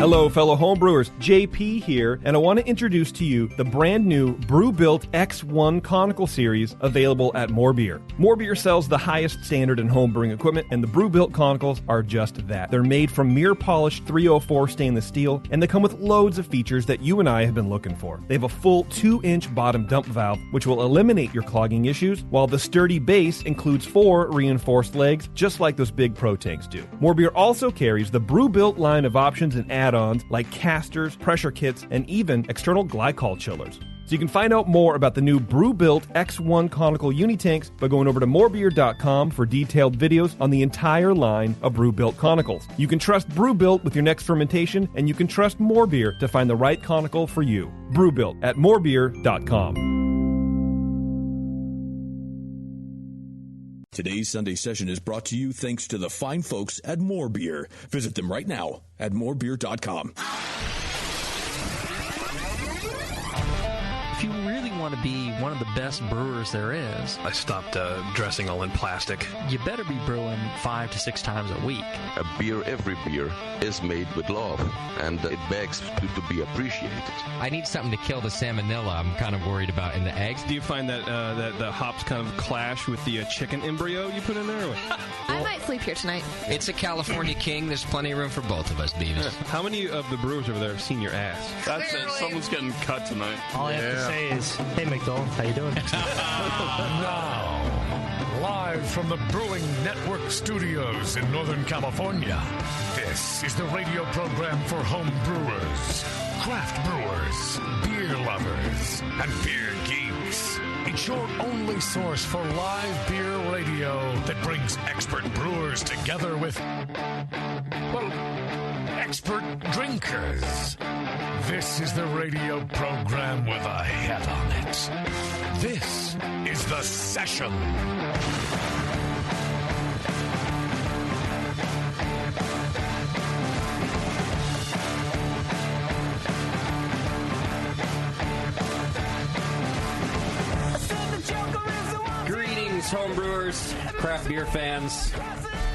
Hello, fellow homebrewers. JP here, and I want to introduce to you the brand new Brew-Built X1 Conical Series available at More Beer. More Beer sells the highest standard in homebrewing equipment, and the Brew-Built Conicals are just that. They're made from mirror-polished 304 stainless steel, and they come with loads of features that you and I have been looking for. They have a full 2-inch bottom dump valve, which will eliminate your clogging issues, while the sturdy base includes 4 reinforced legs, just like those big Pro tanks do. More Beer also carries the Brew-Built line of options and add-ons like casters, pressure kits, and even external glycol chillers. So you can find out more about the new Brew-Built X1 Conical Unitanks by going over to morebeer.com for detailed videos on the entire line of Brew-Built Conicals. You can trust Brew-Built with your next fermentation, and you can trust More Beer to find the right conical for you. Brew-Built at morebeer.com. Today's Sunday session is brought to you thanks to the fine folks at More Beer. Visit them right now at morebeer.com. If you really want to be one of the best brewers there is, I stopped dressing all in plastic. You better be brewing 5 to 6 times a week. Every beer is made with love, and it begs to be appreciated. I need something to kill the salmonella I'm kind of worried about in the eggs. Do you find that that the hops kind of clash with the chicken embryo you put in there? I might sleep here tonight. It's a California king. There's plenty of room for both of us, Beavis. How many of the brewers over there have seen your ass? That's it. Someone's getting cut tonight. All I have to say is, hey, McDowell, how you doing? Now, live from the Brewing Network studios in Northern California, this is the radio program for home brewers, craft brewers, beer lovers, and beer geeks. It's your only source for live beer radio that brings expert brewers together with, well, expert drinkers. This is the radio program with a head on it. This is The Session. Greetings, homebrewers, craft beer fans,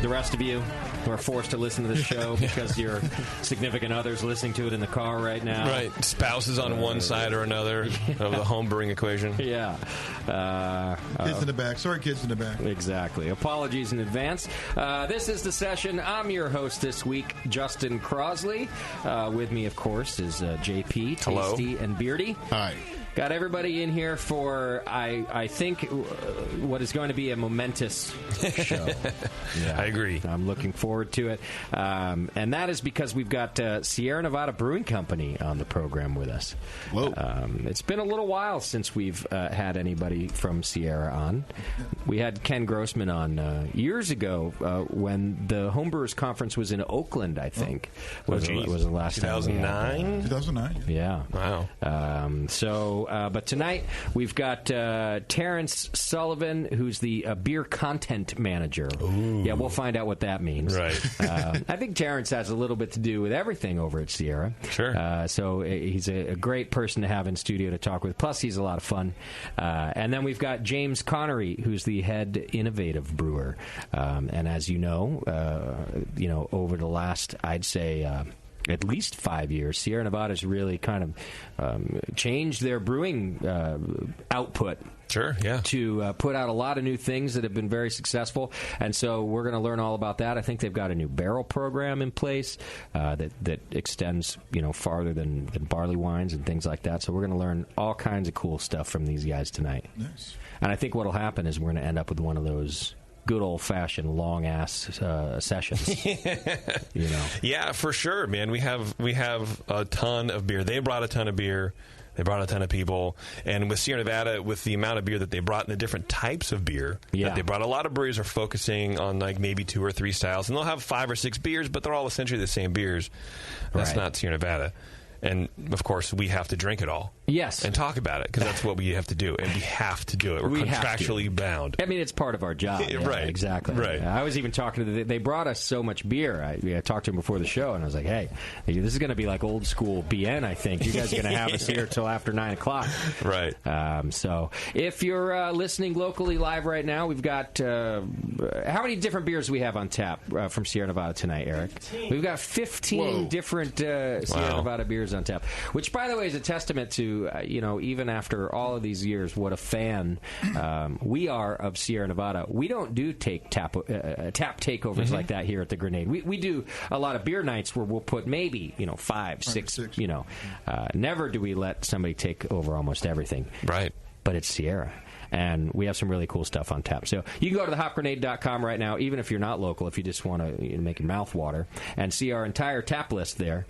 the rest of you who are forced to listen to this show because your significant other's listening to it in the car right now. Right. Spouses on one side or another of the home brewing equation. Yeah. Kids in the back. Sorry, kids in the back. Exactly. Apologies in advance. This is The Session. I'm your host this week, Justin Crosley. With me, of course, is JP, Hello. Tasty, and Beardy. Hi. Got everybody in here for, I think, what is going to be a momentous show. Yeah, I agree. I'm looking forward to it. And that is because we've got Sierra Nevada Brewing Company on the program with us. Whoa. It's been a little while since we've had anybody from Sierra on. We had Ken Grossman on years ago when the Homebrewers Conference was in Oakland, I think. Was the last 2009? 2009. Yeah. Wow. But tonight we've got Terrence Sullivan, who's the beer content manager. Ooh. Yeah, we'll find out what that means. Right. I think Terrence has a little bit to do with everything over at Sierra. Sure. So he's a great person to have in studio to talk with. Plus, he's a lot of fun. And then we've got James Conery, who's the head innovative brewer. And as you know, over the last, I'd say, at least 5 years, Sierra Nevada's really kind of changed their brewing output. Sure, yeah. To put out a lot of new things that have been very successful. And so we're going to learn all about that. I think they've got a new barrel program in place that extends, farther than barley wines and things like that. So we're going to learn all kinds of cool stuff from these guys tonight. Nice. And I think what will happen is we're going to end up with one of those good old-fashioned long-ass sessions. Yeah, for sure, man. We have a ton of beer. They brought a ton of beer. They brought a ton of people. And with Sierra Nevada, with the amount of beer that they brought and the different types of beer that they brought, a lot of breweries are focusing on like maybe 2 or 3 styles. And they'll have 5 or 6 beers, but they're all essentially the same beers. That's not Sierra Nevada. And, of course, we have to drink it all. Yes. And talk about it, because that's what we have to do. And we have to do it. We're contractually bound. I mean, it's part of our job. Yeah, right. Exactly. Right. I was even talking to they brought us so much beer. I talked to them before the show, and I was like, hey, this is going to be like old school BN, I think. You guys are going to have us here till after 9 o'clock. Right. So if you're listening locally live right now, we've got how many different beers do we have on tap from Sierra Nevada tonight, Eric? We've got 15 different Sierra Nevada beers on tap, which, by the way, is a testament to, even after all of these years, what a fan we are of Sierra Nevada. We don't do tap takeovers like that here at the Grenade. We do a lot of beer nights where we'll put maybe, 5, 6, never do we let somebody take over almost everything. Right. But it's Sierra. And we have some really cool stuff on tap. So you can go to thehopgrenade.com right now, even if you're not local, if you just want to make your mouth water, and see our entire tap list there.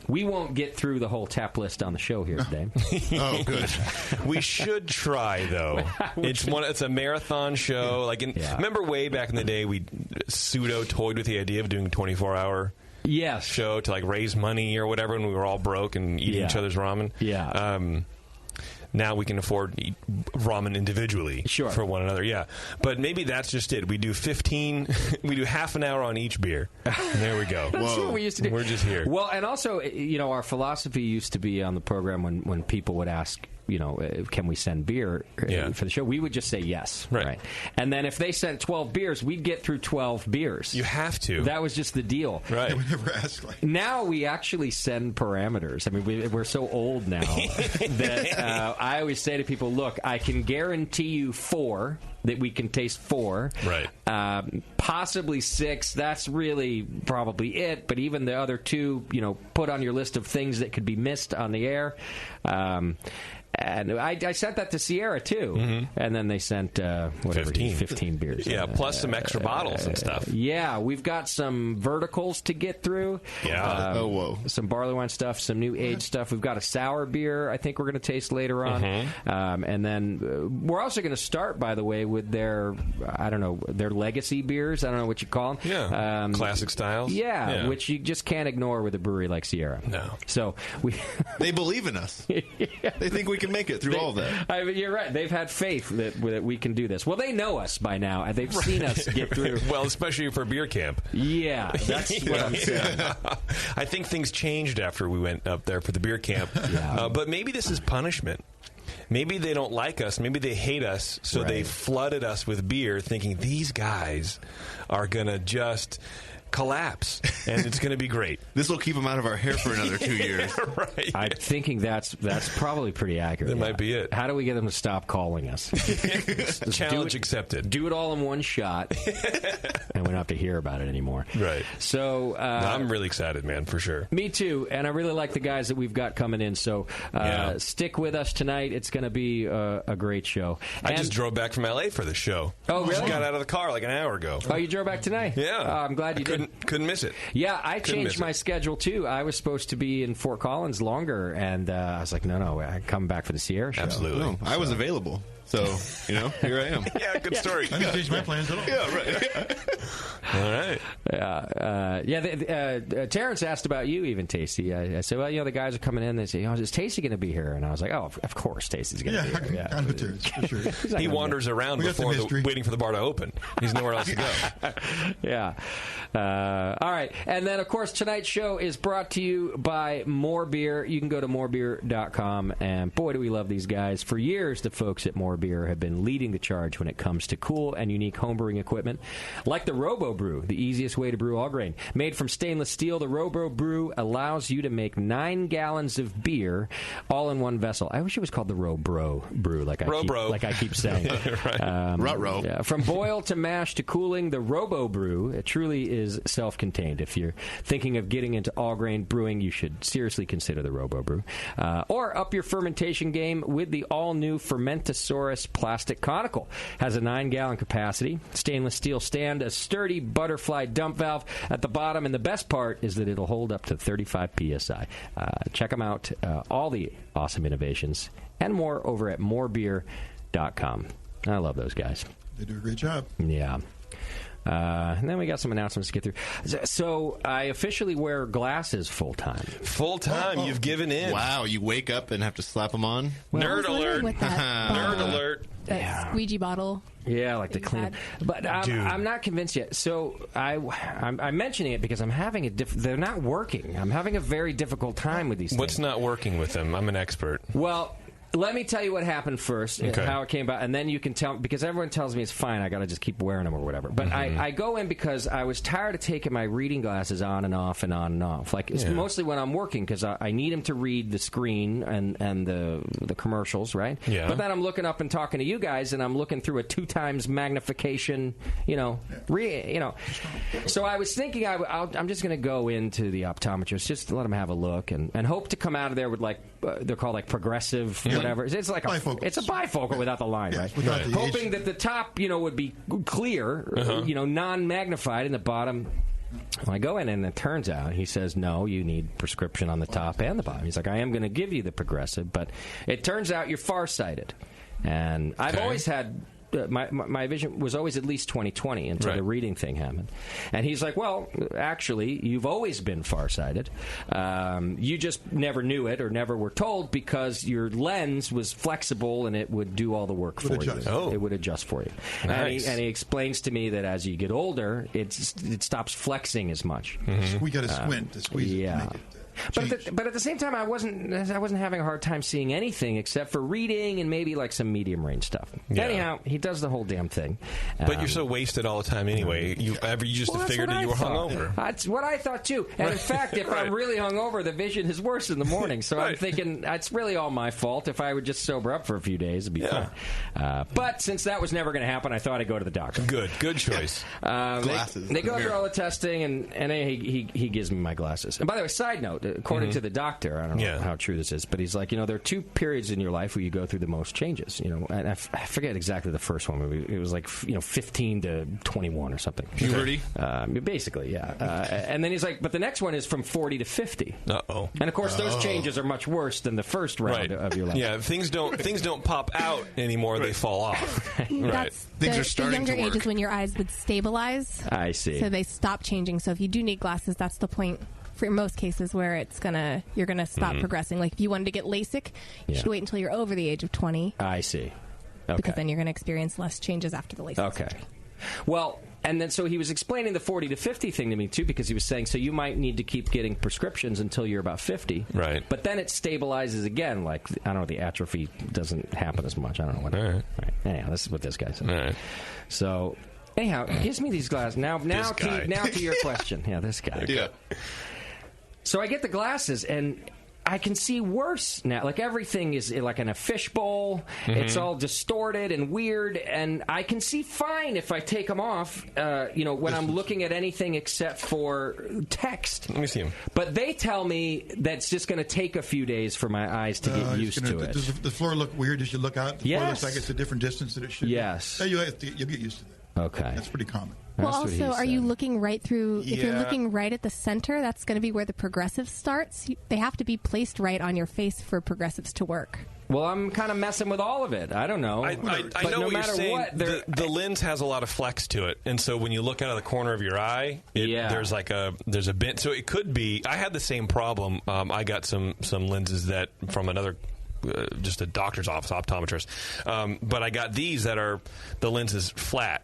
We won't get through the whole tap list on the show here today. Oh, good. We should try, though. It's a marathon show. Remember way back in the day, we pseudo-toyed with the idea of doing a 24-hour show to raise money or whatever, and we were all broke and eating each other's ramen. Yeah. Now we can afford to eat ramen individually for one another. Yeah. But maybe that's just it. We do 15, we do half an hour on each beer. And there we go. That's what we used to do. We're just here. Well, and also, our philosophy used to be on the program when people would ask, can we send beer for the show? We would just say yes. Right. And then if they sent 12 beers, we'd get through 12 beers. You have to. That was just the deal. Right. Yeah, we never asked. Now we actually send parameters. I mean, we're so old now that I always say to people, look, I can guarantee you 4, that we can taste 4. Right. Possibly 6. That's really probably it. But even the other 2, put on your list of things that could be missed on the air. And I sent that to Sierra, too. And then they sent, 15 beers. Yeah, plus some extra bottles and stuff. Yeah, we've got some verticals to get through. Yeah. Some barley wine stuff, some new aged stuff. We've got a sour beer I think we're going to taste later on. And then we're also going to start, by the way, with their legacy beers. I don't know what you call them. Yeah. Classic styles. Yeah, which you just can't ignore with a brewery like Sierra. No. So they believe in us. They think we can make it through all that. You're right. They've had faith that we can do this. Well, they know us by now. They've seen us get through. Well, especially for beer camp. Yeah, that's what I'm saying. I think things changed after we went up there for the beer camp. But maybe this is punishment. Maybe they don't like us. Maybe they hate us. So they flooded us with beer thinking these guys are going to just collapse, and it's going to be great. This will keep them out of our hair for another 2 years. Right. I'm thinking that's probably pretty accurate. That might be it. How do we get them to stop calling us? Challenge accepted. Do it all in one shot, and we don't have to hear about it anymore. Right. So I'm really excited, man, for sure. Me too, and I really like the guys that we've got coming in. So stick with us tonight. It's going to be a great show. I just drove back from L.A. for the show. Oh, really? Just got out of the car like an hour ago. Oh, you drove back tonight? Yeah. I'm glad you did. Couldn't miss it. Yeah, I changed my schedule too. I was supposed to be in Fort Collins longer, and I was like, no, I come back for the Sierra show. Absolutely. No, I was available. So, here I am. Yeah, good story. I didn't change my plans at all. Yeah, right. All right. Terrence asked about you, even Tasty. I said, well, the guys are coming in. They say, is Tasty going to be here? And I was like, oh, of course Tasty's going to be here. Yeah, I know Terrence, for sure. He wanders around waiting for the bar to open. He's nowhere else to go. Yeah. All right. And then, of course, tonight's show is brought to you by More Beer. You can go to morebeer.com, and boy, do we love these guys. For years, the folks at More Beer have been leading the charge when it comes to cool and unique homebrewing equipment, like the Robo Brew, the easiest way to brew all grain. Made from stainless steel, the Robo Brew allows you to make 9 gallons of beer all in one vessel. I wish it was called the Robro Brew, like I keep saying. Ruh-roh. Yeah. From boil to mash to cooling, the Robo Brew, it truly is self-contained. If you're thinking of getting into all grain brewing, you should seriously consider the Robo Brew. Or up your fermentation game with the all-new Fermentosaurus plastic conical. Has a 9-gallon capacity, stainless steel stand, a sturdy butterfly dump valve at the bottom, and the best part is that it'll hold up to 35 psi. Check them out, all the awesome innovations and more over at morebeer.com. I love those guys. They do a great job. Yeah. And then we got some announcements to get through. So I officially wear glasses full time. Full time? You've given in. Wow, you wake up and have to slap them on? Nerd alert. With that Nerd alert. That squeegee bottle. Yeah, like the clean. But I'm not convinced yet. So I'm mentioning it because I'm having they're not working. I'm having a very difficult time with these things. What's not working with them? I'm an expert. Well, let me tell you what happened first, Okay. how it came about, and then you can tell, because everyone tells me it's fine, I got to just keep wearing them or whatever. But I go in because I was tired of taking my reading glasses on and off and on and off. Like, it's mostly when I'm working, because I need them to read the screen and the commercials, right? Yeah. But then I'm looking up and talking to you guys, and I'm looking through a 2x magnification, So I was thinking I'm just going to go into the optometrist, just to let them have a look, and hope to come out of there with, like, they're called, like, progressive, whatever. It's like it's a bifocal without the line, right? Without the Hoping that the top, would be clear, non-magnified, and the bottom. Well, I go in, and it turns out he says, no, you need prescription on the top and the bottom. He's like, I am going to give you the progressive, but it turns out you're farsighted. And I've always had... My vision was always at least 20/20 until the reading thing happened. And he's like, well, actually, you've always been farsighted. You just never knew it or never were told because your lens was flexible and it would do all the work for you. It would adjust for you. Nice. And he explains to me that as you get older, it stops flexing as much. We got to squint to squeeze it to make it. But at the same time, I wasn't having a hard time seeing anything except for reading and maybe like some medium range stuff. Yeah. Anyhow, he does the whole damn thing. But you're so wasted all the time anyway. You just figured that you were hungover. That's what I thought too. And in fact, if I'm really hungover, the vision is worse in the morning. So I'm thinking it's really all my fault. If I would just sober up for a few days, it'd be fine. But since that was never going to happen, I thought I'd go to the doctor. Good choice. Glasses. They go through all the testing, and he gives me my glasses. And by the way, side note. According to the doctor, I don't know how true this is, but he's like, there are two periods in your life where you go through the most changes. And I forget exactly the first one. It was like 15 to 21 or something. Puberty? Basically, yeah. And then he's like, but the next one is from 40 to 50. Uh-oh. And of course, those changes are much worse than the first round of your life. Yeah, things don't pop out anymore; they fall off. That's Things are starting the younger to work. age is when your eyes would stabilize. I see. So they stop changing. So if you do need glasses, that's the point. For most cases where you're gonna stop progressing. Like if you wanted to get LASIK, you should wait until you're over the age of 20. I see. Okay. Because then you're going to experience less changes after the LASIK. Okay. Well, and then so he was explaining the 40 to 50 thing to me too, because he was saying so you might need to keep getting prescriptions until you're about 50. Right. But then it stabilizes again. Like I don't know, the atrophy doesn't happen as much. I don't know what. All right. Anyhow, this is what this guy said. All right. So anyhow, he gives me these glasses. Now to your question. Yeah, this guy. Yeah. So I get the glasses, and I can see worse now. Like, everything is like in a fishbowl. It's all distorted and weird, and I can see fine if I take them off, when I'm looking at anything except for text. Let me see them. But they tell me that's just going to take a few days for my eyes to get used to it. Does the floor look weird as you look out? The floor looks like it's a different distance than it should be. Yes. You'll get used to that. Okay. That's pretty common. Well, also, are you looking right through? If you're looking right at the center, that's going to be where the progressive starts. They have to be placed right on your face for progressives to work. Well, I'm kind of messing with all of it. I don't know. I know what you're saying. The lens has a lot of flex to it, and so when you look out of the corner of your eye, there's a bent. So it could be. I had the same problem. I got some lenses that from another. Just a doctor's office, optometrist. But I got these that are the lens is flat.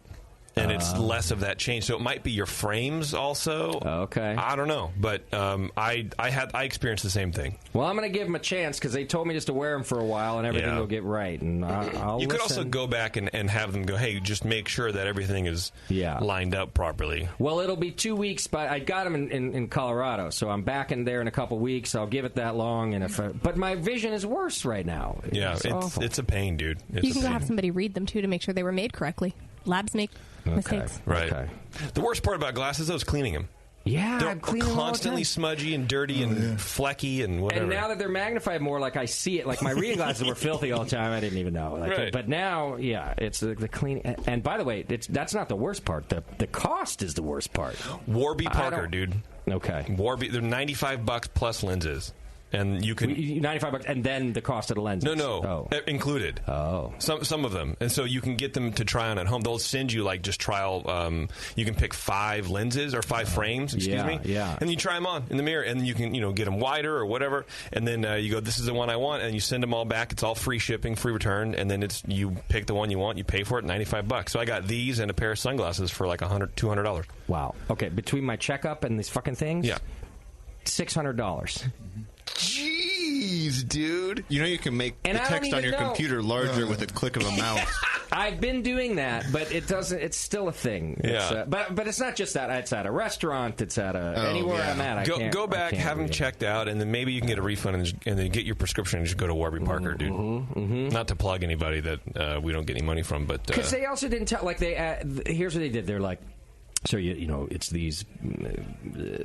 And it's less of that change, so it might be your frames also. Okay, I don't know, but I experienced the same thing. Well, I'm going to give them a chance because they told me just to wear them for a while and everything will get right. And I'll you could listen. also go back and have them go, hey, just make sure that everything is lined up properly. Well, it'll be 2 weeks, but I got them in Colorado, so I'm back in there in a couple weeks. I'll give it that long, but my vision is worse right now. It's a pain, dude. You can go have somebody read them too to make sure they were made correctly. Labs make mistakes. Right. Okay. The worst part about glasses, though, is cleaning them. Yeah, they're I'm cleaning them all the constantly time. smudgy and dirty and flecky and whatever. And now that they're magnified more, like I see it. Like my reading glasses were filthy all the time. I didn't even know. But now, it's the cleaning. And by the way, that's not the worst part. The cost is the worst part. Warby Parker, dude. Okay. Warby, they're $95 plus lenses. And you can $95, and then the cost of the lenses. No, included. Oh, some of them, and so you can get them to try on at home. They'll send you like just trial. You can pick 5 lenses or 5 frames. Excuse me. Yeah. And you try them on in the mirror, and you can get them wider or whatever. And then you go, this is the one I want, and you send them all back. It's all free shipping, free return, and then you pick the one you want. You pay for it, $95. So I got these and a pair of sunglasses for like $200. Wow. Okay, between my checkup and these fucking things, $600. Jeez, dude. You can make the text on your computer larger with a click of a mouse. I've been doing that, but it doesn't. It's still a thing. Yeah. But it's not just that. It's at a restaurant. It's at anywhere I'm at. Go back, have them checked out, and then maybe you can get a refund and then get your prescription and just go to Warby Parker, dude. Not to plug anybody that we don't get any money from, but because they also didn't tell. Like here's what they did. They're like, so it's these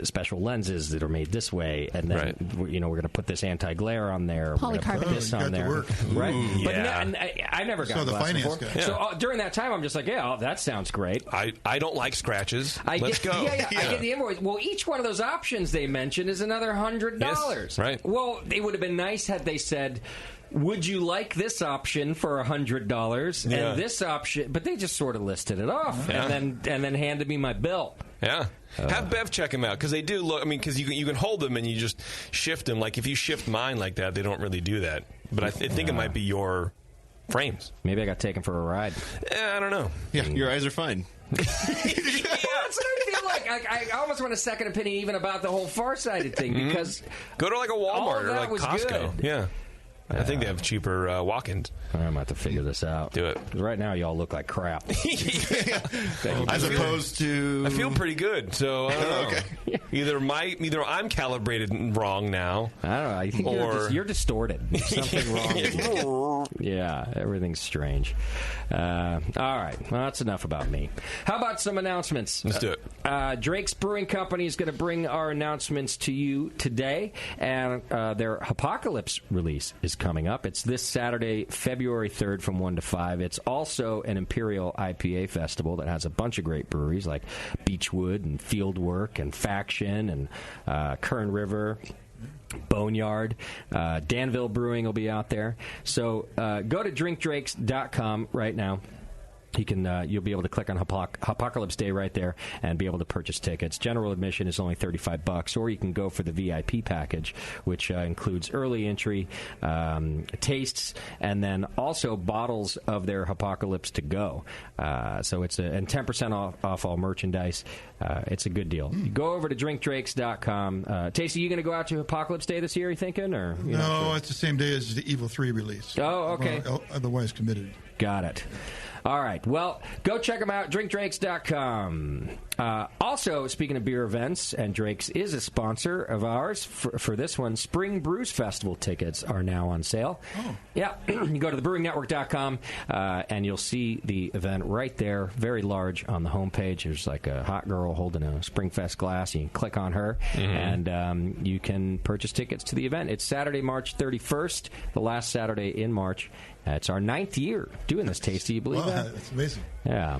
special lenses that are made this way, and then we're going to put this anti-glare on there. Polycarbonate. This on there, right? Ooh, but I never got glasses before. Guy. So during that time, I'm just like, that sounds great. I don't like scratches. Let's go. I get the invoice. Well, each one of those options they mentioned is another $100. Yes, right. Well, it would have been nice had they said, would you like this option for $100 and this option? But they just sort of listed it off and then handed me my bill. Yeah. Have Bev check them out because they do look. I mean, because you can hold them and you just shift them. Like if you shift mine like that, they don't really do that. But I think it might be your frames. Maybe I got taken for a ride. I don't know. Yeah, your eyes are fine. That's what I feel like. I almost want a second opinion even about the whole farsighted thing because go to like a Walmart or like Costco. Good. Yeah. I think they have cheaper walk-ins. I'm going to have to figure this out. Do it. Right now, y'all look like crap. As opposed to... I feel pretty good, so I don't know. Okay. Either I'm calibrated wrong now. I don't know. I think you're distorted. There's something wrong. Yeah, everything's strange. All right. Well, that's enough about me. How about some announcements? Let's do it. Drake's Brewing Company is going to bring our announcements to you today, and their Apocalypse release is coming up. It's this Saturday, February 3rd from 1 to 5. It's also an Imperial IPA festival that has a bunch of great breweries like Beechwood and Fieldwork and Faction and Kern River, Boneyard. Danville Brewing will be out there. So go to drinkdrakes.com right now. You'll be able to click on Apocalypse Day right there and be able to purchase tickets. General admission is only $35, or you can go for the VIP package, which includes early entry, tastes, and then also bottles of their Apocalypse to go. So it's and 10% off all merchandise. It's a good deal. You go over to drinkdrakes.com. Tasty, you going to go out to Apocalypse Day this year, you thinking? Or no, it's the same day as the Evil 3 release. Oh, okay. Otherwise committed. Got it. All right. Well, go check them out, drinkdrakes.com. Also, speaking of beer events, and Drake's is a sponsor of ours for this one, Spring Brews Festival tickets are now on sale. Oh. Yeah. You go to thebrewingnetwork.com, and you'll see the event right there, very large on the homepage. There's like a hot girl holding a Springfest glass. You can click on her, and you can purchase tickets to the event. It's Saturday, March 31st, the last Saturday in March. It's our 9th year doing this, Tasty. You believe that? That's amazing. Yeah.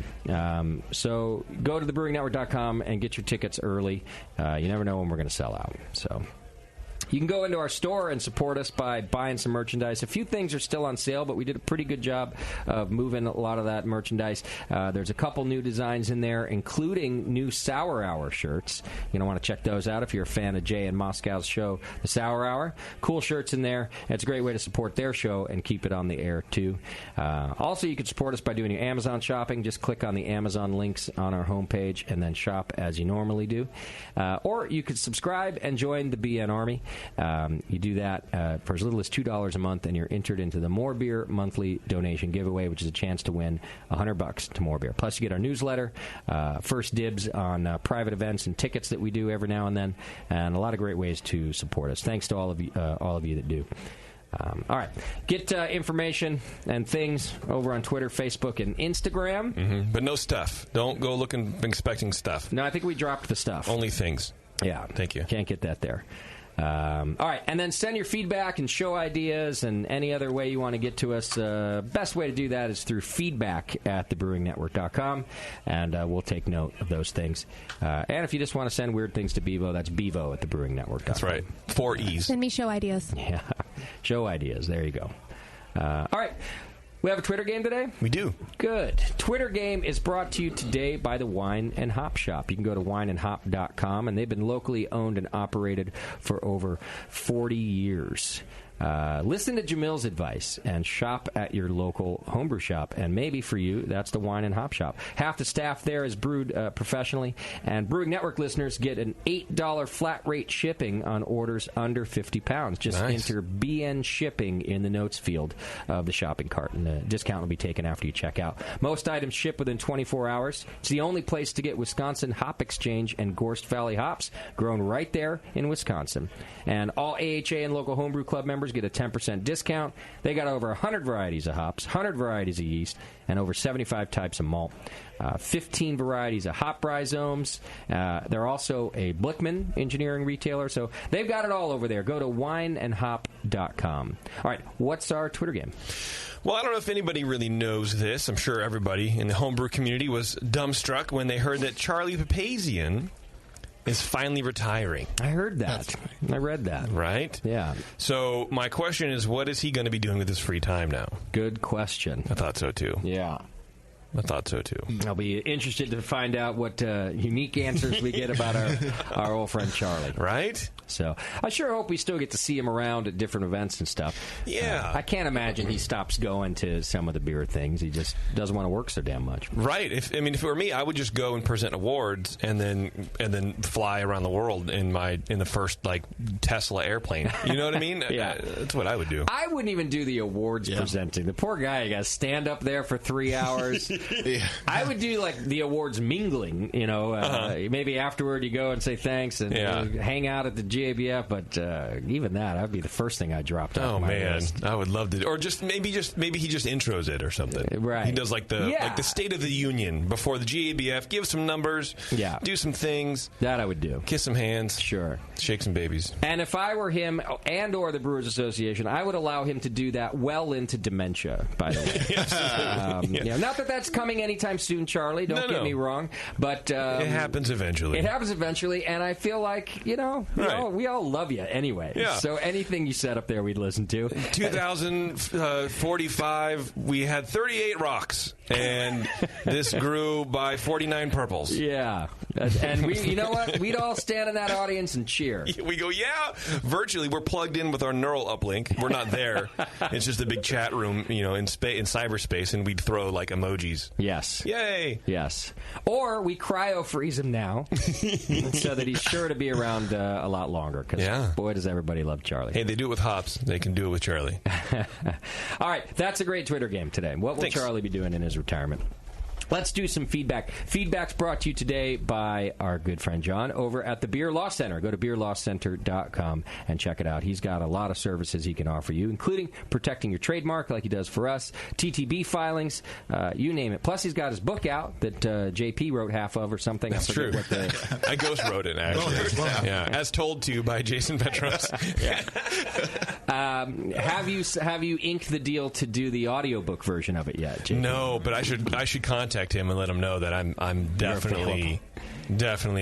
So go to thebrewingnetwork.com and get your tickets early. You never know when we're going to sell out. So you can go into our store and support us by buying some merchandise. A few things are still on sale, but we did a pretty good job of moving a lot of that merchandise. There's a couple new designs in there, including new Sour Hour shirts. You're going to want to check those out if you're a fan of Jay and Moscow's show, The Sour Hour. Cool shirts in there. It's a great way to support their show and keep it on the air, too. Also, you can support us by doing your Amazon shopping. Just click on the Amazon links on our homepage and then shop as you normally do. Or you could subscribe and join the BN Army. You do that for as little as $2 a month, and you're entered into the More Beer monthly donation giveaway, which is a chance to win $100 to More Beer. Plus, you get our newsletter, first dibs on private events and tickets that we do every now and then, and a lot of great ways to support us. Thanks to all of you that do. All right. Get information and things over on Twitter, Facebook, and Instagram. But no stuff. Don't go looking, expecting stuff. No, I think we dropped the stuff. Only things. Yeah. Thank you. Can't get that there. All right, and then send your feedback and show ideas and any other way you want to get to us. Best way to do that is through feedback@thebrewingnetwork.com, and we'll take note of those things. And if you just want to send weird things to Bevo, that's bevo@thebrewingnetwork.com. That's right. 4 E's. Send me show ideas. Yeah, show ideas. There you go. All right. We have a Twitter game today? We do. Good. Twitter game is brought to you today by the Wine and Hop Shop. You can go to wineandhop.com, and they've been locally owned and operated for over 40 years. Listen to Jamil's advice and shop at your local homebrew shop. And maybe for you, that's the Wine and Hop Shop. Half the staff there is brewed professionally. And Brewing Network listeners get an $8 flat rate shipping on orders under 50 pounds. Just enter BN shipping in the notes field of the shopping cart, and the discount will be taken after you check out. Most items ship within 24 hours. It's the only place to get Wisconsin Hop Exchange and Gorst Valley hops grown right there in Wisconsin. And all AHA and local homebrew club members get a 10% discount. They got over 100 varieties of hops, 100 varieties of yeast, and over 75 types of malt. 15 varieties of hop rhizomes. They're also a Blickman engineering retailer, so they've got it all over there. Go to wineandhop.com. All right, what's our Twitter game? Well, I don't know if anybody really knows this. I'm sure everybody in the homebrew community was dumbstruck when they heard that Charlie Papazian is finally retiring. I heard that. I read that. Right? Yeah. So my question is, what is he going to be doing with his free time now? Good question. I thought so, too. Yeah. I thought so, too. I'll be interested to find out what unique answers we get about our old friend Charlie. Right? So I sure hope we still get to see him around at different events and stuff. Yeah. I can't imagine he stops going to some of the beer things. He just doesn't want to work so damn much. Right. If it were me, I would just go and present awards and then fly around the world in the first Tesla airplane. You know what I mean? Yeah. That's what I would do. I wouldn't even do the awards presenting. The poor guy got to stand up there for 3 hours. Yeah. I would do the awards mingling. Maybe afterward you go and say thanks and hang out at the GABF, but even that would be the first thing I dropped off my list. I would love to, or maybe he just intros it or something. Right, he does the State of the Union before the GABF, give some numbers, do some things. That I would do. Kiss some hands, sure, shake some babies. And if I were him and or the Brewers Association, I would allow him to do that well into dementia. By the way, not that that's coming anytime soon, Charlie. Don't get me wrong, but it happens eventually. It happens eventually, and I feel like we all love you anyway. Yeah. So anything you set up there, we'd listen to. 2045, we had 38 rocks, and this grew by 49 purples. Yeah. And you know what? We'd all stand in that audience and cheer. We go, virtually. We're plugged in with our neural uplink. We're not there. It's just a big chat room, in cyberspace, and we'd throw emojis. Yes. Yay. Yes. Or we cryo-freeze him now so that he's sure to be around a lot longer. Because boy, does everybody love Charlie. Hey, they do it with hops. They can do it with Charlie. All right. That's a great Twitter game today. What will Charlie be doing in his retirement? Let's do some feedback. Feedback's brought to you today by our good friend John over at the Beer Law Center. Go to beerlawcenter.com and check it out. He's got a lot of services he can offer you, including protecting your trademark like he does for us, TTB filings, you name it. Plus, he's got his book out that JP wrote half of or something. That's true. I ghost wrote it, actually. As told to you by Jason Petros. Have you inked the deal to do the audiobook version of it yet, JP? No, but I should contact him and let him know that I'm definitely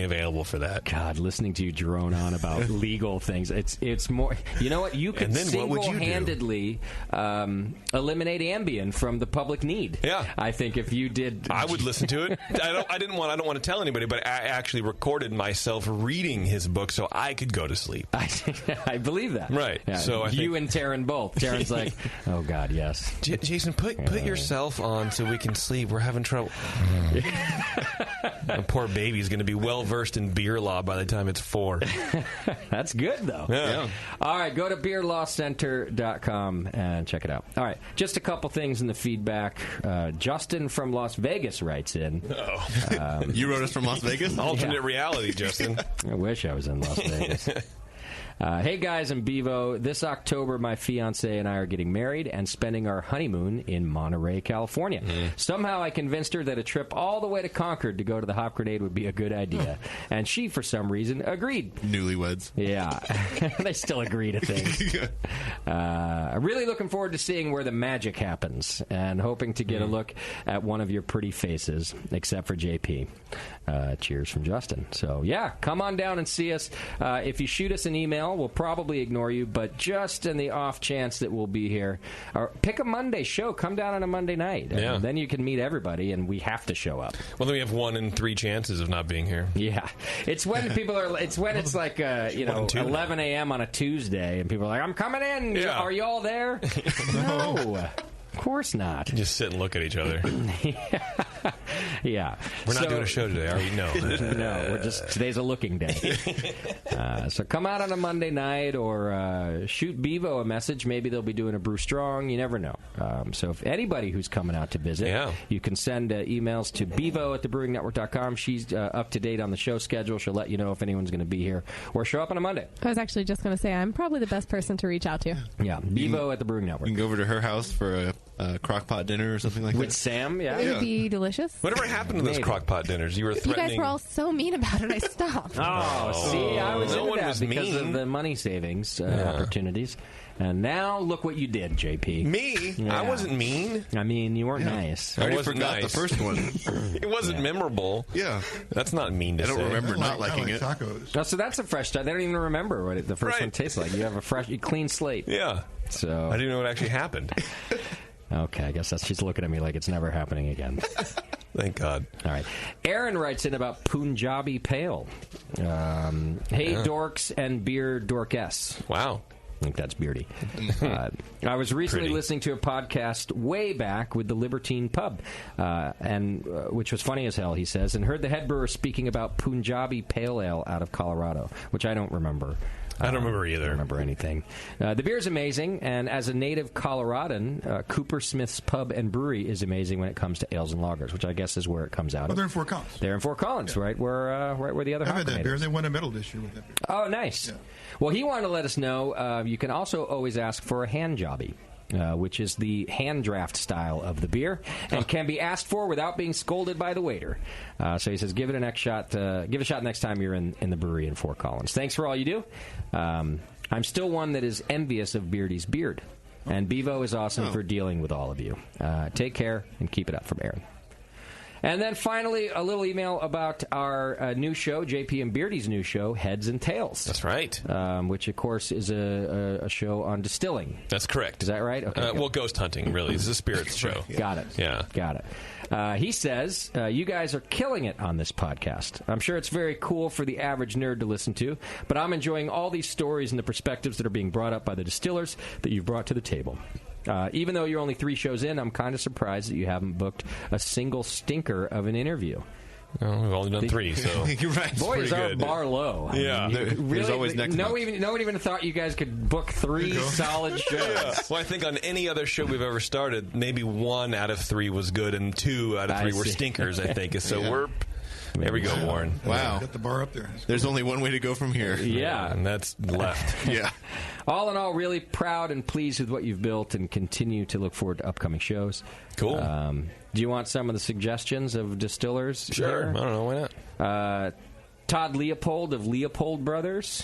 available for that. God, listening to you drone on about legal things, it's more. You know what? You could single-handedly eliminate Ambien from the public need. Yeah, I think if you did, I would listen to it. I don't want to tell anybody, but I actually recorded myself reading his book so I could go to sleep. I believe that. Right. Yeah. So you and Terrence both. Terrence like, oh God, yes. Jason, put yourself on so we can sleep. We're having trouble. The poor baby's going to be well versed in beer law by the time it's 4. That's good, though. Yeah. All right, go to beerlawcenter.com and check it out. All right, just a couple things in the feedback. Justin from Las Vegas writes in. You wrote us from Las Vegas? Alternate reality, Justin. I wish I was in Las Vegas. Hey, guys, I'm Bevo. This October, my fiancée and I are getting married and spending our honeymoon in Monterey, California. Somehow I convinced her that a trip all the way to Concord to go to the Hop Grenade would be a good idea. And she, for some reason, agreed. Newlyweds. Yeah. They still agree to things. Really looking forward to seeing where the magic happens and hoping to get a look at one of your pretty faces, except for JP. Cheers from Justin. So, yeah, come on down and see us. If you shoot us an email, we'll probably ignore you, but just in the off chance that we'll be here, or pick a Monday show. Come down on a Monday night. Yeah. And then you can meet everybody, and we have to show up. Well, then we have 1 in 3 chances of not being here. Yeah. It's when people are, it's like, 11 a.m. on a Tuesday, and people are like, I'm coming in. Yeah. Are you all there? No. Of course not. Just sit and look at each other. Yeah. We're not doing a show today, are we? No. No, today's a looking day. So come out on a Monday night or shoot Bevo a message. Maybe they'll be doing a Brew Strong. You never know. So if anybody who's coming out to visit, you can send emails to bevo@thebrewingnetwork.com. She's up to date on the show schedule. She'll let you know if anyone's going to be here or show up on a Monday. I was actually just going to say I'm probably the best person to reach out to. Yeah, Bevo at the Brewing Network. You can go over to her house for a crock-pot dinner or something like that. With Sam, yeah. It would be delicious. Whatever happened to those crock-pot dinners? You were threatening. You guys were all so mean about it, I stopped. See, I was no into one that was because mean. of the money savings opportunities. And now look what you did, JP. Me? Yeah. I wasn't mean. I mean, you weren't nice. I already forgot the first one. It wasn't memorable. Yeah. That's not mean to say. I don't remember not liking it. Tacos. Oh, so that's a fresh start. They don't even remember what the first one tastes like. You have a clean slate. Yeah. So I didn't know what actually happened. Okay, I guess she's looking at me like it's never happening again. Thank God. All right. Aaron writes in about Punjabi Pale. Hey, dorks and beer dorkess. Wow. I think that's Beardy. I was recently listening to a podcast way back with the Libertine Pub, and which was funny as hell, he says, and heard the head brewer speaking about Punjabi Pale Ale out of Colorado, which I don't remember. I don't remember either. I don't remember anything. The beer's amazing, and as a native Coloradan, Cooper Smith's Pub and Brewery is amazing when it comes to ales and lagers, which I guess is where it comes out of. They're in Fort Collins. They're in Fort Collins, right where the other I've had that beer, is. and they won a medal this year with that beer. Oh, nice. Yeah. Well, he wanted to let us know you can also always ask for a hand jobby. Which is the hand draft style of the beer, and can be asked for without being scolded by the waiter. So he says, give it a shot next time you're in the brewery in Fort Collins. Thanks for all you do. I'm still one that is envious of Beardy's beard, and Bevo is awesome for dealing with all of you. Take care and keep it up, from Aaron. And then finally, a little email about our new show, JP and Beardy's new show, Heads and Tails. That's right. Which, of course, is a show on distilling. That's correct. Is that right? Okay. Well, ghost hunting, really. It's a spirits show. Got it. Yeah. Got it. He says, you guys are killing it on this podcast. I'm sure it's very cool for the average nerd to listen to, but I'm enjoying all these stories and the perspectives that are being brought up by the distillers that you've brought to the table. Even though you're only 3 shows in, I'm kind of surprised that you haven't booked a single stinker of an interview. Well, we've only done 3, so you're right. Boy, is our bar low. Yeah, there's always next month. No one even thought you guys could book 3 solid shows. Yeah. Well, I think on any other show we've ever started, maybe 1 out of 3 was good, and 2 out of 3 were stinkers. I think so. We're. There we go, Warren. Wow. Got the bar up there. There's only one way to go from here. Yeah. And that's left. Yeah. All in all, really proud and pleased with what you've built, and continue to look forward to upcoming shows. Cool. Do you want some of the suggestions of distillers? Sure. Here? I don't know. Why not? Todd Leopold of Leopold Brothers.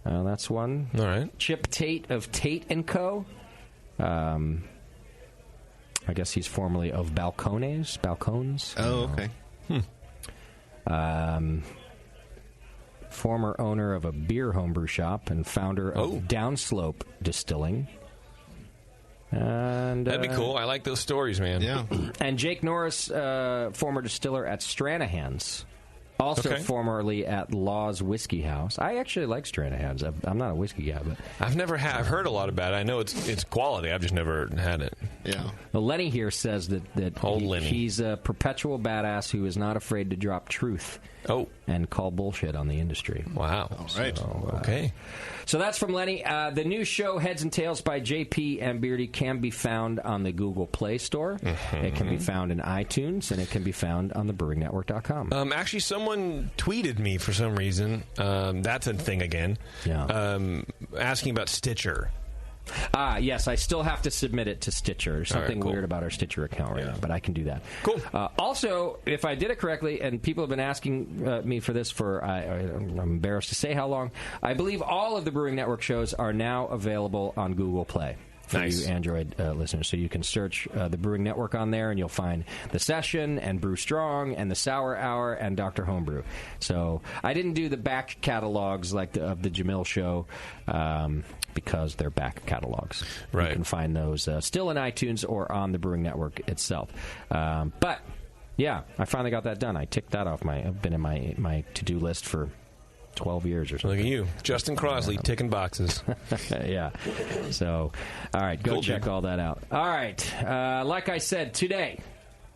That's one. All right. Chip Tate of Tate & Co. I guess he's formerly of Balcones. Oh, okay. Former owner of a beer homebrew shop and founder of Downslope Distilling. And that'd be cool. I like those stories, man. Yeah. And Jake Norris, former distiller at Stranahan's. Also formerly at Law's Whiskey House. I actually like Stranahan's. I'm not a whiskey guy, but I've heard a lot about it. I know it's quality. I've just never had it. Yeah. Well, Lenny here says that he's a perpetual badass who is not afraid to drop truth. And call bullshit on the industry. Wow. All right. So, okay. So that's from Lenny. The new show, Heads and Tails by JP and Beardy, can be found on the Google Play Store. Mm-hmm. It can be found in iTunes, and it can be found on thebrewingnetwork.com. Actually, someone someone tweeted me for some reason. That's a thing again. Yeah. Asking about Stitcher. Yes, I still have to submit it to Stitcher. There's something cool. weird about our Stitcher account right now, but I can do that. Cool. Also, if I did it correctly, and people have been asking me for this for, I'm embarrassed to say how long, I believe all of the Brewing Network shows are now available on Google Play. For you Android listeners. So you can search the Brewing Network on there, and you'll find The Session and Brew Strong and The Sour Hour and Dr. Homebrew. So I didn't do the back catalogs like of the Jamil show because they're back catalogs. Right. You can find those still in iTunes or on the Brewing Network itself. But, yeah, I finally got that done. I ticked that off. I've been in my to-do list for 12 years or something. Look at you. Justin Crosley, ticking boxes. Yeah. So, all right, go check all that out. All right. Like I said, today,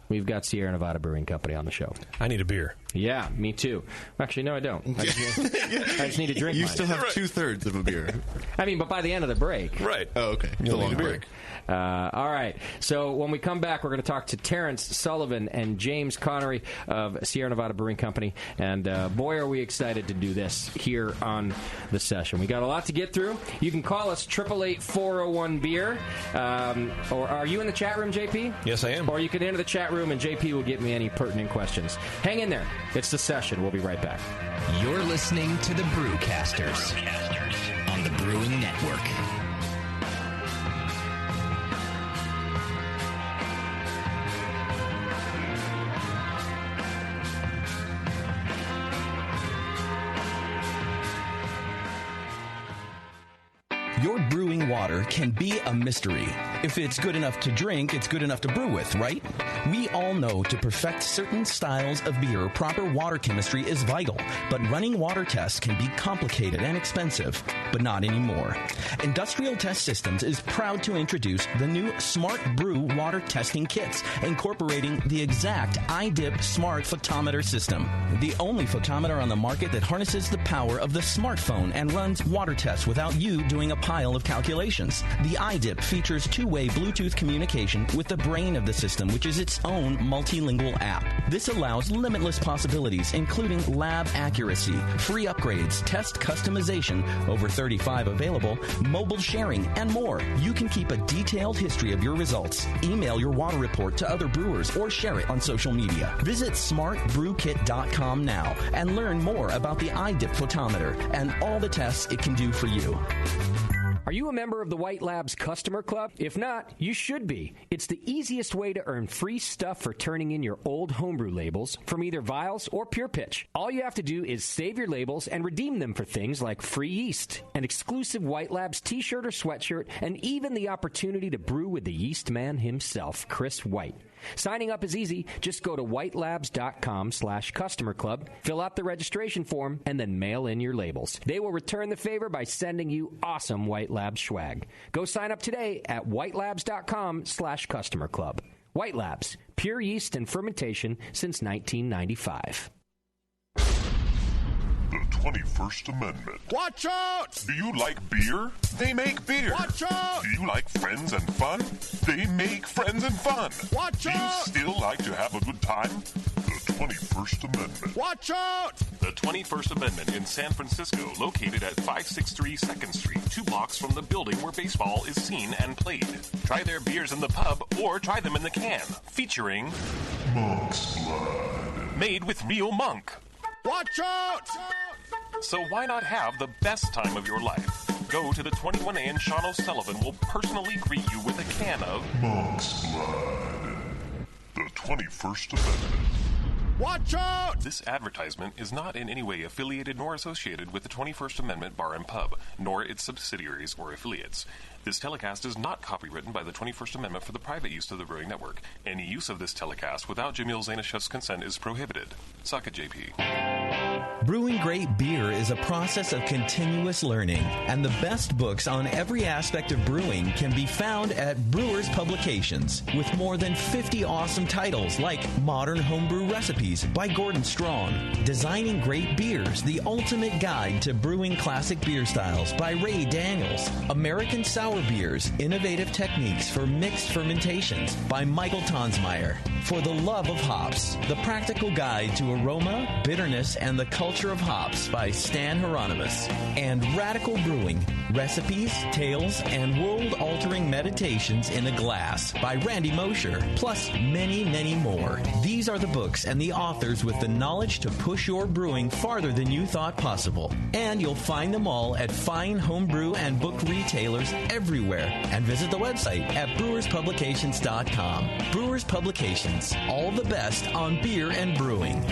we've got Sierra Nevada Brewing Company on the show. I need a beer. Yeah, me too. Actually, no, I don't. I just need to drink You mine. still have 2/3 of a beer. I mean, but by the end of the break. Right. Oh, okay. You'll need a break. All right. So when we come back, we're going to talk to Terrence Sullivan and James Conery of Sierra Nevada Brewing Company. And boy, are we excited to do this here on the session. We got a lot to get through. You can call us 888-401-BEER. Or are you in the chat room, JP? Yes, I am. Or you can enter the chat room and JP will get me any pertinent questions. Hang in there. It's the session. We'll be right back. You're listening to the Brewcasters on the Brewing Network. Your brewing water can be a mystery. If it's good enough to drink, it's good enough to brew with, right? We all know to perfect certain styles of beer, proper water chemistry is vital. But running water tests can be complicated and expensive, but not anymore. Industrial Test Systems is proud to introduce the new Smart Brew water testing kits, incorporating the exact iDip Smart Photometer system. The only photometer on the market that harnesses the power of the smartphone and runs water tests without you doing a pile of calculations. The iDip features two-way Bluetooth communication with the brain of the system, which is its own multilingual app. This allows limitless possibilities, including lab accuracy, free upgrades, test customization, over 35 available, mobile sharing, and more. You can keep a detailed history of your results, email your water report to other brewers, or share it on social media. Visit smartbrewkit.com now and learn more about the iDip photometer and all the tests it can do for you. Are you a member of the White Labs Customer Club? If not, you should be. It's the easiest way to earn free stuff for turning in your old homebrew labels from either Vials or Pure Pitch. All you have to do is save your labels and redeem them for things like free yeast, an exclusive White Labs t-shirt or sweatshirt, and even the opportunity to brew with the yeast man himself, Chris White. Signing up is easy. Just go to whitelabs.com/customer club, fill out the registration form, and then mail in your labels. They will return the favor by sending you awesome White Labs swag. Go sign up today at whitelabs.com/customer club. White Labs, pure yeast and fermentation since 1995. The 21st Amendment. Watch out! Do you like beer? They make beer. Watch out! Do you like friends and fun? They make friends and fun. Watch out! Do you still like to have a good time? The 21st Amendment. Watch out! The 21st Amendment in San Francisco, located at 563 2nd Street, 2 blocks from the building where baseball is seen and played. Try their beers in the pub or try them in the can, featuring Monk's Blood. Made with real monk. Watch out! So why not have the best time of your life? Go to the 21A and Sean Sullivan will personally greet you with a can of Monk's Blood. The 21st Amendment. Watch out! This advertisement is not in any way affiliated nor associated with the 21st Amendment Bar and Pub, nor its subsidiaries or affiliates. This telecast is not copywritten by the 21st Amendment for the private use of the Brewing Network. Any use of this telecast without Jamil Zainashev's consent is prohibited. Suck it, JP. Brewing great beer is a process of continuous learning, and the best books on every aspect of brewing can be found at Brewer's Publications, with more than 50 awesome titles like Modern Homebrew Recipes by Gordon Strong, Designing Great Beers, the Ultimate Guide to Brewing Classic Beer Styles by Ray Daniels, American Sour Beers, Innovative Techniques for Mixed Fermentations by Michael Tonsmeyer, For the Love of Hops, The Practical Guide to Aroma, Bitterness, and the Culture of Hops by Stan Hieronymus, and Radical Brewing, Recipes, Tales, and World-Altering Meditations in a Glass by Randy Mosher, plus many, many more. These are the books and the authors with the knowledge to push your brewing farther than you thought possible. And you'll find them all at fine homebrew and book retailers everywhere. And visit the website at brewerspublications.com. Brewers Publications, all the best on beer and brewing.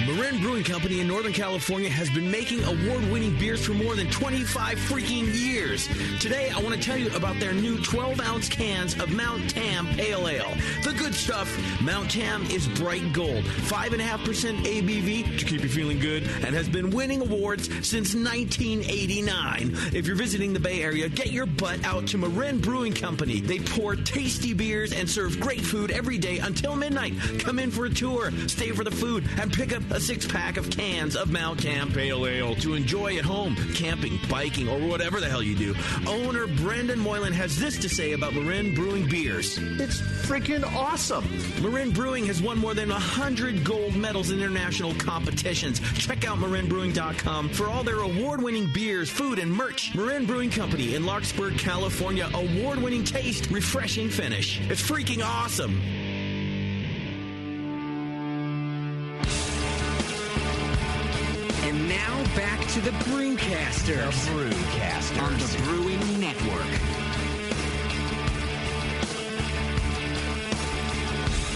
Marin Brewing Company in Northern California has been making award-winning beers for more than 25 freaking years. Today, I want to tell you about their new 12-ounce cans of Mount Tam Pale Ale. The good stuff. Mount Tam is bright gold, 5.5% ABV to keep you feeling good, and has been winning awards since 1989. If you're visiting the Bay Area, get your butt out to Marin Brewing Company. They pour tasty beers and serve great food every day until midnight. Come in for a tour, stay for the food, and pick up a 6-pack of cans of Mount Tam Pale Ale to enjoy at home, camping, biking, or whatever the hell you do. Owner Brendan Moylan has this to say about Marin Brewing beers. It's freaking awesome. Marin Brewing has won more than 100 gold medals in international competitions. Check out marinbrewing.com for all their award-winning beers, food, and merch. Marin Brewing Company in Larkspur, California. Award-winning taste, refreshing finish. It's freaking awesome. And now back to the Brewcasters. The Brewcasters. On the Brewing Network.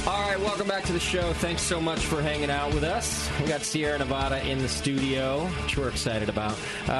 All right, welcome back to the show. Thanks so much for hanging out with us. We got Sierra Nevada in the studio, which we're excited about.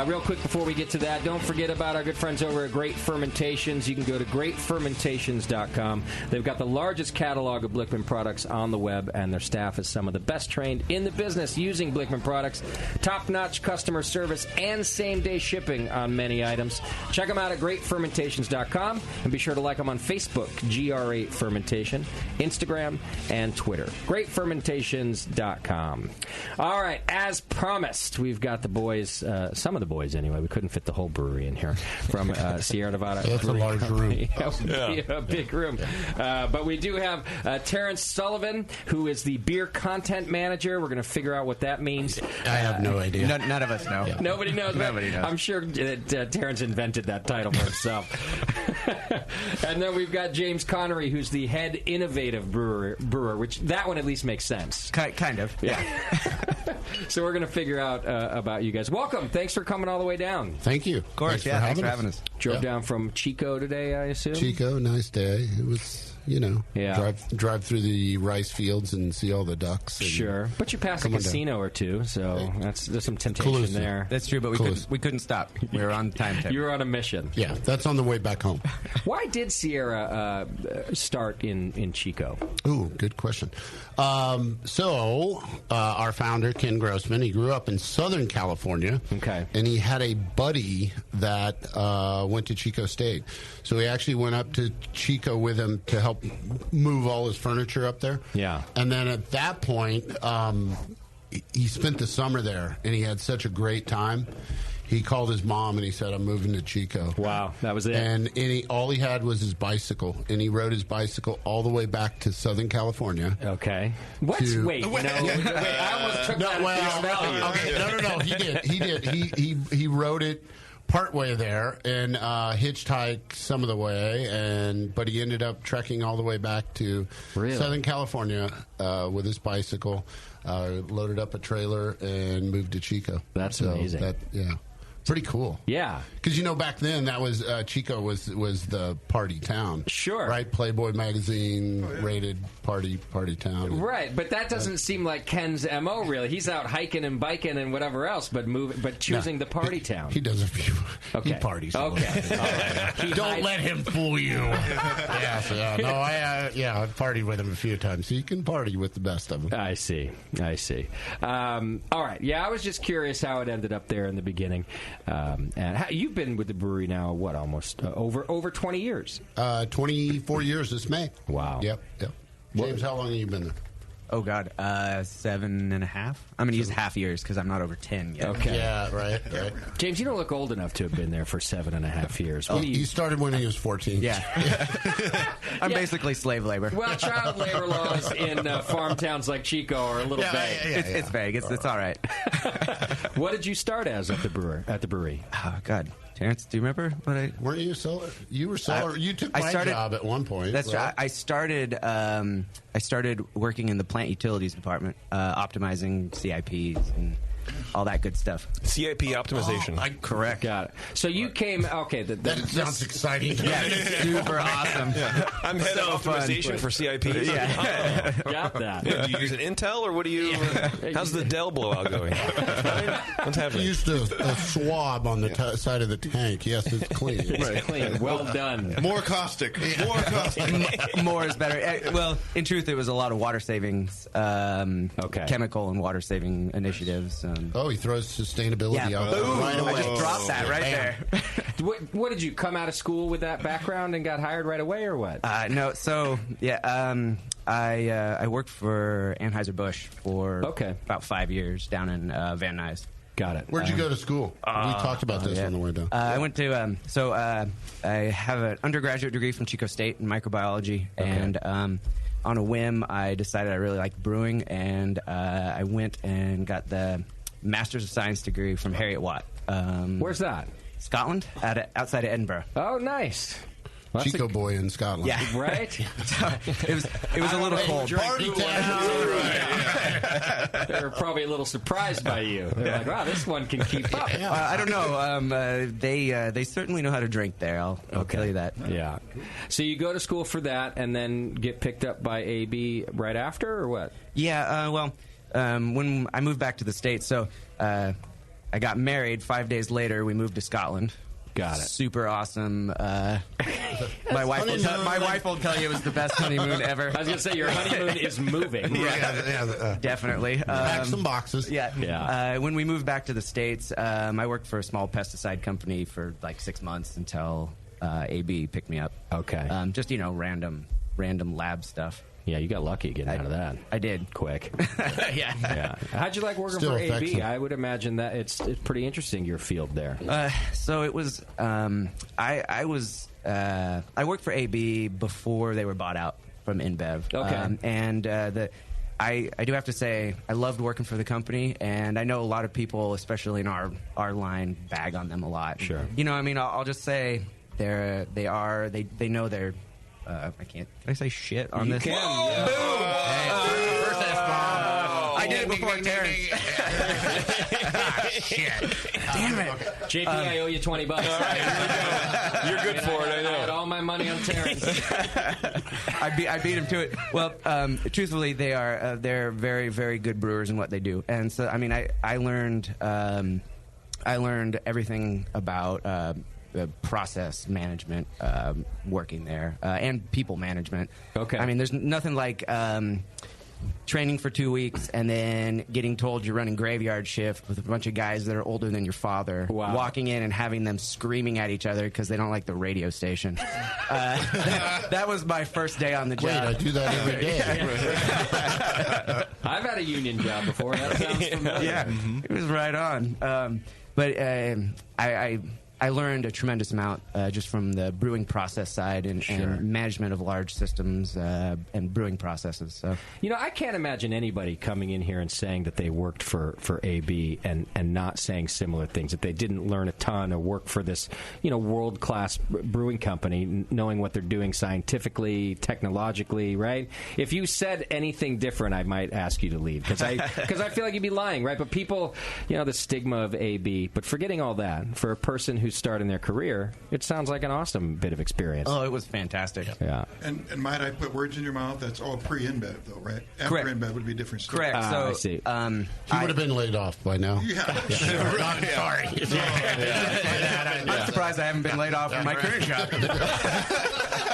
Real quick before we get to that, don't forget about our good friends over at Great Fermentations. You can go to greatfermentations.com. They've got the largest catalog of Blickman products on the web, and their staff is some of the best trained in the business using Blickman products. Top-notch customer service and same-day shipping on many items. Check them out at greatfermentations.com, and be sure to like them on Facebook, GR8 Fermentation, Instagram, and Twitter. GreatFermentations.com. All right, as promised, we've got the boys, some of the boys anyway. We couldn't fit the whole brewery in here from Sierra Nevada. That's a large room. A big room. But we do have Terrence Sullivan, who is the beer content manager. We're going to figure out what that means. I have no idea. None of us know. Yeah. Nobody knows. Nobody knows. I'm sure that Terrence invented that title for himself. And then we've got James Conery, who's the head innovative brewer, which that one at least makes sense. Kind of. Yeah. So we're going to figure out about you guys. Welcome. Thanks for coming all the way down. Thank you. Of course. Thanks for having us. Drove down from Chico today, I assume? Chico, nice day. It was, drive through the rice fields and see all the ducks. Sure. But you passed a casino or two, so there's some temptation there. That's true, but we couldn't stop. We were on time. You were on a mission. Yeah, that's on the way back home. Why did Sierra start in Chico? Ooh, good question. So our founder, Ken Grossman, he grew up in Southern California. Okay. And he had a buddy that went to Chico State. So he actually went up to Chico with him to help move all his furniture up there. Yeah. And then at that point, he spent the summer there, and he had such a great time. He called his mom and he said, "I'm moving to Chico." Wow, that was it. And all he had was his bicycle, and he rode his bicycle all the way back to Southern California. Okay. What? Wait, no. Wait, I almost took that at face value. Okay, no. He did. He rode it partway there and hitchhiked some of the way, but he ended up trekking all the way back to Southern California with his bicycle. Loaded up a trailer and moved to Chico. That's amazing. Pretty cool. Yeah. Because, back then, that was Chico was the party town. Sure. Right? Playboy magazine rated party town. Right, but that doesn't seem like Ken's MO, really. He's out hiking and biking and whatever else, but choosing the party town. He does a few. Okay. He parties. Okay. All right. Don't let him fool you. Yeah. No, I've partied with him a few times. So you can party with the best of them. I see. All right. Yeah, I was just curious how it ended up there in the beginning. And you've been with the brewery now, what, almost over 20 years? 24 years this May. Wow. Yep. James, how long have you been there? Oh, God. 7.5. I'm going to use half years because I'm not over 10 yet. Okay. Yeah, right. James, you don't look old enough to have been there for 7.5 years. He started when he was 14. Yeah. I'm basically slave labor. Well, child labor laws in farm towns like Chico are a little vague. It's vague. It's all right. What did you start as at the brewery? Oh, God. Terrence, do you remember what I... Weren't you seller? You were seller. You took my job at one point. That's right. I started working in the plant utilities department, optimizing CIPs and all that good stuff. CIP optimization. Correct. Got it. So you came... Okay. That sounds exciting. Yeah, super awesome. Yeah. I'm head of optimization for CIPs. Yeah. Got that. Yeah, do you use an Intel, or what do you... How's the Dell blowout going? What's happening? You used a swab on the side of the tank. Yes, it's clean. It's clean. Well done. More caustic. More is better. Well, in truth, it was a lot of water savings, chemical and water saving initiatives. He throws sustainability out there right away. I just dropped that right there. What did you come out of school with that background and got hired right away, or what? No. So I worked for Anheuser-Busch for about 5 years down in Van Nuys. Got it. Where'd you go to school? We talked about this on the way down. I went to I have an undergraduate degree from Chico State in microbiology, and on a whim, I decided I really liked brewing, and I went and got the Master's of Science degree from Heriot Watt. Where's that? Scotland, outside of Edinburgh. Oh, nice. Well, Chico boy in Scotland. Yeah. Right? It was a little cold. Party town. They were probably a little surprised by you. They're like, wow, this one can keep up. I don't know. They certainly know how to drink there. I'll tell you that. Yeah. So you go to school for that and then get picked up by AB right after, or what? Yeah, when I moved back to the States, so I got married. 5 days later, we moved to Scotland. Got it. Super awesome. My wife will tell you it was the best honeymoon ever. I was going to say, your honeymoon is moving. Definitely. Pack some boxes. Yeah. When we moved back to the States, I worked for a small pesticide company for like 6 months until AB picked me up. Okay. Just, random lab stuff. Yeah, you got lucky getting out of that. I did. Quick. Yeah. How'd you like working for AB? I would imagine that it's pretty interesting, your field there. So it was, I worked for AB before they were bought out from InBev. Okay. I do have to say, I loved working for the company, and I know a lot of people, especially in our line, bag on them a lot. Sure. I'll just say they know they're. Can I say shit on this? You can. Yeah. Boom! First F-bomb. I did it before Terrence. Shit. Damn it. JP, I owe you $20. All right, you're good for it, I know. I had all my money on Terrence. I beat him to it. Well, truthfully, they're very, very good brewers in what they do. And so, I learned everything about process management, working there, and people management. Okay. There's nothing like training for 2 weeks and then getting told you're running graveyard shift with a bunch of guys that are older than your father, walking in and having them screaming at each other because they don't like the radio station. That was my first day on the job. Wait, I do that every day. I've had a union job before. That sounds familiar. Yeah, it was right on. But I learned a tremendous amount just from the brewing process side and management of large systems and brewing processes. So, I can't imagine anybody coming in here and saying that they worked for AB and not saying similar things, that they didn't learn a ton or work for this, world-class brewing company, knowing what they're doing scientifically, technologically, right? If you said anything different, I might ask you to leave because I feel like you'd be lying, right? But people, the stigma of AB, but forgetting all that, for a person who's starting their career, it sounds like an awesome bit of experience. Oh, it was fantastic. Yeah. And might I put words in your mouth? That's all pre-InBev, though, right? After Correct. InBev would be a different story. Correct. So, I see. He would have been laid off by now. Yeah. I'm sorry. I'm surprised I haven't been laid off from my current job.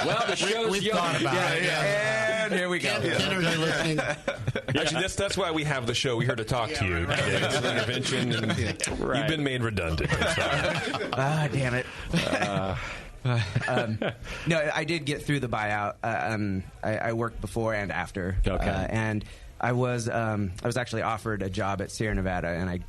Well, the show's We've young. thought about it. And here we go. Ken, are you listening? Actually, that's why we have the show. We're here to talk to you. It's an intervention, and you've been made redundant. Damn it. No, I did get through the buyout. I worked before and after. Okay. And I was actually offered a job at Sierra Nevada, and I.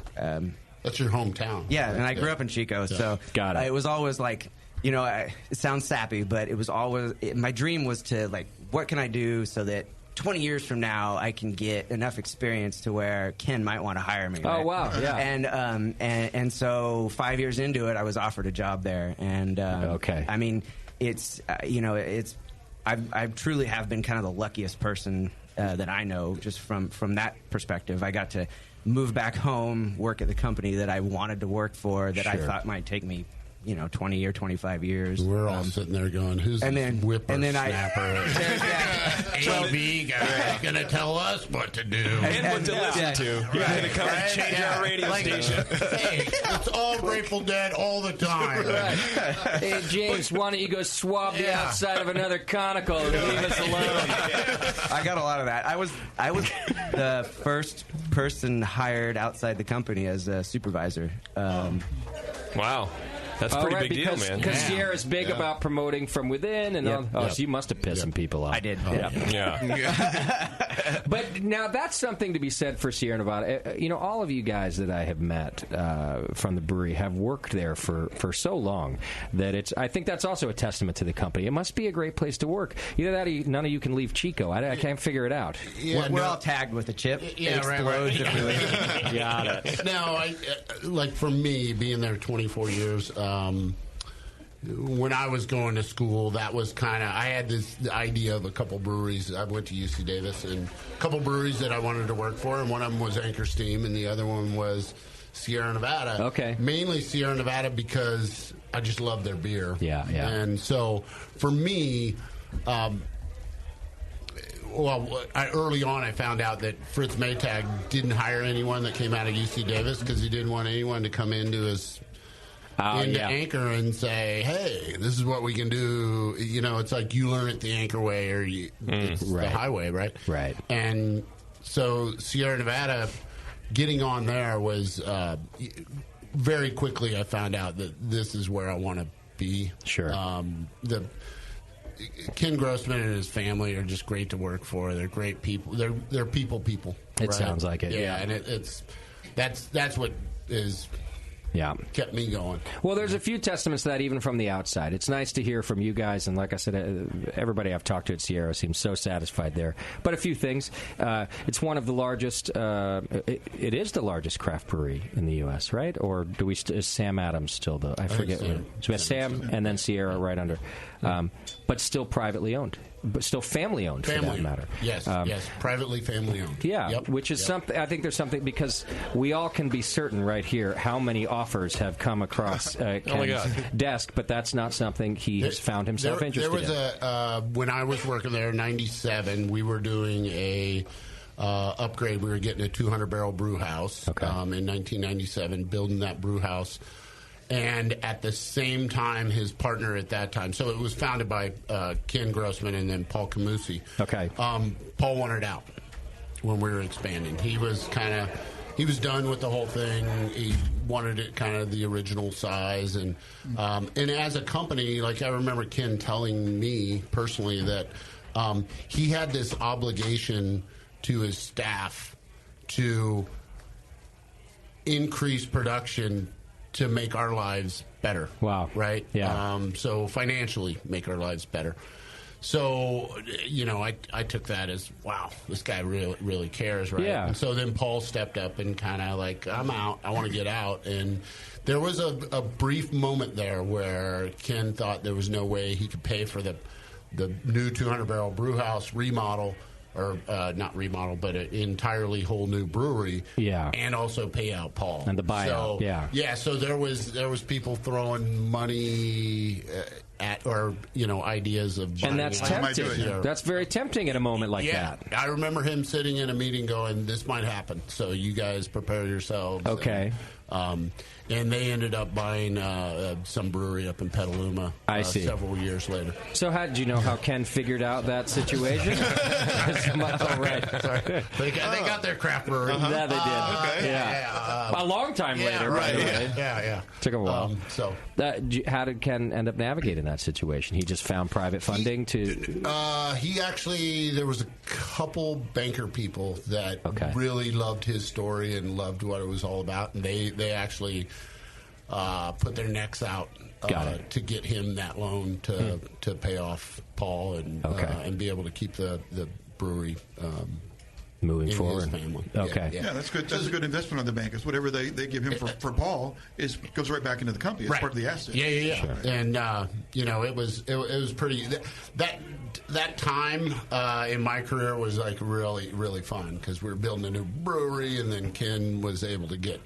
That's your hometown. Yeah, and I grew up in Chico, so Got it. It was always like, it sounds sappy, but it was always my dream was to what can I do so that 20 years from now I can get enough experience to where Ken might want to hire me. Right? Oh wow, yeah. And so 5 years into it, I was offered a job there, and okay. I mean, it's I truly have been kind of the luckiest person that I know, just from that perspective. I got to move back home, work at the company that I wanted to work for, that I thought might take me 20 or 25 years. We're all sitting there going, who's this whippersnapper? AB guy going to tell us what to do. And what to listen to. You're going to come and change our radio station. Hey, it's all Grateful Dead all the time. Right. Hey, James, why don't you go swab the outside of another conical and leave us alone? I got a lot of that. I was the first person hired outside the company as a supervisor. Wow. That's a pretty big deal, man. Because Sierra's big about promoting from within, and so you must have pissed some people off. I did. Yeah. But now that's something to be said for Sierra Nevada. All of you guys that I have met from the brewery have worked there for so long that I think that's also a testament to the company. It must be a great place to work. Either that or none of you can leave Chico. I can't figure it out. Yeah, we're all tagged with a chip. Yeah, explodes if we leave. Got it. Now, for me, being there 24 years, when I was going to school, that was kind of, I had this idea of a couple breweries. I went to UC Davis, and a couple breweries that I wanted to work for, and one of them was Anchor Steam, and the other one was Sierra Nevada. Okay. Mainly Sierra Nevada because I just love their beer. Yeah. And so, for me, early on, I found out that Fritz Maytag didn't hire anyone that came out of UC Davis because he didn't want anyone to come into his Anchor and say, "Hey, this is what we can do." It's like you learn it the Anchor way, or it's the highway, right? Right. And so Sierra Nevada, getting on there was very quickly. I found out that this is where I want to be. Sure. Ken Grossman and his family are just great to work for. They're great people. They're people. It sounds like it. Yeah, and that's what is. Yeah. Kept me going. Well, there's a few testaments to that even from the outside. It's nice to hear from you guys, and like I said, everybody I've talked to at Sierra seems so satisfied there. But a few things. It's one of the largest, it is the largest craft brewery in the U.S., right? Or is Sam Adams still the, I forget. So we have Sam and then Sierra right under. But still privately owned. But still family owned, for that matter. Yes, privately family owned. Yeah, which is something. I think there's something because we all can be certain right here how many offers have come across Ken's desk, but that's not something he has found himself interested in. There was when I was working there in '97, we were doing a upgrade. We were getting a 200-barrel brew house in 1997, building that brew house. And at the same time, his partner at that time, so it was founded by Ken Grossman and then Paul Camusi. Okay. Paul wanted out when we were expanding. He was done with the whole thing. He wanted it kind of the original size. And as a company, like I remember Ken telling me personally that he had this obligation to his staff to increase production to make our lives better. Wow. Right? Yeah. So financially make our lives better. So, I took that as, wow, this guy really, really cares, right? Yeah. And so then Paul stepped up and kind of like, I'm out. I want to get out. And there was a brief moment there where Ken thought there was no way he could pay for the new 200-barrel brew house remodel, or not remodel, but an entirely whole new brewery. Yeah. And also pay out Paul. And the buyout, so, yeah. Yeah, so there was people throwing money at, or, ideas of buying. And that's tempting. That's very tempting at a moment like that. I remember him sitting in a meeting going, this might happen, so you guys prepare yourselves. Okay. And they ended up buying some brewery up in Petaluma I see. Several years later. So how did you know how Ken figured out that situation? Oh, right. Sorry. They got their craft brewery. Yeah, they did. Okay. Yeah. A long time later, right? Right? Yeah. Took a while. So, how did Ken end up navigating that situation? He just found private funding to. He actually, there was a couple banker people that really loved his story and loved what it was all about, and they actually put their necks out to get him that loan to pay off Paul and be able to keep the brewery moving in forward. His family. Okay, yeah, that's good. That's a good investment on the bankers. Whatever they give him for Paul goes right back into the company. It's part of the asset. Yeah. Sure. And it was pretty. That time in my career was like really, really fun because we were building a new brewery, and then Ken was able to get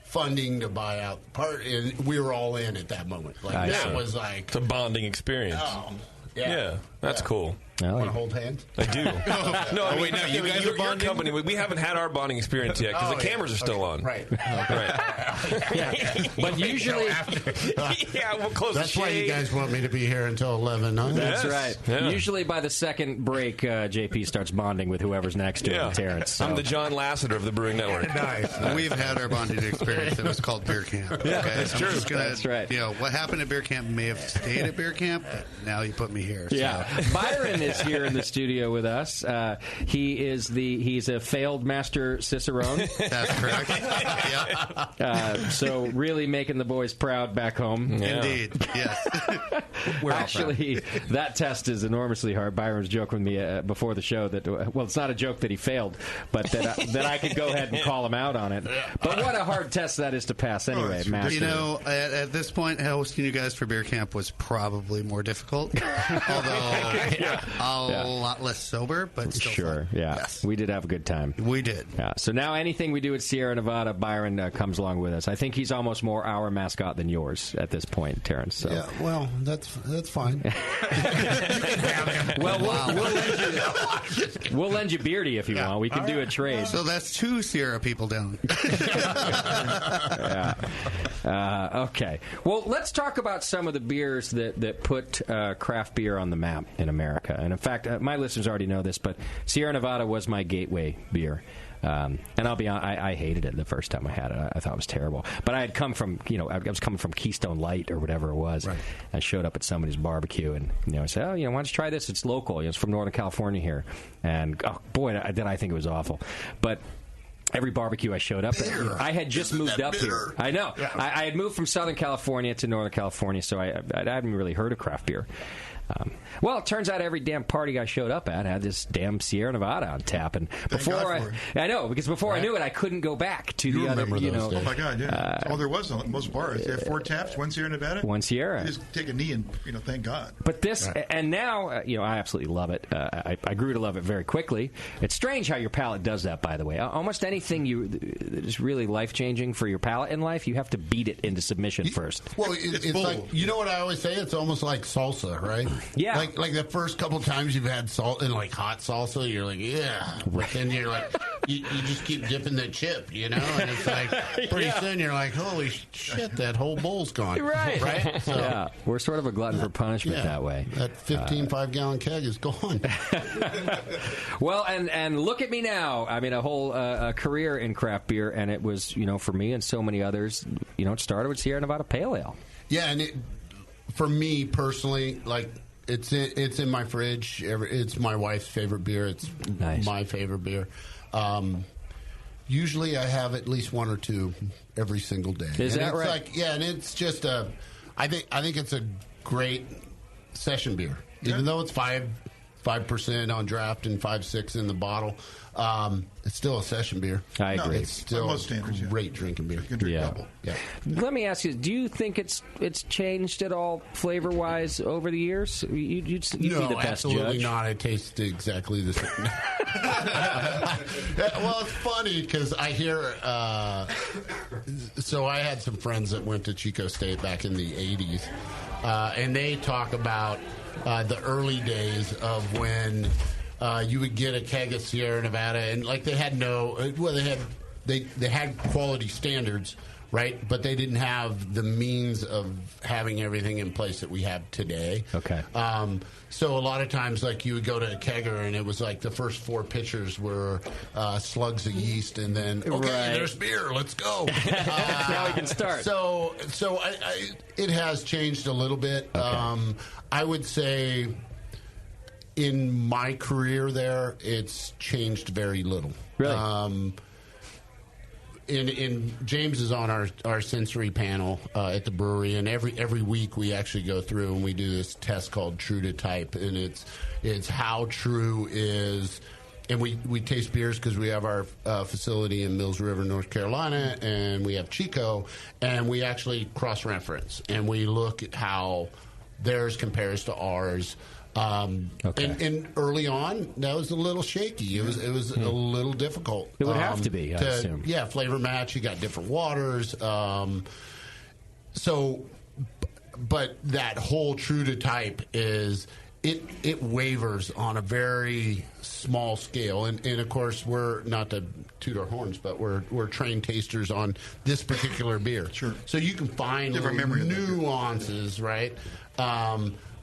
funding to buy out the part, and we were all in at that moment. Like that was like it's a bonding experience. Oh, yeah, that's cool. Want to hold hands? I do. You guys are bonding. Company. We haven't had our bonding experience yet because the cameras are still on. Right. But usually, we'll close. That's the why you guys want me to be here until 11. Huh? That's right. Yeah. Usually by the second break, JP starts bonding with whoever's next to him, Terrence. So. I'm the John Lasseter of the Brewing Network. Nice. We've had our bonding experience. It was called beer camp. Yeah, that's true. That's right. What happened at beer camp may have stayed at beer camp. But now you put me here. So. Yeah. Byron is here in the studio with us. He's a failed master cicerone. That's correct. So really making the boys proud back home. Yeah. Indeed. Yes. Actually, that test is enormously hard. Byron was joking with me before the show that it's not a joke that he failed, but that I could go ahead and call him out on it. But what a hard test that is to pass anyway, master. At this point, hosting you guys for beer camp was probably more difficult. Although a lot less sober, but still sure. Fun. Yeah, yes. We did have a good time. We did. Yeah. So now anything we do at Sierra Nevada, Byron comes along with us. I think he's almost more our mascot than yours at this point, Terrence. So. Yeah. Well, that's fine. Well, we'll lend you Beardy if you want. We can do a trade. So that's 2 Sierra people down. Okay. Well, let's talk about some of the beers that put craft beer on the map in America. And in fact, my listeners already know this, but Sierra Nevada was my gateway beer. And I'll be honest, I hated it the first time I had it. I thought it was terrible. But I had come from, I was coming from Keystone Light or whatever it was. Right. I showed up at somebody's barbecue and, I said, why don't you try this? It's local. It's from Northern California here. And, oh, boy, did I think it was awful. But every barbecue I showed up at, I had just moved up here. I know. Yeah. I had moved from Southern California to Northern California, so I hadn't really heard of craft beer. It turns out every damn party I showed up at had this damn Sierra Nevada on tap, and before I know, because before I knew it, I couldn't go back to the other. Oh my God! Yeah, all there was on most bars. They have 4 taps, 1 Sierra Nevada, 1 Sierra. You just take a knee and thank God. But this, and now I absolutely love it. I grew to love it very quickly. It's strange how your palate does that. By the way, almost anything that is really life changing for your palate in life, you have to beat it into submission first. Well, it's like what I always say. It's almost like salsa, right? Yeah. Like the first couple times you've had salt and like hot salsa, you're like, yeah. But then you're like, you just keep dipping the chip, and it's like pretty soon you're like, holy shit, that whole bowl's gone. Right? So, yeah. We're sort of a glutton for punishment that way. That 15 5-gallon keg is gone. Well, and look at me now. I mean, a whole career in craft beer, and it was, for me and so many others, it started with Sierra Nevada Pale Ale. Yeah, and for me personally, like, it's in my fridge. It's my wife's favorite beer. It's my favorite beer. Usually I have at least one or two every single day. Is that right? Like, yeah, and it's just I think it's a great session beer. Even though it's 5% on draft and 5.6 in the bottle, it's still a session beer. I agree. It's still a great drinking beer. Yeah. Let me ask you: do you think it's changed at all flavor wise over the years? You'd be the best absolutely judge. not. It tastes exactly the same. Well, it's funny because I hear. So I had some friends that went to Chico State back in the '80s, and they talk about the early days of when you would get a keg of Sierra Nevada, and like they had they had quality standards, right? But they didn't have the means of having everything in place that we have today. Okay. So a lot of times, like you would go to a kegger, and it was like the first 4 pitchers were slugs of yeast, and then there's beer, let's go. Now we can start. So it has changed a little bit. Okay. I would say in my career there, it's changed very little. Really? In James is on our sensory panel at the brewery, and every week we actually go through and we do this test called True to Type, and it's how true is. And we taste beers because we have our facility in Mills River, North Carolina, and we have Chico, and we actually cross-reference, and we look at how theirs compares to ours. And early on, that was a little shaky. It was a little difficult. It would have to be, I assume. Yeah, flavor match. You got different waters. But that whole true to type is it wavers on a very small scale. And of course, we're not to toot our horns, but we're trained tasters on this particular beer. Sure. So you can find Different memory of that beer. nuances, right?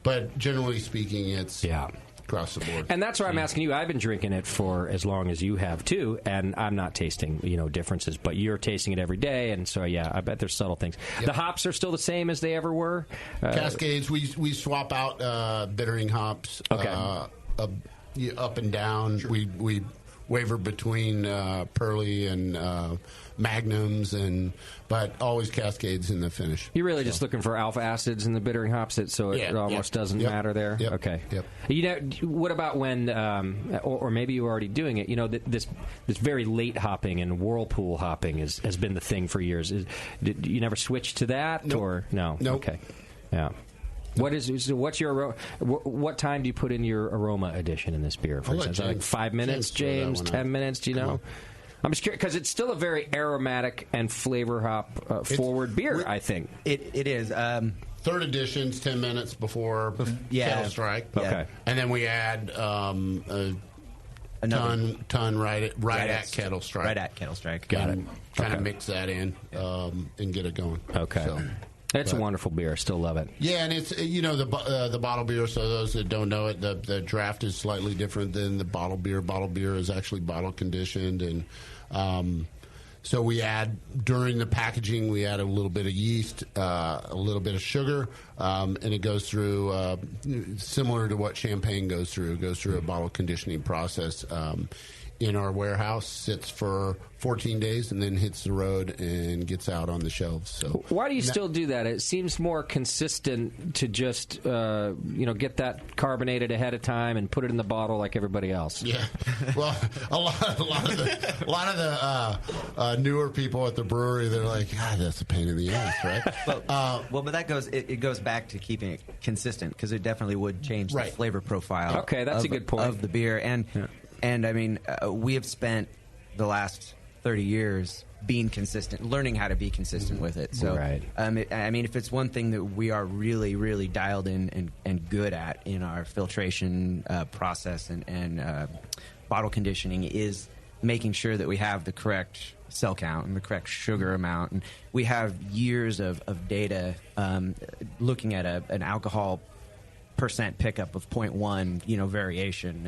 But generally speaking, it's across the board. And that's why I'm asking you. I've been drinking it for as long as you have too, and I'm not tasting differences. But you're tasting it every day, and so I bet there's subtle things. Yep. The hops are still the same as they ever were. Cascades, we swap out bittering hops. Okay. Up and down. Sure. We waver between Pearly and Magnums, but always Cascades in the finish. You're really just looking for alpha acids in the bittering hops, so it almost doesn't matter there? Yep. Okay. Yep. What about when, or maybe you're already doing it, this very late hopping and whirlpool hopping has been the thing for years. Did you never switch to that? Nope. Or no? Nope. Okay. Yeah. What's your what time do you put in your aroma addition in this beer? For instance, like 5 minutes, James, 10 minutes. Do you know? I'm just curious because it's still a very aromatic and flavor hop forward beer. I think it is. Third edition's 10 minutes before Kettle Strike. Okay, and then we add a ton right at Kettle Strike. Right at Kettle Strike. Got it. Kind of mix that in and get it going. Okay. So. It's a wonderful beer. I still love it. Yeah, and it's the bottle beer. So those that don't know it, the draft is slightly different than the bottle beer. Bottle beer is actually bottle conditioned, and so we add during the packaging we add a little bit of yeast, a little bit of sugar, and it goes through similar to what champagne goes through. It goes through a bottle conditioning process. In our warehouse, sits for 14 days, and then hits the road and gets out on the shelves. So, why do you still do that? It seems more consistent to just get that carbonated ahead of time and put it in the bottle like everybody else. Yeah, well, a lot of the newer people at the brewery, they're like, God, that's a pain in the ass, right? But that goes it goes back to keeping it consistent because it definitely would change the flavor profile. Okay, that's a good point of the beer And I mean, we have spent the last 30 years being consistent, learning how to be consistent with it. So, I mean, if it's one thing that we are really, really dialed in and good at in our filtration process and bottle conditioning is making sure that we have the correct cell count and the correct sugar amount. And we have years of data looking at an alcohol percent pickup of 0.1 variation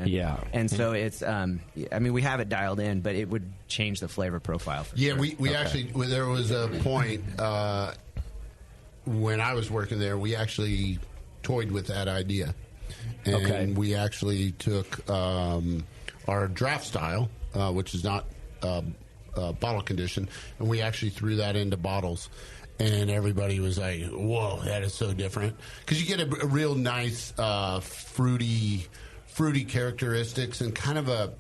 and so it's I mean we have it dialed in, but it would change the flavor profile for sure. We actually there was a point when I was working there we actually toyed with that idea and we actually took our draft style which is not bottle conditioned, and we actually threw that into bottles. And everybody was like, "Whoa, that is so different!" Because you get a real nice fruity characteristics and kind of a.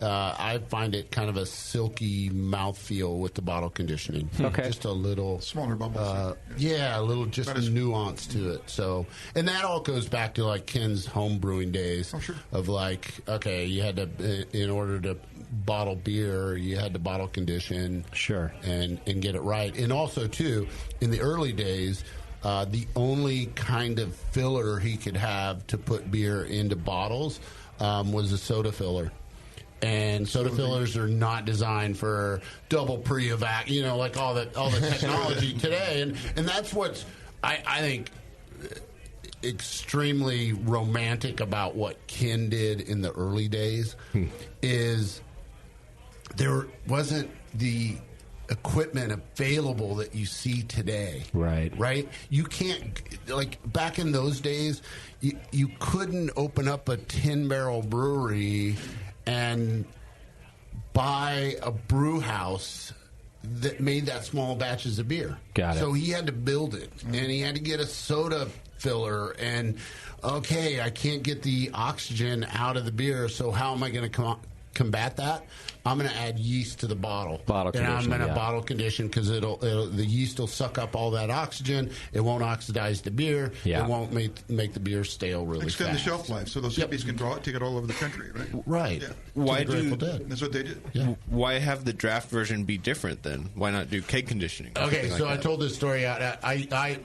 I find it kind of a silky mouthfeel with the bottle conditioning. Okay, just a little smaller bubbles. Yeah, a little just nuance to it. So, and that all goes back to like Ken's home brewing days of like, okay, you had to in order to bottle beer, you had to bottle condition, and get it right. And also too, in the early days. The only kind of filler he could have to put beer into bottles was a soda filler. And soda fillers are not designed for double pre-evac, like all the technology today. And that's what's, I think, extremely romantic about what Ken did in the early days is there wasn't the equipment available that you see today. Right? You can't, like, back in those days, you couldn't open up a 10-barrel brewery and buy a brew house that made that small batches of beer. Got it. So he had to build it, and he had to get a soda filler, and, okay, I can't get the oxygen out of the beer, so how am I going to combat that? I'm going to add yeast to the bottle. And I'm going to bottle condition because the yeast will suck up all that oxygen. It won't oxidize the beer. It won't make the beer stale really Extend fast. the shelf life so those hippies can take it all over the country, right? Right. Yeah. Why That's what they did. Yeah. Why have the draft version be different then? Why not do keg conditioning? Okay, so I told this story out. I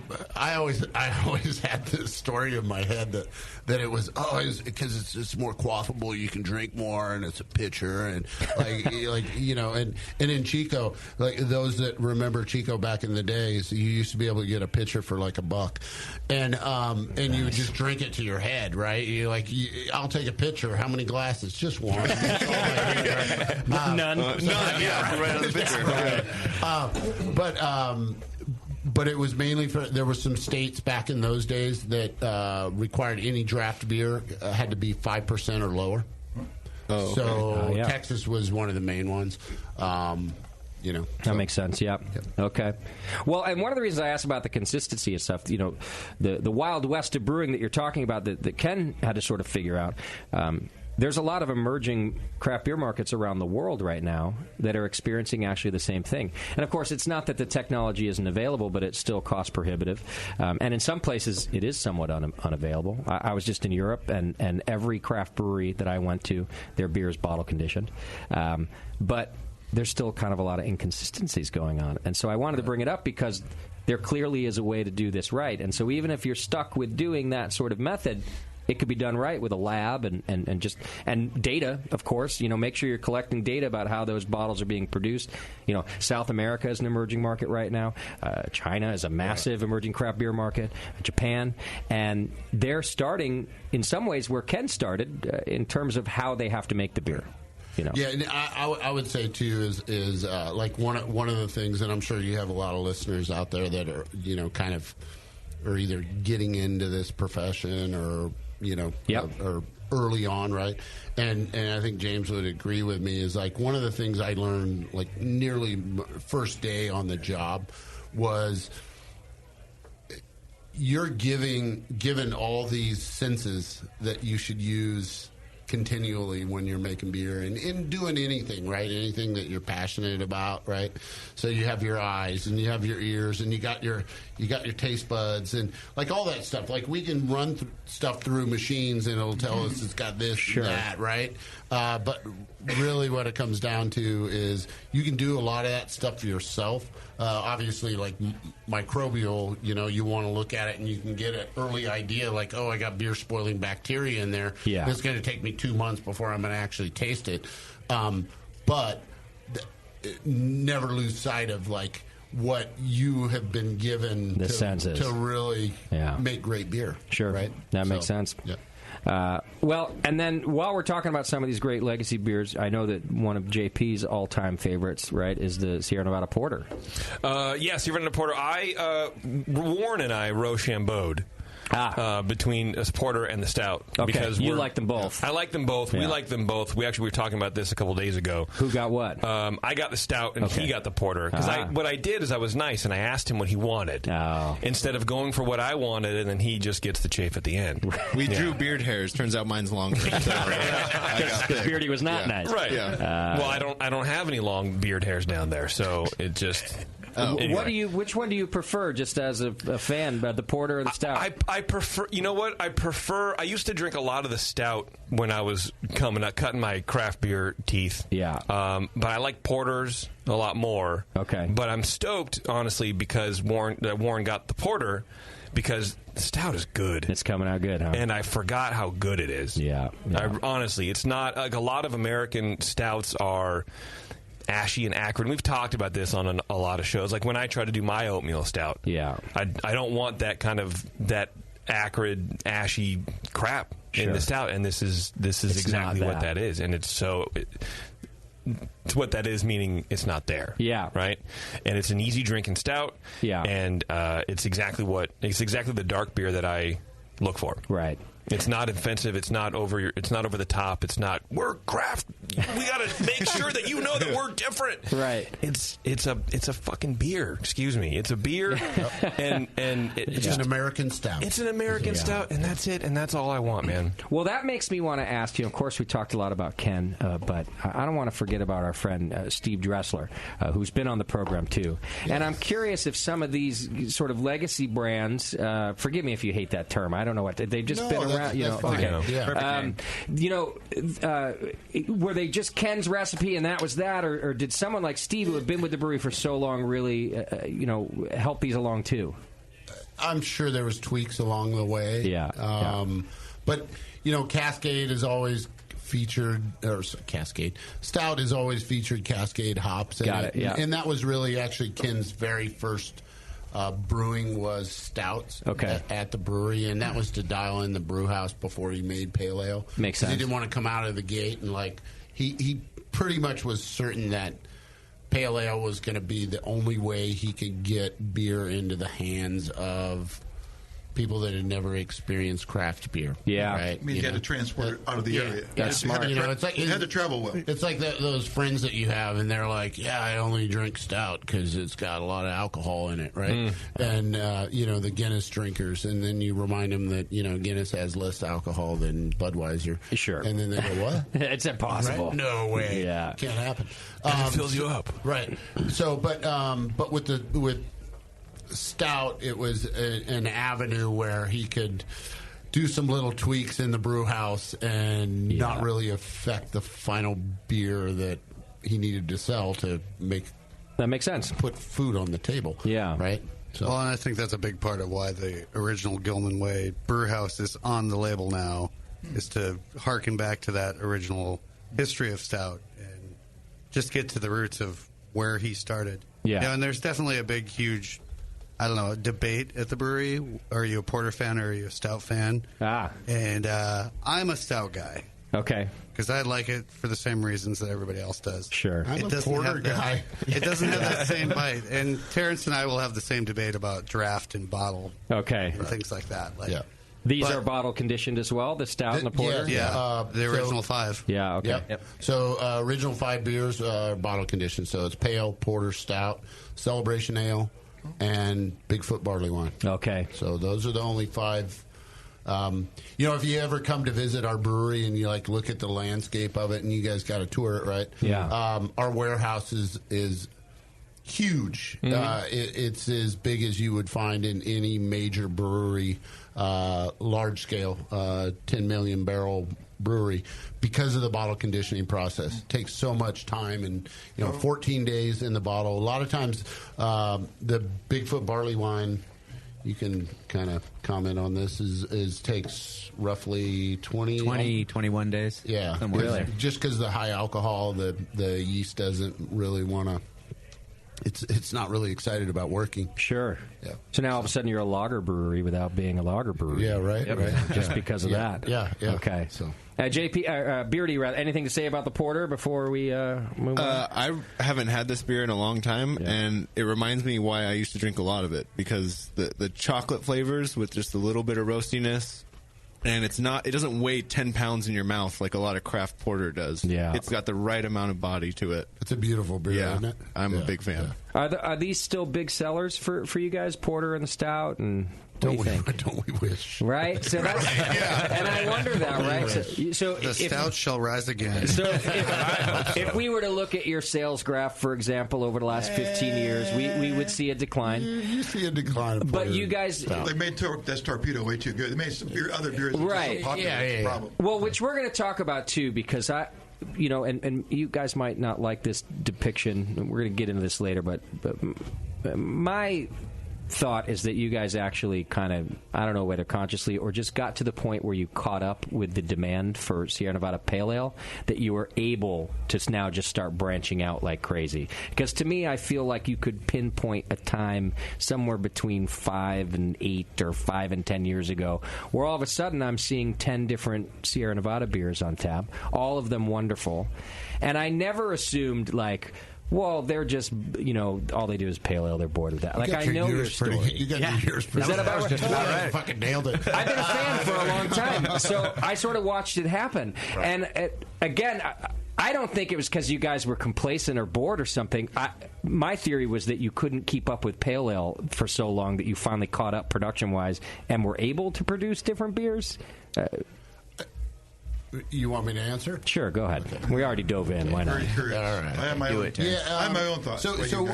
always had this story in my head that it was because it's just more quaffable. You can drink more, and it's a pitcher, and and in Chico, like those that remember Chico back in the days, you used to be able to get a pitcher for like $1, and you would just drink it to your head, right? I'll take a pitcher. How many glasses? Just one. That's all I need, right? None. Yeah, right on the pitcher. But it was mainly there were some states back in those days that required any draft beer had to be 5% or lower. Oh, so Texas was one of the main ones. That makes sense. Yeah. Okay. Well, and one of the reasons I asked about the consistency of stuff, the Wild West of brewing that you're talking about that Ken had to sort of figure out. There's a lot of emerging craft beer markets around the world right now that are experiencing actually the same thing. And, of course, it's not that the technology isn't available, but it's still cost prohibitive. And in some places, it is somewhat unavailable. I was just in Europe, and every craft brewery that I went to, their beer is bottle conditioned. But there's still kind of a lot of inconsistencies going on. And so I wanted to bring it up because there clearly is a way to do this right. And so even if you're stuck with doing that sort of method, it could be done right with a lab and data, of course. Make sure you're collecting data about how those bottles are being produced. South America is an emerging market right now. China is a massive emerging craft beer market. Japan, and they're starting in some ways where Ken started in terms of how they have to make the beer. Yeah, and I would say too is like one of the things, and I'm sure you have a lot of listeners out there that are kind of are either getting into this profession or or early on, right? And I think James would agree with me is like one of the things I learned like nearly first day on the job was you're given all these senses that you should use continually when you're making beer and doing anything, right? Anything that you're passionate about, right? So you have your eyes and you have your ears and you got your taste buds and like all that stuff. Like we can run stuff through machines and it'll tell us it's got this and that, right? But really what it comes down to is you can do a lot of that stuff yourself. Obviously, like microbial, you want to look at it and you can get an early idea like, oh, I got beer spoiling bacteria in there. Yeah. It's going to take me 2 months before I'm going to actually taste it. But never lose sight of like what you have been given the senses to really make great beer. Sure. Right? That makes sense. Yeah. Well, and then while we're talking about some of these great legacy beers, I know that one of JP's all-time favorites, right, is the Sierra Nevada Porter. Sierra Nevada Porter. Warren and I Rochambeau'd between a porter and the stout. Okay, Because you like them both. I like them both. Yeah. We like them both. We were talking about this a couple days ago. Who got what? I got the stout, and he got the porter. Because what I did is I was nice, and I asked him what he wanted. Instead of going for what I wanted, and then he just gets the chafe at the end. We drew beard hairs. Turns out mine's longer. Because Beardy was not nice. Right. Well, I don't have any long beard hairs down there, so it just... Anyway. Which one do you prefer, just as a fan, the porter or the stout? I prefer. You know what? I prefer. I used to drink a lot of the stout when I was cutting my craft beer teeth. Yeah. But I like porters a lot more. Okay. But I'm stoked, honestly, because Warren got the porter. Because the stout is good. It's coming out good, huh? And I forgot how good it is. Yeah. Honestly, it's not like a lot of American stouts are ashy and acrid. We've talked about this on a lot of shows. Like when I try to do my oatmeal stout, I don't want that kind of that acrid, ashy crap in the stout. And this is exactly what that is. And it's so. It's what that is, meaning it's not there. Yeah. Right? And it's an easy drinking stout. Yeah. And it's exactly the dark beer that I look for. Right. It's not offensive. It's not over the top. It's not, we're craft. We got to make sure that you know that we're different. Right. It's a fucking beer. Excuse me. It's a beer, and it's an American stout. It's an American stout, and that's it. And that's all I want, man. Well, that makes me want to ask you. Of course, we talked a lot about Ken, but I don't want to forget about our friend Steve Dressler, who's been on the program too. Yes. And I'm curious if some of these sort of legacy brands. Forgive me if you hate that term. I don't know what they've just been around. Were they just Ken's recipe and that was that, or did someone like Steve, who had been with the brewery for so long, really help these along too? I'm sure there was tweaks along the way. But Cascade is always featured, or Cascade Stout has always featured Cascade hops. And that was really actually Ken's very first brewing was stouts at the brewery, and that was to dial in the brew house before he made pale ale. Makes sense. He didn't want to come out of the gate and he pretty much was certain that pale ale was going to be the only way he could get beer into the hands of people that had never experienced craft beer. Yeah. Right? I mean, you had to transport it out of the area. That's smart. It's like, it had to travel well. It's like those friends that you have, and they're like, yeah, I only drink stout because it's got a lot of alcohol in it, right? And, the Guinness drinkers, and then you remind them that, Guinness has less alcohol than Budweiser. Sure. And then they go, what? It's impossible. Right? No way. Yeah. Can't happen. It fills you up. Right. So, but with stout, it was an avenue where he could do some little tweaks in the brew house and not really affect the final beer that he needed to sell to make that makes sense. Put food on the table. Yeah. Right. So. Well, and I think that's a big part of why the original Gilman Way brew house is on the label now, is to harken back to that original history of stout and just get to the roots of where he started. Yeah. And there's definitely a big, huge, debate at the brewery. Are you a porter fan or are you a stout fan? And I'm a stout guy. Okay. Because I like it for the same reasons that everybody else does. Sure. I'm a porter guy. It doesn't have that same bite. And Terrence and I will have the same debate about draft and bottle. Okay. And things like that. These are bottle conditioned as well, the stout and the porter? Yeah. The original 5. Yeah, okay. Yep. So original 5 beers are bottle conditioned. So it's pale, porter, stout, celebration ale, and Bigfoot barley wine. Okay. So those are the only 5. If you ever come to visit our brewery and you look at the landscape of it, and you guys got to tour it, right? Yeah. Our warehouse is huge. It's as big as you would find in any major brewery, large scale, 10 million barrel brewery, because of the bottle conditioning process. It takes so much time, and 14 days in the bottle. A lot of times, the Bigfoot barley wine, you can kind of comment on this, is takes roughly 21 days. Yeah, really, just because the high alcohol, the yeast doesn't really want to it's not really excited about working. Sure. Yeah. So now all of a sudden you're a lager brewery without being a lager brewery. Yeah, right. Right. Just because of that. Yeah. Okay. So. Beardy, anything to say about the porter before we move on? I haven't had this beer in a long time, and it reminds me why I used to drink a lot of it, because the chocolate flavors with just a little bit of roastiness, and it doesn't weigh 10 pounds in your mouth like a lot of craft porter does. Yeah. It's got the right amount of body to it. It's a beautiful beer, isn't it? I'm a big fan. Are these still big sellers for you guys, porter and the stout? And what do you think? Don't we wish? Right? So that's, and I wonder that, right? So the stout shall rise again. So if we were to look at your sales graph, for example, over the last 15 years, we would see a decline. You see a decline. But you guys... They made this Torpedo way too good. They made some other beers that right. so popular. That's the problem. Well, which we're going to talk about, too, because and you guys might not like this depiction. We're going to get into this later, but my thought is that you guys actually kind of, I don't know whether consciously or just got to the point where you caught up with the demand for Sierra Nevada Pale Ale, that you were able to now just start branching out like crazy. Because to me, I feel like you could pinpoint a time somewhere between 5 and 8 or 5 and 10 years ago where all of a sudden I'm seeing 10 different Sierra Nevada beers on tap, all of them wonderful. And I never assumed, well, they're just, all they do is pale ale. They're bored with that. I know your story. You got your years pretty. Is that about right? Fucking nailed it. I've been a fan for a long time, so I sort of watched it happen. Right. And again, I don't think it was because you guys were complacent or bored or something. My theory was that you couldn't keep up with pale ale for so long that you finally caught up production-wise and were able to produce different beers. You want me to answer? Sure, go ahead. Okay. We already dove in. Why not? Very curious. All right. I have my own. I have my own thoughts. So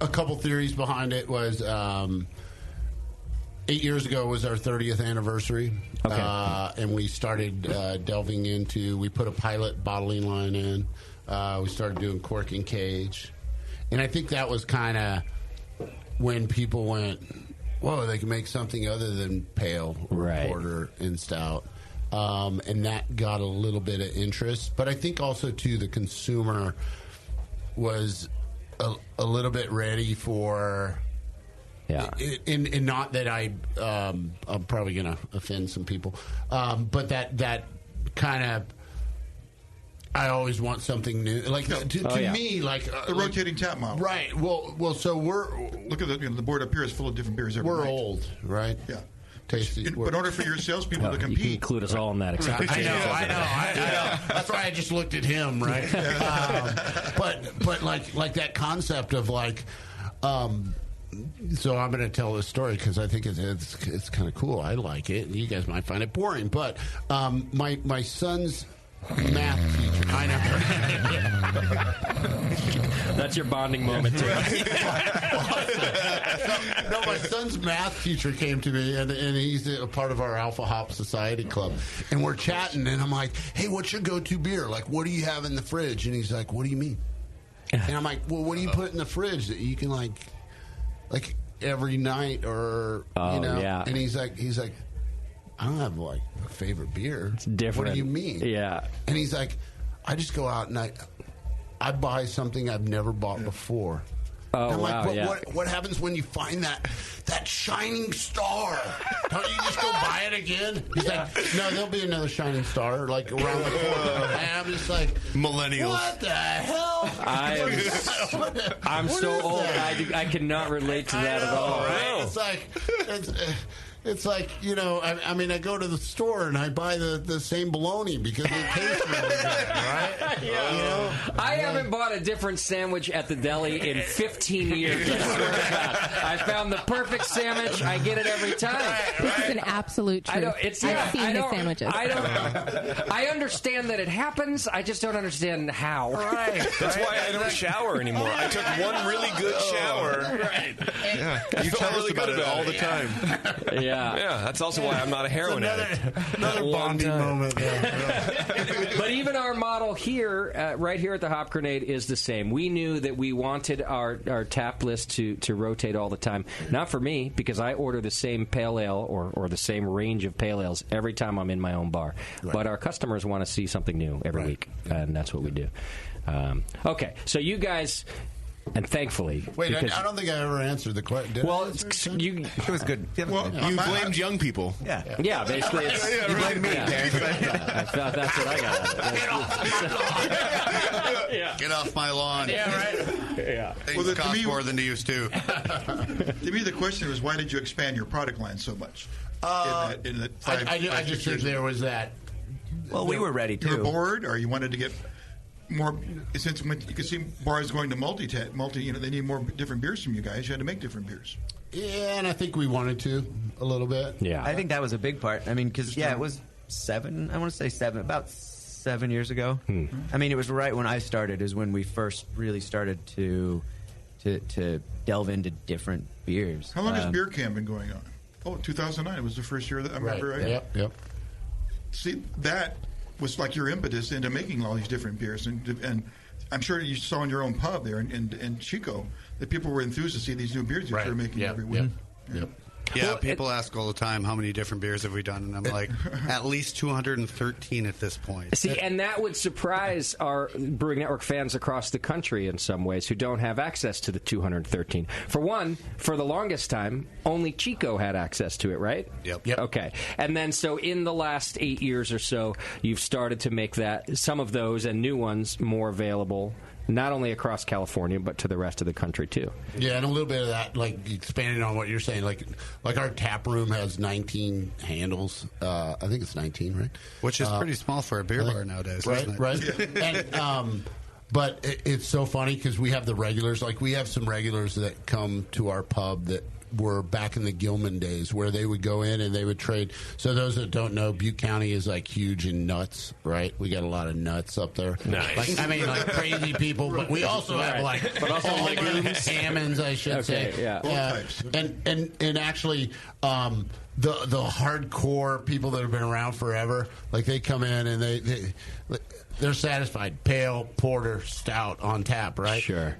a couple theories behind it was 8 years ago was our 30th anniversary, and we started delving into. We put a pilot bottling line in. We started doing cork and cage, and I think that was kind of when people went, "Whoa, they can make something other than pale or porter and stout." And that got a little bit of interest. But I think also, too, the consumer was a little bit ready for... Yeah. And not that I'm probably going to offend some people, but that kind of... I always want something new. To me, the rotating tap model. Right. Well. So we're... Look at the board up here is full of different beers every night. We're old, right? Yeah. Tasty. But in order for your salespeople to compete, you can include us all in that. Except I know. That's why I just looked at him, right? But like that concept of so I'm going to tell this story because I think it's kind of cool. I like it. You guys might find it boring, but my son's math teacher. I know. That's your bonding moment, too. No, my son's math teacher came to me, and he's a part of our Alpha Hop Society Club. And we're chatting, and I'm like, hey, what's your go-to beer? What do you have in the fridge? And he's like, what do you mean? And I'm like, well, what do you put in the fridge that you can, like every night or, Yeah. And he's like, I don't have a favorite beer. It's different. What do you mean? Yeah. And he's like, I just go out and I buy something I've never bought before. Oh, I'm wow, what happens when you find that shining star? Don't you just go buy it again? He's like, no, there'll be another shining star around the corner. And I'm just like, millennials. What the hell? I'm so old. I cannot relate to that at all. Right? It's like, I go to the store and I buy the same bologna because it tastes really good, right? Yeah. I haven't bought a different sandwich at the deli in 15 years. I swear to God. I found the perfect sandwich. I get it every time. This is an absolute truth. I've seen his sandwiches. I understand that it happens. I just don't understand how. Right. That's why I don't shower anymore. I took one really good shower. Right. Yeah. You tell us about it all the time. Yeah, that's also why I'm not a heroin addict. Another bonding moment. But even our model here, right here at the Hop Grenade, is the same. We knew that we wanted our tap list to rotate all the time. Not for me, because I order the same pale ale or the same range of pale ales every time I'm in my own bar. Right. But our customers want to see something new every week, and that's what we do. Okay, so you guys... And thankfully, wait, I don't think I ever answered the question. Well, it was good. Well, you blamed young people. Yeah, basically, it's, you blame me. That's what I got. Get off my lawn. Yeah, right. Yeah. Things cost more than they used to. To me, the question was, why did you expand your product line so much? I just think there was that. Well, we were ready You were too. bored, or you wanted to get more. Since you could see bars going to multi, they need more different beers from you guys. You had to make different beers. Yeah, and I think we wanted to a little bit. Yeah, I think that was a big part. I mean, because it was 7. I want to say 7. About 7 years ago. I mean, it was right when I started. Is when we first really started to delve into different beers. How long has Beer Camp been going on? Oh, 2009. It was the first year that I remember. Right. Yep. See, that was like your impetus into making all these different beers, and I'm sure you saw in your own pub there in Chico that people were enthused to see these new beers you were making every week. Yep. Yeah, Well, people ask all the time how many different beers have we done, and I'm like, at least 213 at this point. See, and that would surprise our Brewing Network fans across the country in some ways who don't have access to the 213. For one, for the longest time, only Chico had access to it, right? Yep. Okay. And then so in the last 8 years or so, you've started to make that some of those and new ones more available. Not only across California, but to the rest of the country, too. Yeah, and a little bit of that, like, expanding on what you're saying, like our tap room has 19 handles. I think it's 19, right? Which is pretty small for a beer bar nowadays, right? isn't it? Right. And, but it's so funny because we have the regulars. Like, we have some regulars that come to our pub that were back in the Gilman days where they would go in and they would trade. So those that don't know, Butte County is like huge in nuts, right? We got a lot of nuts up there. Nice. Like crazy people, but we also have but also legumes, salmons, I should say. Yeah. And actually, the hardcore people that have been around forever, like they come in and they're satisfied. Pale, porter, stout on tap, right? Sure.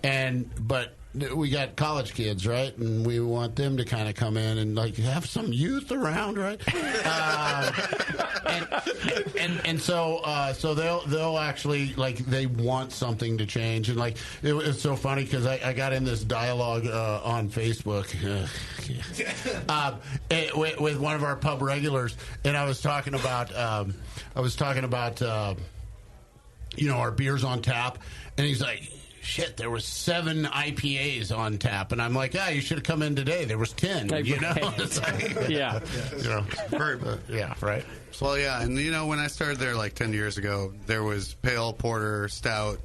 But we got college kids, right? And we want them to kind of come in and like have some youth around, right? So they'll actually like they want something to change, and like it's so funny because I got in this dialogue on Facebook with one of our pub regulars, and I was talking about our beers on tap, and he's like, shit, there was 7 IPAs on tap, and I'm like, you should have come in today. There was 10. You know, it's like, yeah, right. Well, yeah, and when I started there like 10 years ago, there was pale, porter, stout,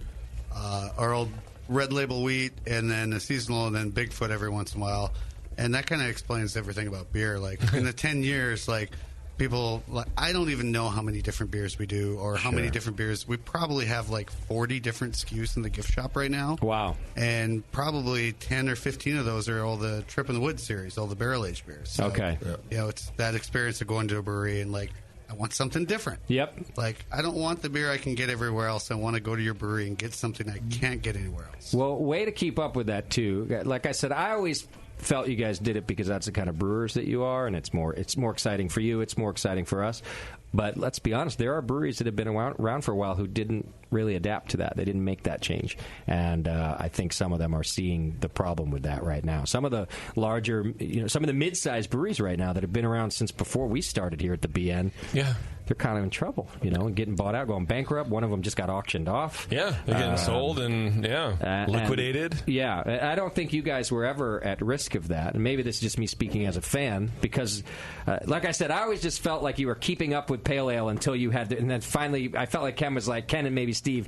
our old red label wheat, and then a seasonal, and then Bigfoot every once in a while, and that kind of explains everything about beer. Like in the 10 years, like. People, I don't even know how many different beers we do or how many different beers. We probably have like 40 different SKUs in the gift shop right now. Wow. And probably 10 or 15 of those are all the Trip in the Woods series, all the barrel-aged beers. So, okay. It's that experience of going to a brewery and like, I want something different. Yep. Like, I don't want the beer I can get everywhere else. I want to go to your brewery and get something I can't get anywhere else. Well, way to keep up with that, too. Like I said, I always felt you guys did it because that's the kind of brewers that you are, and it's more exciting for you. It's more exciting for us. But let's be honest, there are breweries that have been around for a while who didn't really adapt to that. They didn't make that change. And I think some of them are seeing the problem with that right now. Some of the larger, some of the mid-sized breweries right now that have been around since before we started here at the BN, they're kind of in trouble, and getting bought out, going bankrupt. One of them just got auctioned off. Yeah, they're getting sold and liquidated. And, I don't think you guys were ever at risk of that. And maybe this is just me speaking as a fan because, like I said, I always just felt like you were keeping up with Pale Ale until you had and then finally I felt like Ken was like, Ken and maybe Steve,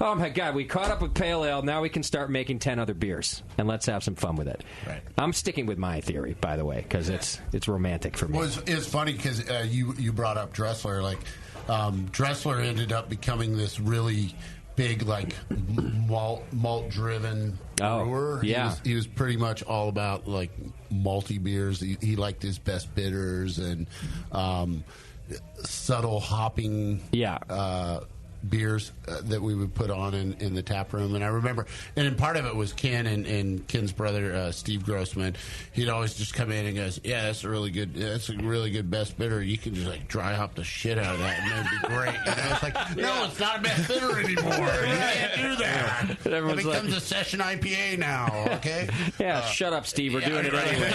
oh my God, we caught up with Pale Ale, now we can start making 10 other beers and let's have some fun with it. Right. I'm sticking with my theory, by the way, because it's romantic for me. Well, it's funny because you brought up Dressler. Like Dressler ended up becoming this really big like malt driven brewer. Yeah, he was pretty much all about like malty beers. He liked his best bitters and subtle hopping. beers that we would put on in the tap room. And I remember, and then part of it was Ken and Ken's brother, Steve Grossman. He'd always just come in and goes, yeah, that's a really good best bitter. You can just like dry hop the shit out of that and that'd be great. You know, it's like, no, it's not a best bitter anymore. You can't do that. It becomes a session IPA now, okay? Yeah, shut up, Steve. We're doing it anyway.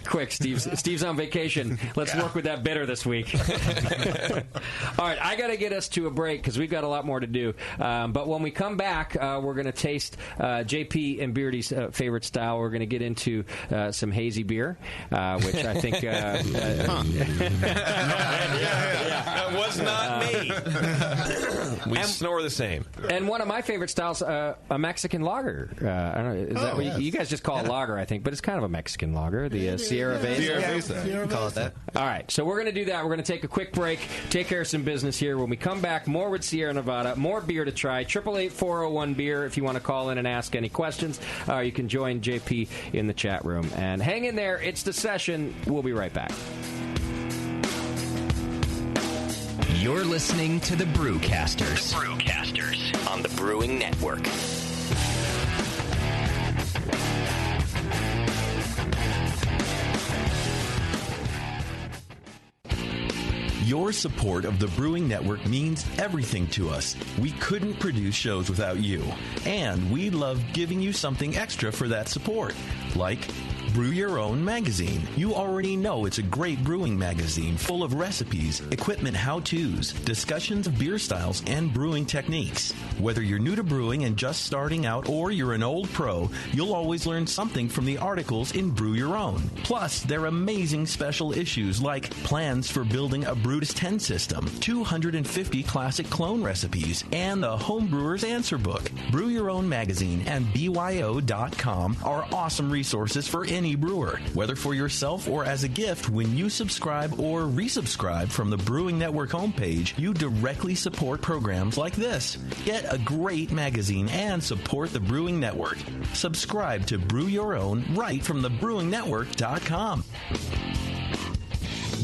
Quick, Steve's on vacation. Let's work with that bitter this week. All right, I got to get us to a break because we've got a lot more to do. But when we come back, we're going to taste JP and Beardy's favorite style. We're going to get into some hazy beer, which I think... That was not me. We snore the same. And one of my favorite styles, a Mexican lager. I don't know, is that what you guys just call it lager, I think, but it's kind of a Mexican lager, the Sierra Nevada. Sierra call it that. All right, so we're going to do that. We're going to take a quick break, take care of some business here. When we come back, more with Sierra Nevada, more beer to try. 888-401-BEER if you want to call in and ask any questions. You can join JP in the chat room. And hang in there. It's The Session. We'll be right back. You're listening to the Brewcasters. The Brewcasters on the Brewing Network. Your support of the Brewing Network means everything to us. We couldn't produce shows without you. And we love giving you something extra for that support, like Brew Your Own magazine. You already know it's a great brewing magazine full of recipes, equipment how-tos, discussions of beer styles, and brewing techniques. Whether you're new to brewing and just starting out or you're an old pro, you'll always learn something from the articles in Brew Your Own. Plus, they're amazing special issues like plans for building a Brutus 10 system, 250 classic clone recipes, and the Homebrewer's Answer Book. Brew Your Own magazine and BYO.com are awesome resources for any brewer, whether for yourself or as a gift. When you subscribe or resubscribe from the Brewing Network homepage, you directly support programs like this. Get a great magazine and support the Brewing Network. Subscribe to Brew Your Own right from thebrewingnetwork.com.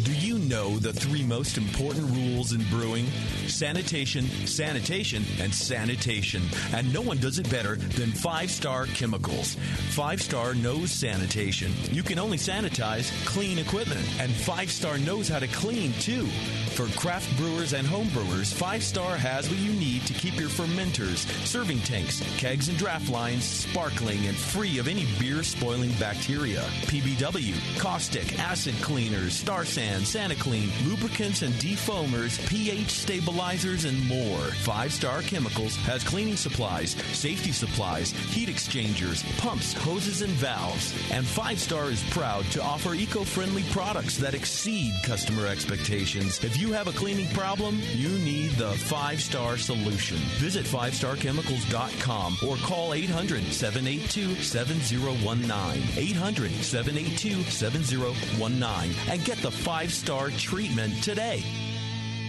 Do you know the three most important rules in brewing? Sanitation, sanitation, and sanitation. And no one does it better than 5-Star Chemicals. 5-Star knows sanitation. You can only sanitize clean equipment. And 5-Star knows how to clean, too. For craft brewers and home brewers, 5-Star has what you need to keep your fermenters, serving tanks, kegs, and draft lines sparkling and free of any beer-spoiling bacteria. PBW, caustic, acid cleaners, Star San, SaniClean, lubricants and defoamers, pH stabilizers, and more. 5-Star Chemicals has cleaning supplies, safety supplies, heat exchangers, pumps, hoses, and valves. And 5-Star is proud to offer eco-friendly products that exceed customer expectations. If you have a cleaning problem, you need the 5-Star solution. Visit 5starchemicals.com or call 800-782-7019. 800-782-7019 and get the 5-Star treatment today.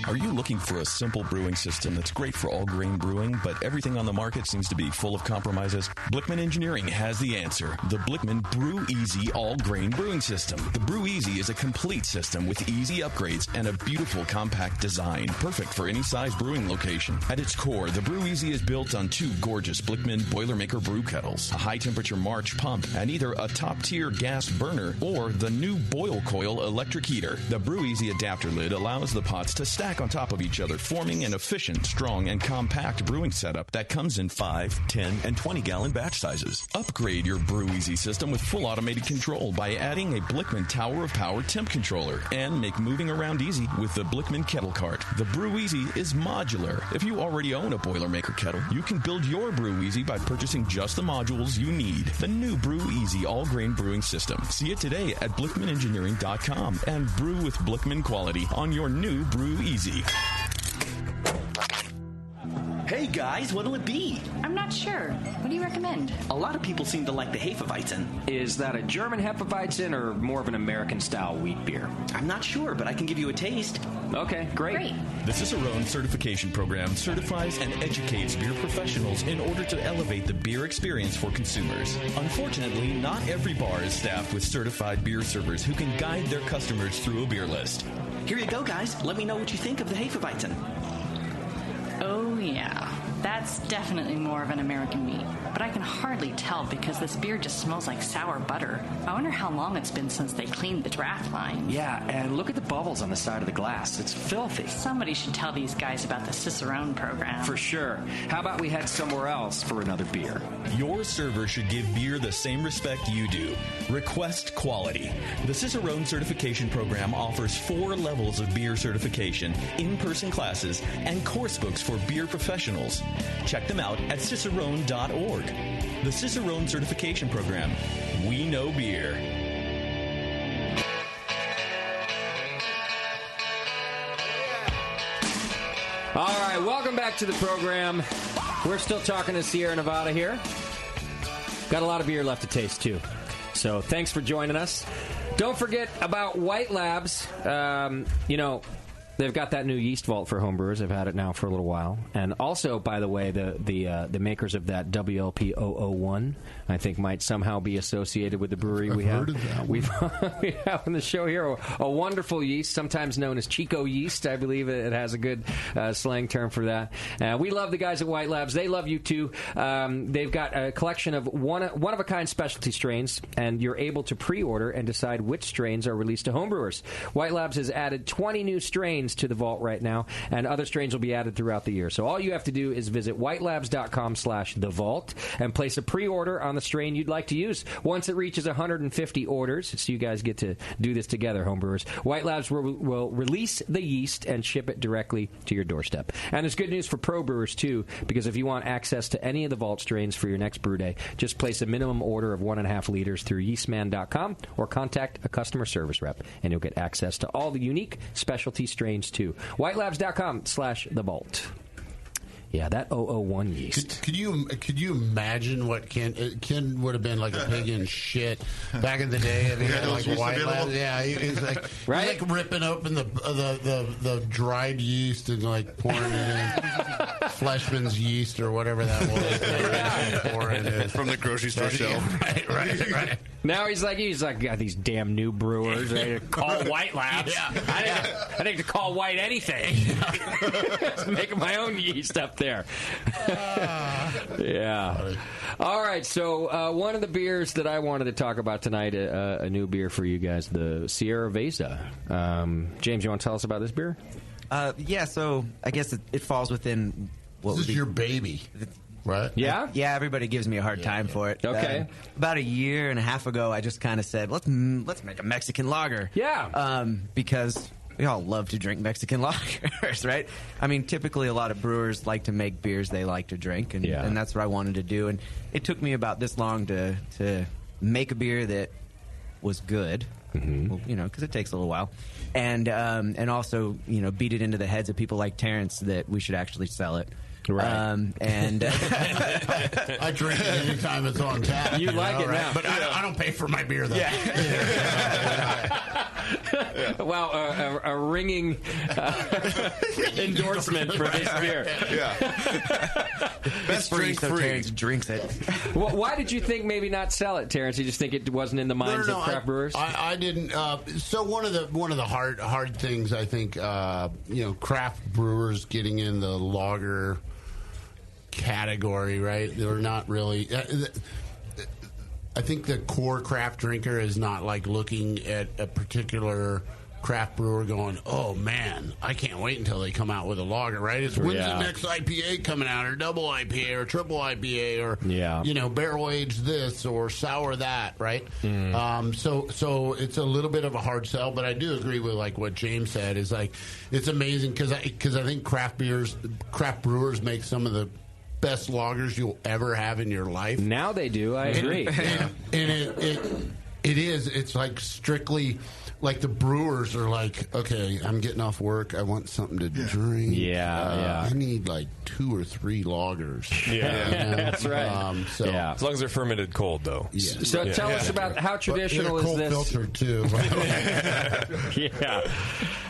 Are you looking for a simple brewing system that's great for all grain brewing, but everything on the market seems to be full of compromises? Blickman Engineering has the answer. The Blickman Brew Easy All Grain Brewing System. The Brew Easy is a complete system with easy upgrades and a beautiful compact design, perfect for any size brewing location. At its core, the Brew Easy is built on two gorgeous Blickman Boilermaker brew kettles, a high-temperature March pump, and either a top-tier gas burner or the new Boil Coil electric heater. The Brew Easy adapter lid allows the pots to stack on top of each other, forming an efficient, strong, and compact brewing setup that comes in 5, 10, and 20-gallon batch sizes. Upgrade your Brew Easy system with full automated control by adding a Blickman Tower of Power temp controller, and make moving around easy with the Blickman Kettle Cart. The Brew Easy is modular. If you already own a Boilermaker kettle, you can build your Brew Easy by purchasing just the modules you need. The new Brew Easy all-grain brewing system. See it today at BlickmanEngineering.com and brew with Blickman quality on your new Brew Easy. Hey guys. What'll it be? I'm not sure. What do you recommend? A lot of people seem to like the Hefeweizen. Is that a German Hefeweizen or more of an American-style wheat beer? I'm not sure, but I can give you a taste. Okay, great. The Cicerone Certification Program certifies and educates beer professionals in order to elevate the beer experience for consumers. Unfortunately, not every bar is staffed with certified beer servers who can guide their customers through a beer list. Here you go, guys. Let me know what you think of the Hefeweizen. Oh, yeah. That's definitely more of an American wheat. But I can hardly tell because this beer just smells like sour butter. I wonder how long it's been since they cleaned the draft line. Yeah, and look at the bubbles on the side of the glass. It's filthy. Somebody should tell these guys about the Cicerone program. For sure. How about we head somewhere else for another beer? Your server should give beer the same respect you do. Request quality. The Cicerone Certification Program offers 4 levels of beer certification, in-person classes, and course books for beer professionals. Check them out at cicerone.org. The Cicerone Certification Program. We know beer. All right, welcome back to the program. We're still talking to Sierra Nevada here. Got a lot of beer left to taste, too. So thanks for joining us. Don't forget about White Labs. They've got that new yeast vault for homebrewers. They've had it now for a little while. And also, by the way, the makers of that WLP 001, I think, might somehow be associated with the brewery we have on the show here. A wonderful yeast, sometimes known as Chico yeast. I believe it has a good slang term for that. We love the guys at White Labs. They love you, too. They've got a collection of one-of-a-kind specialty strains, and you're able to pre-order and decide which strains are released to homebrewers. White Labs has added 20 new strains to the vault right now, and other strains will be added throughout the year. So all you have to do is visit whitelabs.com/thevault and place a pre-order on the strain you'd like to use. Once it reaches 150 orders, so you guys get to do this together, homebrewers, White Labs will release the yeast and ship it directly to your doorstep. And there's good news for pro brewers, too, because if you want access to any of the vault strains for your next brew day, just place a minimum order of 1.5 liters through yeastman.com or contact a customer service rep, and you'll get access to all the unique specialty strains too. Whitelabs.com/thevault. Yeah, that 001 yeast. Could you imagine what Ken would have been like a pig in shit back in the day? If he had like White Labs. Yeah, he's like right? He's like ripping open the dried yeast and like pouring it in Fleshman's yeast or whatever that was. Pouring it from the grocery store shelf. Right. Now he's like got these damn new brewers ready to call White Labs. Yeah. I think to call White anything. Making my own yeast up there. Yeah. All right. So one of the beers that I wanted to talk about tonight, a new beer for you guys, the Sierra Nevada. James, you want to tell us about this beer? Yeah. So I guess it falls within. This is your baby. Right? Yeah? Yeah, everybody gives me a hard time for it. Okay. About a year and a half ago, I just kind of said, let's make a Mexican lager. Yeah. Because we all love to drink Mexican lagers, right? I mean, typically a lot of brewers like to make beers they like to drink, and that's what I wanted to do. And it took me about this long to make a beer that was good. Mm-hmm. Well, because it takes a little while, and also beat it into the heads of people like Terrence that we should actually sell it. Right. And I drink it anytime it's on tap. You like it, right? Now. But I don't pay for my beer, though. Yeah. Wow, a ringing endorsement for this beer. Yeah. Best drink so free. Terrence drinks it. Well, why did you think maybe not sell it, Terrence? You just think it wasn't in the minds of craft brewers? I didn't. So one of the hard things I think craft brewers getting in the lager category, right? They're not really. I think the core craft drinker is not like looking at a particular craft brewer going, oh man, I can't wait until they come out with a lager, right? It's when's the next IPA coming out, or double IPA, or triple IPA, or barrel aged this or sour that, right? So it's a little bit of a hard sell, but I do agree with like what James said. Is like it's amazing because I think craft brewers make some of the best lagers you'll ever have in your life. Now they do. I agree. And It is. It's like strictly like the brewers are like, okay, I'm getting off work. I want something to drink. Yeah. I need like 2 or 3 lagers. Yeah. You know? That's right. As long as they're fermented cold, though. Yeah. So tell us about how traditional cold is this? filter too. Yeah.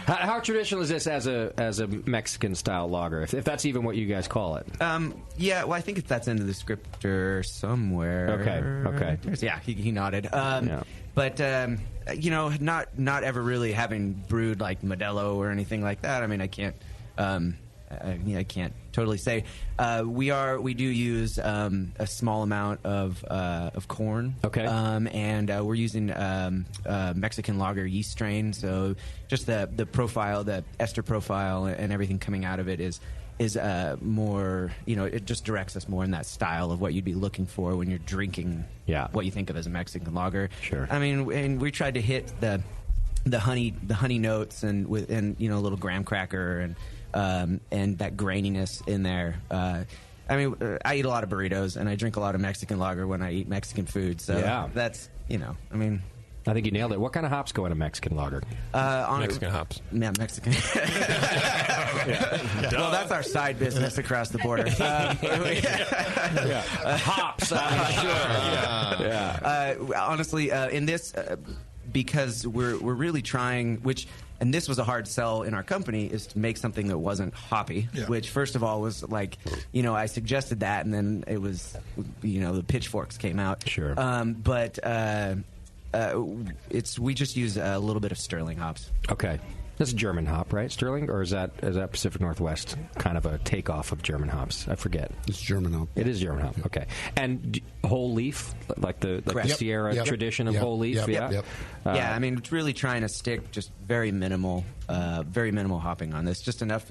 How traditional is this as a Mexican style lager? If that's even what you guys call it. Yeah, well, I think that's in the descriptor somewhere. Okay. Yeah, he nodded. But not ever really having brewed like Modelo or anything like that. I mean, I can't. I can't totally say. We do use a small amount of corn. Okay. And we're using Mexican lager yeast strain. So just the profile, the ester profile, and everything coming out of it is more, it just directs us more in that style of what you'd be looking for when you're drinking what you think of as a Mexican lager. Sure. I mean, and we tried to hit the honey notes and a little graham cracker and that graininess in there. I mean, I eat a lot of burritos and I drink a lot of Mexican lager when I eat Mexican food. So that's, I mean... I think you nailed it. What kind of hops go in a Mexican lager? Mexican hops. Yeah, Mexican. Well, that's our side business across the border. Hops, I'm sure. Honestly, in this, because we're really trying, and this was a hard sell in our company, is to make something that wasn't hoppy, which first of all was like, I suggested that, and then it was, the pitchforks came out. Sure. But we just use a little bit of Sterling hops. Okay. That's a German hop, right? Sterling? Or is that Pacific Northwest kind of a takeoff of German hops? I forget. It's German hop. It is German hop. Okay. And whole leaf, like the Sierra tradition of whole leaf? Yep. I mean, it's really trying to stick just very minimal hopping on this. Just enough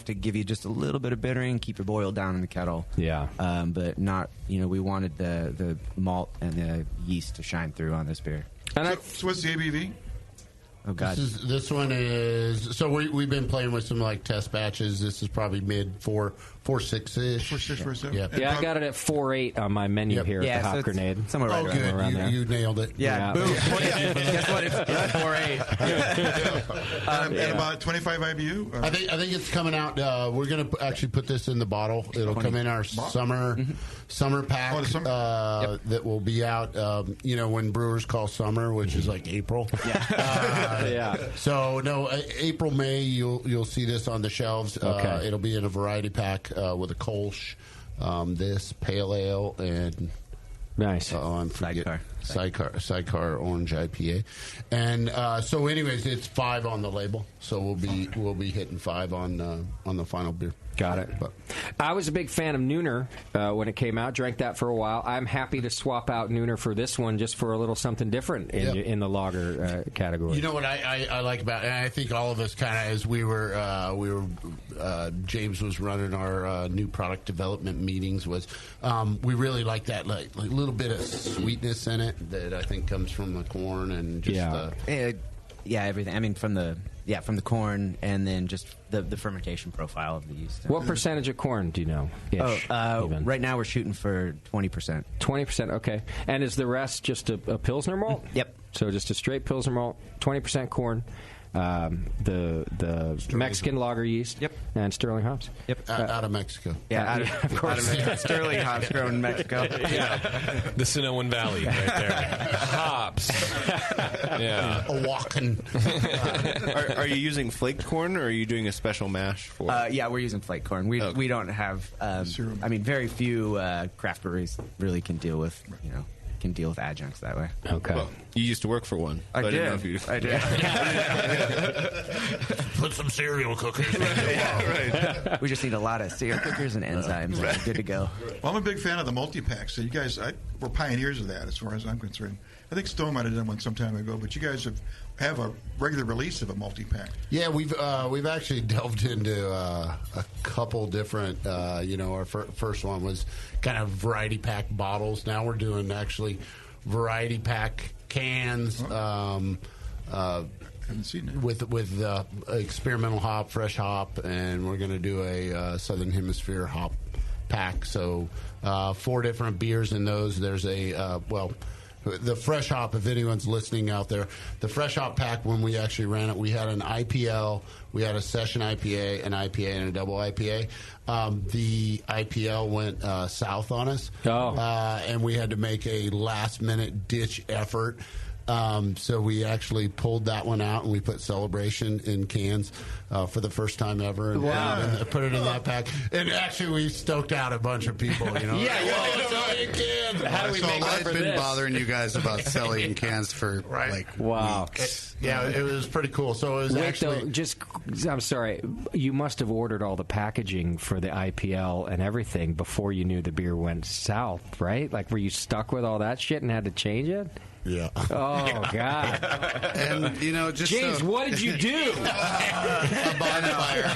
to give you just a little bit of bittering, keep your boil down in the kettle. Yeah. But not, we wanted the malt and the yeast to shine through on this beer. So what's the ABV? Oh, God. This one is... So we've been playing with some, test batches. This is probably mid 4.6-ish. 4.6, 4.7. Yeah. I got it at 4.8 on my menu here at the Hop Grenade. Somewhere right around there. You nailed it. Yeah. Boom. Guess what? It's 4.8. And about 25 IBU? I think it's coming out... we're going to actually put this in the bottle. It'll come in our summer pack that will be out, when brewers call summer, which is like April. So, no, April, May, you'll see this on the shelves. Okay. It'll be in a variety pack with a Kolsch, this pale ale, and nice. Sidecar orange IPA, and so anyways, it's 5 on the label. So we'll be hitting 5 on the final beer. Got it. But I was a big fan of Nooner when it came out. Drank that for a while. I'm happy to swap out Nooner for this one just for a little something different in the lager category. You know what I like about it, and I think all of us kind of, as we were James was running our new product development meetings, was we really like that like little bit of sweetness in it that I think comes from the corn and just everything. I mean, from the corn and then just the fermentation profile of the yeast. What percentage of corn do you know? Right now we're shooting for 20%. 20%, okay. And is the rest just a Pilsner malt? Yep. So just a straight Pilsner malt, 20% corn. The Mexican lager yeast, and Sterling hops. Yep, out of Mexico. Of course. Sterling hops grown in Mexico. The Sonoran Valley, right there. Hops. A walking. Are you using flaked corn, or are you doing a special mash for? We're using flake corn. We don't have. Very few craft breweries really can deal with adjuncts that way. Okay. Well, you used to work for one. I did. Put some cereal cookers. Right. We just need a lot of cereal cookers and enzymes. Right. Good to go. Well, I'm a big fan of the multi-packs. So you guys, we're pioneers of that as far as I'm concerned. I think Stone might have done one some time ago, but you guys have a regular release of a multi-pack. Yeah, we've actually delved into a couple different. Our first one was kind of variety pack bottles. Now we're doing actually variety pack cans. Haven't seen it. With experimental hop, fresh hop, and we're going to do a Southern Hemisphere hop pack. So 4 different beers in those. There's the fresh hop, if anyone's listening out there, the fresh hop pack, when we actually ran it, we had an IPL, we had a session IPA, an IPA, and a double IPA. The IPL went south on us, and we had to make a last-minute ditch effort. So we actually pulled that one out, and we put Celebration in cans for the first time ever, and put it in that pack. And actually, we stoked out a bunch of people. You know, How do we make I've been bothering you guys about selling in cans for weeks. It was pretty cool. So it was I'm sorry, you must have ordered all the packaging for the IPL and everything before you knew the beer went south, right? Like, were you stuck with all that shit and had to change it? Yeah. Oh, God. And, just James, what did you do? A bonfire.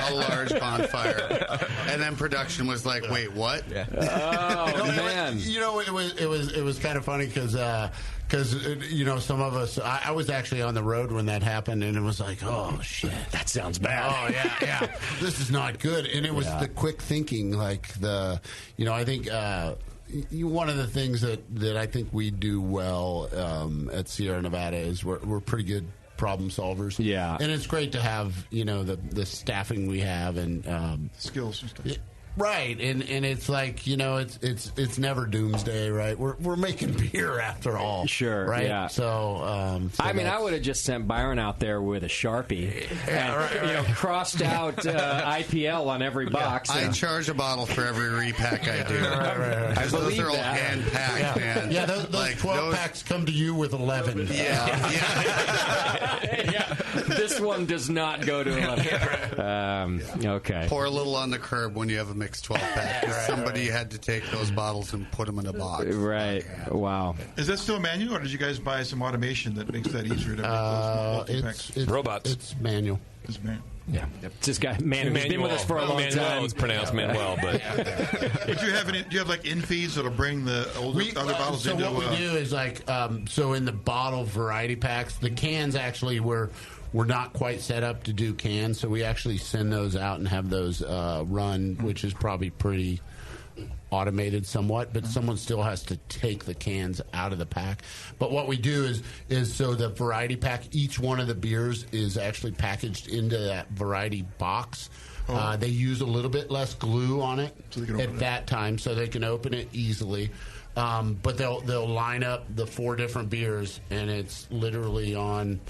A large bonfire. And then production was like, wait, what? Yeah. Oh, man. It was kind of funny because some of us, I was actually on the road when that happened, and it was like, oh, shit. That sounds bad. Oh, yeah. This is not good. And it was the quick thinking, I think... one of the things that I think we do well at Sierra Nevada is we're pretty good problem solvers. Yeah. And it's great to have, the staffing we have and skills and stuff. Right, and it's like it's never doomsday, right? We're making beer after all, sure, right? Yeah. So, I would have just sent Byron out there with a Sharpie, and crossed out IPL on every box. I charge a bottle for every repack I do. Right. I believe those are all hand packed, man. Yeah, those 12 packs come to you with 11. Yeah. This one does not go to 11. Okay. Pour a little on the curb when you have a mixed 12-pack. Somebody had to take those bottles and put them in a box. Right. Wow. Is that still manual, or did you guys buy some automation that makes that easier to make those multi-packs? Robots. It's manual. It's manual. Yeah, this guy, Manuel, he's been with us for a long time. It's pronounced Manuel, but do you have like in-feeds that'll bring the other bottles into? So what we do is so in the bottle variety packs, the cans actually we're not quite set up to do cans, so we actually send those out and have those run, which is probably pretty automated somewhat, but someone still has to take the cans out of the pack. But what we do is so the variety pack, each one of the beers is actually packaged into that variety box. They use a little bit less glue on it at that time, so they can open it easily. But they'll line up the 4 different beers, and it's literally on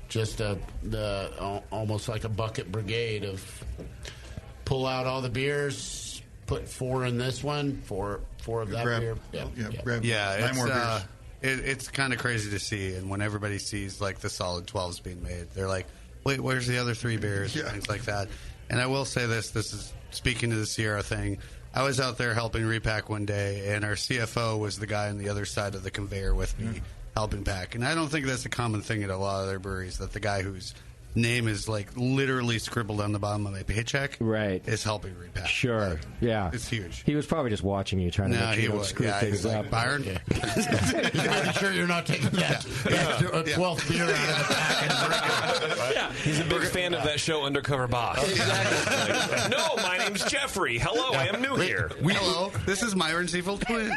just almost like a bucket brigade of pull out all the beers. Put 4 in this one, 4 of that beer. It's kind of crazy to see, and when everybody sees like the solid 12s being made, they're like, "Wait, where's the other 3 beers?" And things like that. And I will say this is speaking to the Sierra thing. I was out there helping repack one day, and our CFO was the guy on the other side of the conveyor with me helping pack. And I don't think that's a common thing at a lot of other breweries, that the guy who's name is like literally scribbled on the bottom of my paycheck. Right, is helping repack. Sure, yeah, it's huge. He was probably just watching you, trying to make sure you don't screw things up. Like, Byron, he's making sure you're not taking that 12th beer out of the pack and drinking it. Yeah, he's a big fan of that show, Undercover Boss. Exactly. Like, no, my name's Jeffrey. Hello, I am new here. Hello, this is Myron's evil twin.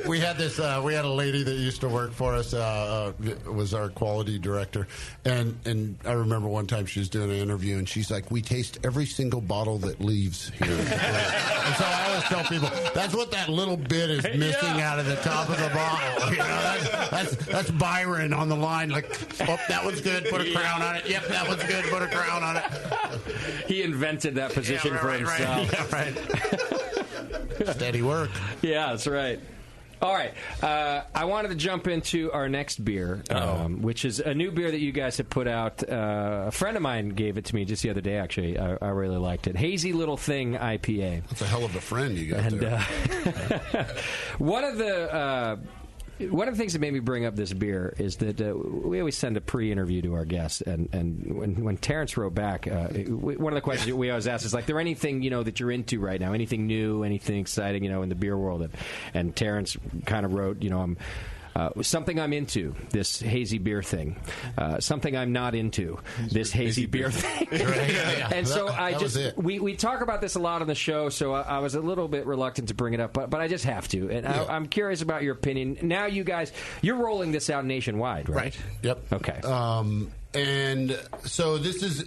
we had this. We had a lady that used to work for us. Was our quality director, and I remember one time she was doing an interview, and she's like, "We taste every single bottle that leaves here." And so I always tell people that's what that little bit is missing out of the top of the bottle. You know, that's Byron on the line. Like, oh, that one's good. Put a crown on it. Yep, that one's good. Put a crown on it. He invented that position for himself. Right. Yeah, right. Steady work. Yeah, that's right. All right. I wanted to jump into our next beer, which is a new beer that you guys have put out. A friend of mine gave it to me just the other day, actually. I really liked it. Hazy Little Thing IPA. That's a hell of a friend you got there. One of the things that made me bring up this beer is that we always send a pre-interview to our guests, and when Terrence wrote back, one of the questions we always ask is, like, there anything that you're into right now, anything new, anything exciting in the beer world, and Terrence kind of wrote, Something I'm into, this hazy beer thing. Something I'm not into, this hazy beer thing. And so we talk about this a lot on the show, so I was a little bit reluctant to bring it up, but I just have to. And I'm curious about your opinion. Now you guys, you're rolling this out nationwide, right? Yep. Okay. And so this is,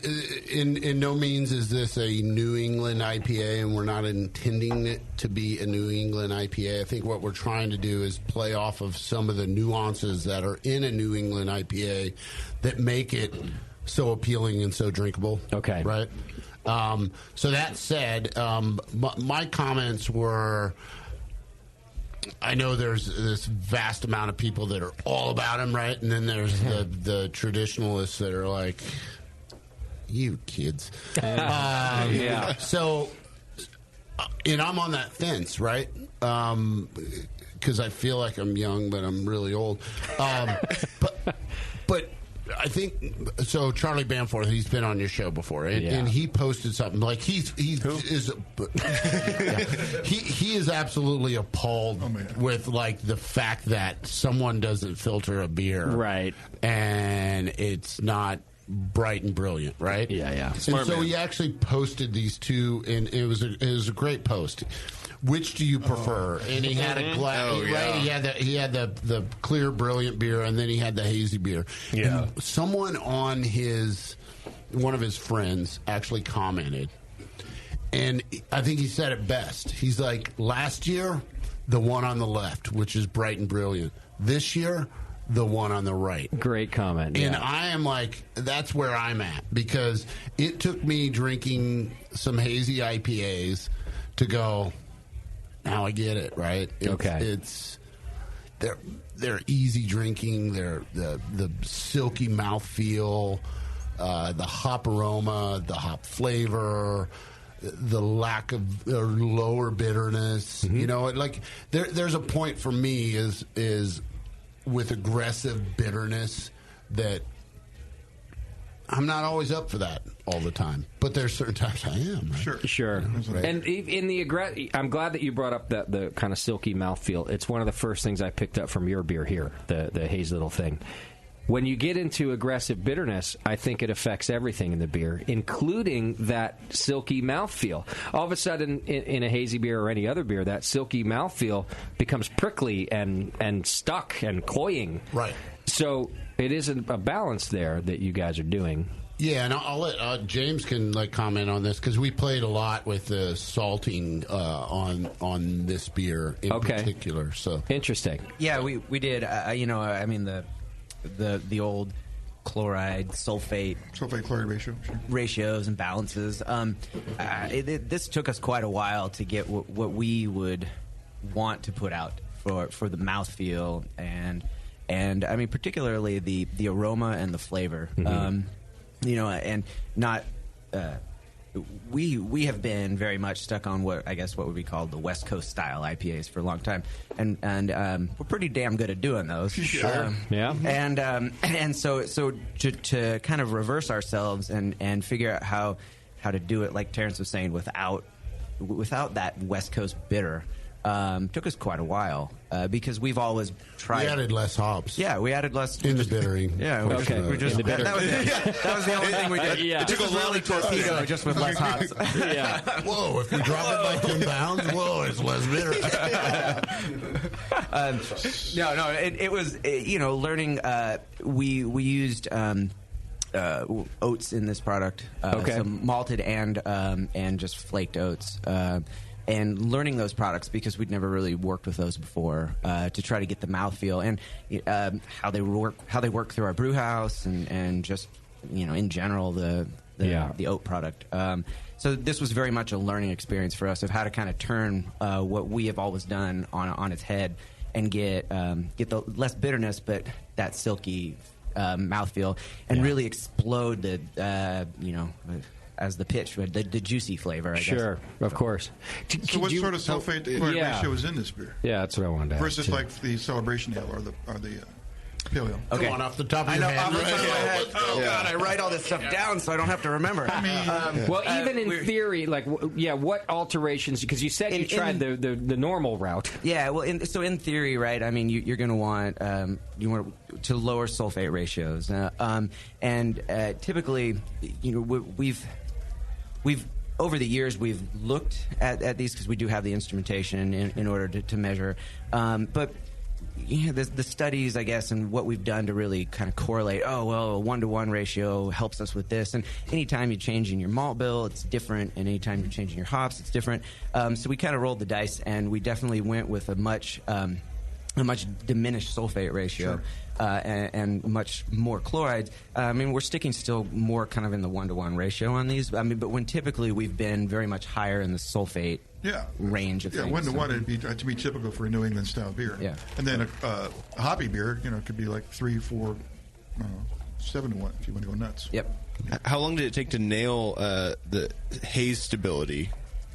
in no means is this a New England IPA, and we're not intending it to be a New England IPA. I think what we're trying to do is play off of some of the nuances that are in a New England IPA that make it so appealing and so drinkable. Okay. Right? So that said, my comments were... I know there's this vast amount of people that are all about him, right? And then there's the traditionalists that are like, you kids. So, and I'm on that fence, right? Because I feel like I'm young, but I'm really old. But I think so. Charlie Bamforth, he's been on your show before, and he posted something like he is absolutely appalled with like the fact that someone doesn't filter a beer, right? And it's not bright and brilliant, right? Yeah. And so he actually posted these two, and it was a great post. Which do you prefer? And he had a glass. Right? He had the clear, brilliant beer, and then he had the hazy beer. Yeah. And someone on one of his friends actually commented, and I think he said it best. He's like, last year, the one on the left, which is bright and brilliant. This year, the one on the right. Great comment. And I am like, that's where I'm at, because it took me drinking some hazy IPAs to go, now I get it, right? It's they're easy drinking. They're the silky mouthfeel, the hop aroma, the hop flavor, the lack of or lower bitterness. You know, like there's a point for me is with aggressive bitterness that I'm not always up for that all the time, but there's certain times I am. Right? Sure. Right. And in the I'm glad that you brought up the kind of silky mouthfeel. It's one of the first things I picked up from your beer here, the hazy little thing. When you get into aggressive bitterness, I think it affects everything in the beer, including that silky mouthfeel. All of a sudden, in a hazy beer or any other beer, that silky mouthfeel becomes prickly and stuck and cloying. Right. So it is a balance there that you guys are doing. Yeah, and I'll let James can comment on this, because we played a lot with the salting on this beer in particular. So interesting. Yeah, we did. I mean the old chloride sulfate chloride ratios and balances. This took us quite a while to get what we would want to put out for the mouthfeel and I mean particularly the aroma and the flavor. And not we have been very much stuck on what would be called the West Coast style IPAs for a long time, and we're pretty damn good at doing those. Sure. And so to kind of reverse ourselves and figure out how to do it, like Terrence was saying, without that West Coast bitter. Took us quite a while because we've always tried. We added less hops. Yeah, we added less in the bittering. Yeah, we just that was it. That was the only thing we did. Yeah. It took a really torpedo just with less hops. Yeah. Whoa! If we drop it by 10 pounds, whoa, it's less bitter. It was learning. We used. Oats in this product, some malted and just flaked oats. And learning those products because we'd never really worked with those before to try to get the mouthfeel and how they work through our brew house and just in general the oat product. So this was very much a learning experience for us of how to kind of turn what we have always done on its head and get the less bitterness but that silky mouthfeel and really explode the as the pitch, the juicy flavor, I guess. Sure, of course. So what sort of sulfate ratio is in this beer? Yeah, that's what I wanted to ask. Versus like the Celebration Ale or the Pale Ale. Okay. Come on, off the top of your head. oh God, I write all this stuff down so I don't have to remember. Well, even in theory, like, what alterations? Because you said you tried the normal route. Yeah, well, in theory, right? I mean, you're going to want to lower sulfate ratios, and typically, we've over the years we've looked at these because we do have the instrumentation in order to measure, but. The studies, I guess, and what we've done to really kind of correlate, a 1-to-1 ratio helps us with this. And anytime you're changing your malt bill, it's different. And anytime you're changing your hops, it's different. So we kind of rolled the dice, and we definitely went with a much diminished sulfate ratio. Sure. And much more chlorides. I mean, we're sticking still more kind of in the 1-to-1 ratio on these. I mean, but when typically we've been very much higher in the sulfate range of things. 1-to-1 would be to be typical for a New England style beer. Yeah. And then a hoppy beer, could be like 3, 4, 7-to-1 if you want to go nuts. Yep. How long did it take to nail the haze stability?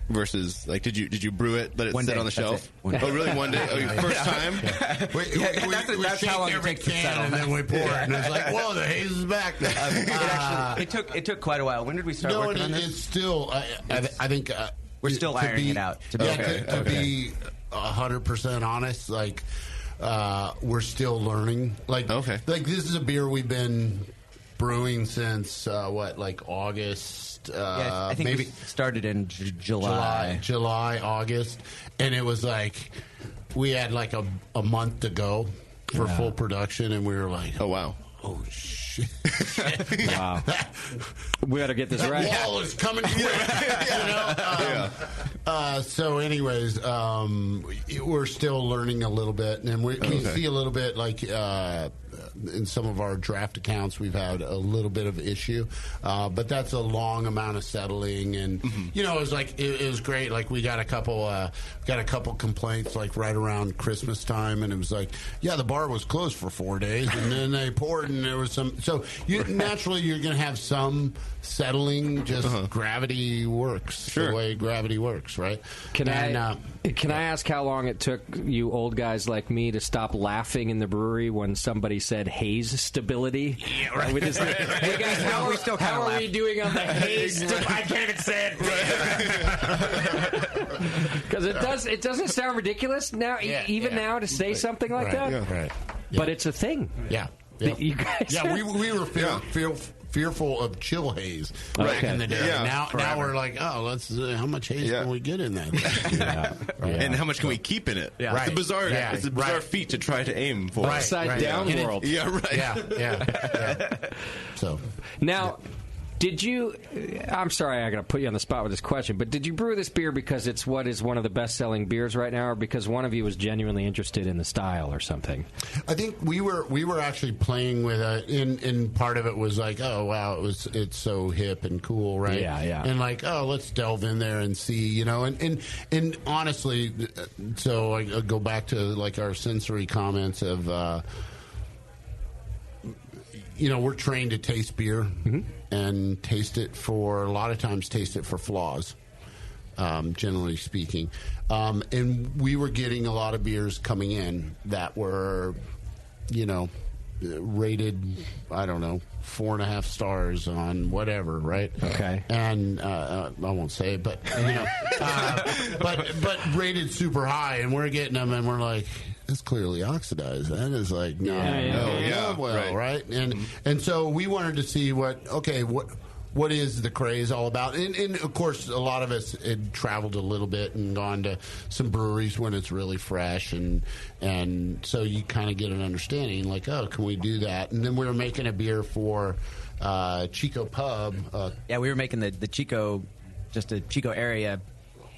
Versus, like, did you brew it, let it sit on the shelf? Oh, really? One day? First time? That's how long it takes to settle. And then we pour it, and it's like, whoa, the haze is back. It took quite a while. When did we start working on this? It's still, I think... we're still ironing it out. To be 100% honest, like, we're still learning. Like, this is a beer we've been brewing since, August... I think maybe we started in July, August, and it was like we had like a month to go for full production, and we were like, oh wow, oh shit, wow, we got to get this right. That wall is coming quick. So, anyways, we're still learning a little bit, and we see a little bit like. In some of our draft accounts, we've had a little bit of issue, but that's a long amount of settling, and it was like it was great. Like we got a couple complaints like right around Christmas time, and it was like, the bar was closed for 4 days, and then they poured, and there was some. So naturally you're going to have some settling. Just gravity works the way gravity works, right? Can I ask how long it took you old guys like me to stop laughing in the brewery when somebody said haze stability? Yeah, right. Hey guys, how are we doing on the haze? I can't even say it because it doesn't sound ridiculous now, now to say something like that. Yeah. Right. But it's a thing. Yeah. You guys. We were fearful of chill haze back in the day. Now we're like, let's how much haze can we get in that? And how much can we keep in it? Yeah. It's a bizarre feat to try to aim for. Upside down world. Yeah, right. Yeah. So now. Did you? I'm sorry, I got to put you on the spot with this question, but did you brew this beer because it's what is one of the best-selling beers right now, or because one of you was genuinely interested in the style or something? I think we were actually playing with it. In part of it was like, oh wow, it's so hip and cool, right? Yeah. And like, oh, let's delve in there and see, and honestly, so I go back to like our sensory comments of, we're trained to taste beer. And taste it for flaws, generally speaking. And we were getting a lot of beers coming in that were, rated, 4.5 stars on whatever, right? Okay. And I won't say it, but but rated super high, and we're getting them, and we're like, it's clearly oxidized. That is like right? And so we wanted to see what is the craze all about, and of course a lot of us had traveled a little bit and gone to some breweries when it's really fresh, and so you kind of get an understanding like, oh, can we do that? And then we were making a beer for Chico Pub. We were making the Chico, just a Chico area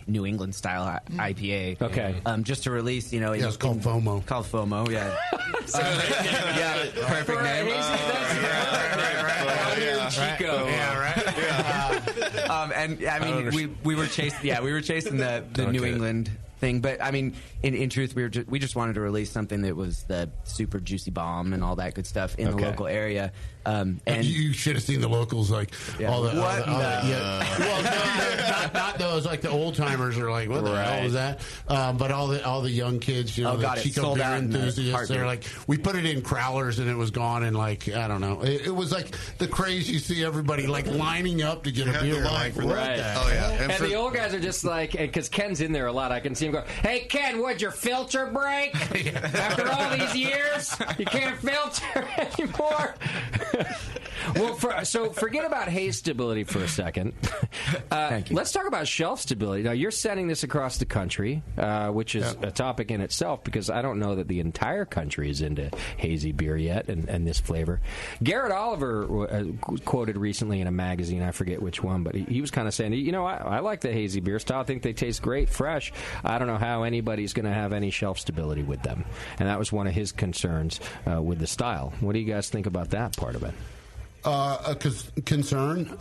New England style IPA. Okay. Just to release, it's called FOMO. Called FOMO, yeah. Perfect name. Chico. Yeah, right. And I mean, we were chasing the New England thing. But I mean, in truth, we just wanted to release something that was the super juicy bomb and all that good stuff in the local area. And you should have seen the locals, like all the not those, like the old timers are like, what the hell is that? But all the young kids, the Chico beer enthusiasts, they're like, we put it in crowlers and it was gone in like, I don't know, it was like the craze. You see everybody like lining up to get a beer. Like, right. Oh yeah. And the old guys are just like, because Ken's in there a lot, I can see him go, hey Ken, would your filter break? After all these years, you can't filter anymore. Well, so forget about haze stability for a second. Let's talk about shelf stability. Now, you're sending this across the country, which is a topic in itself, because I don't know that the entire country is into hazy beer yet and this flavor. Garrett Oliver quoted recently in a magazine, I forget which one, but he was kind of saying, I like the hazy beer style. I think they taste great, fresh. I don't know how anybody's going to have any shelf stability with them. And that was one of his concerns with the style. What do you guys think about that part of it? Concern.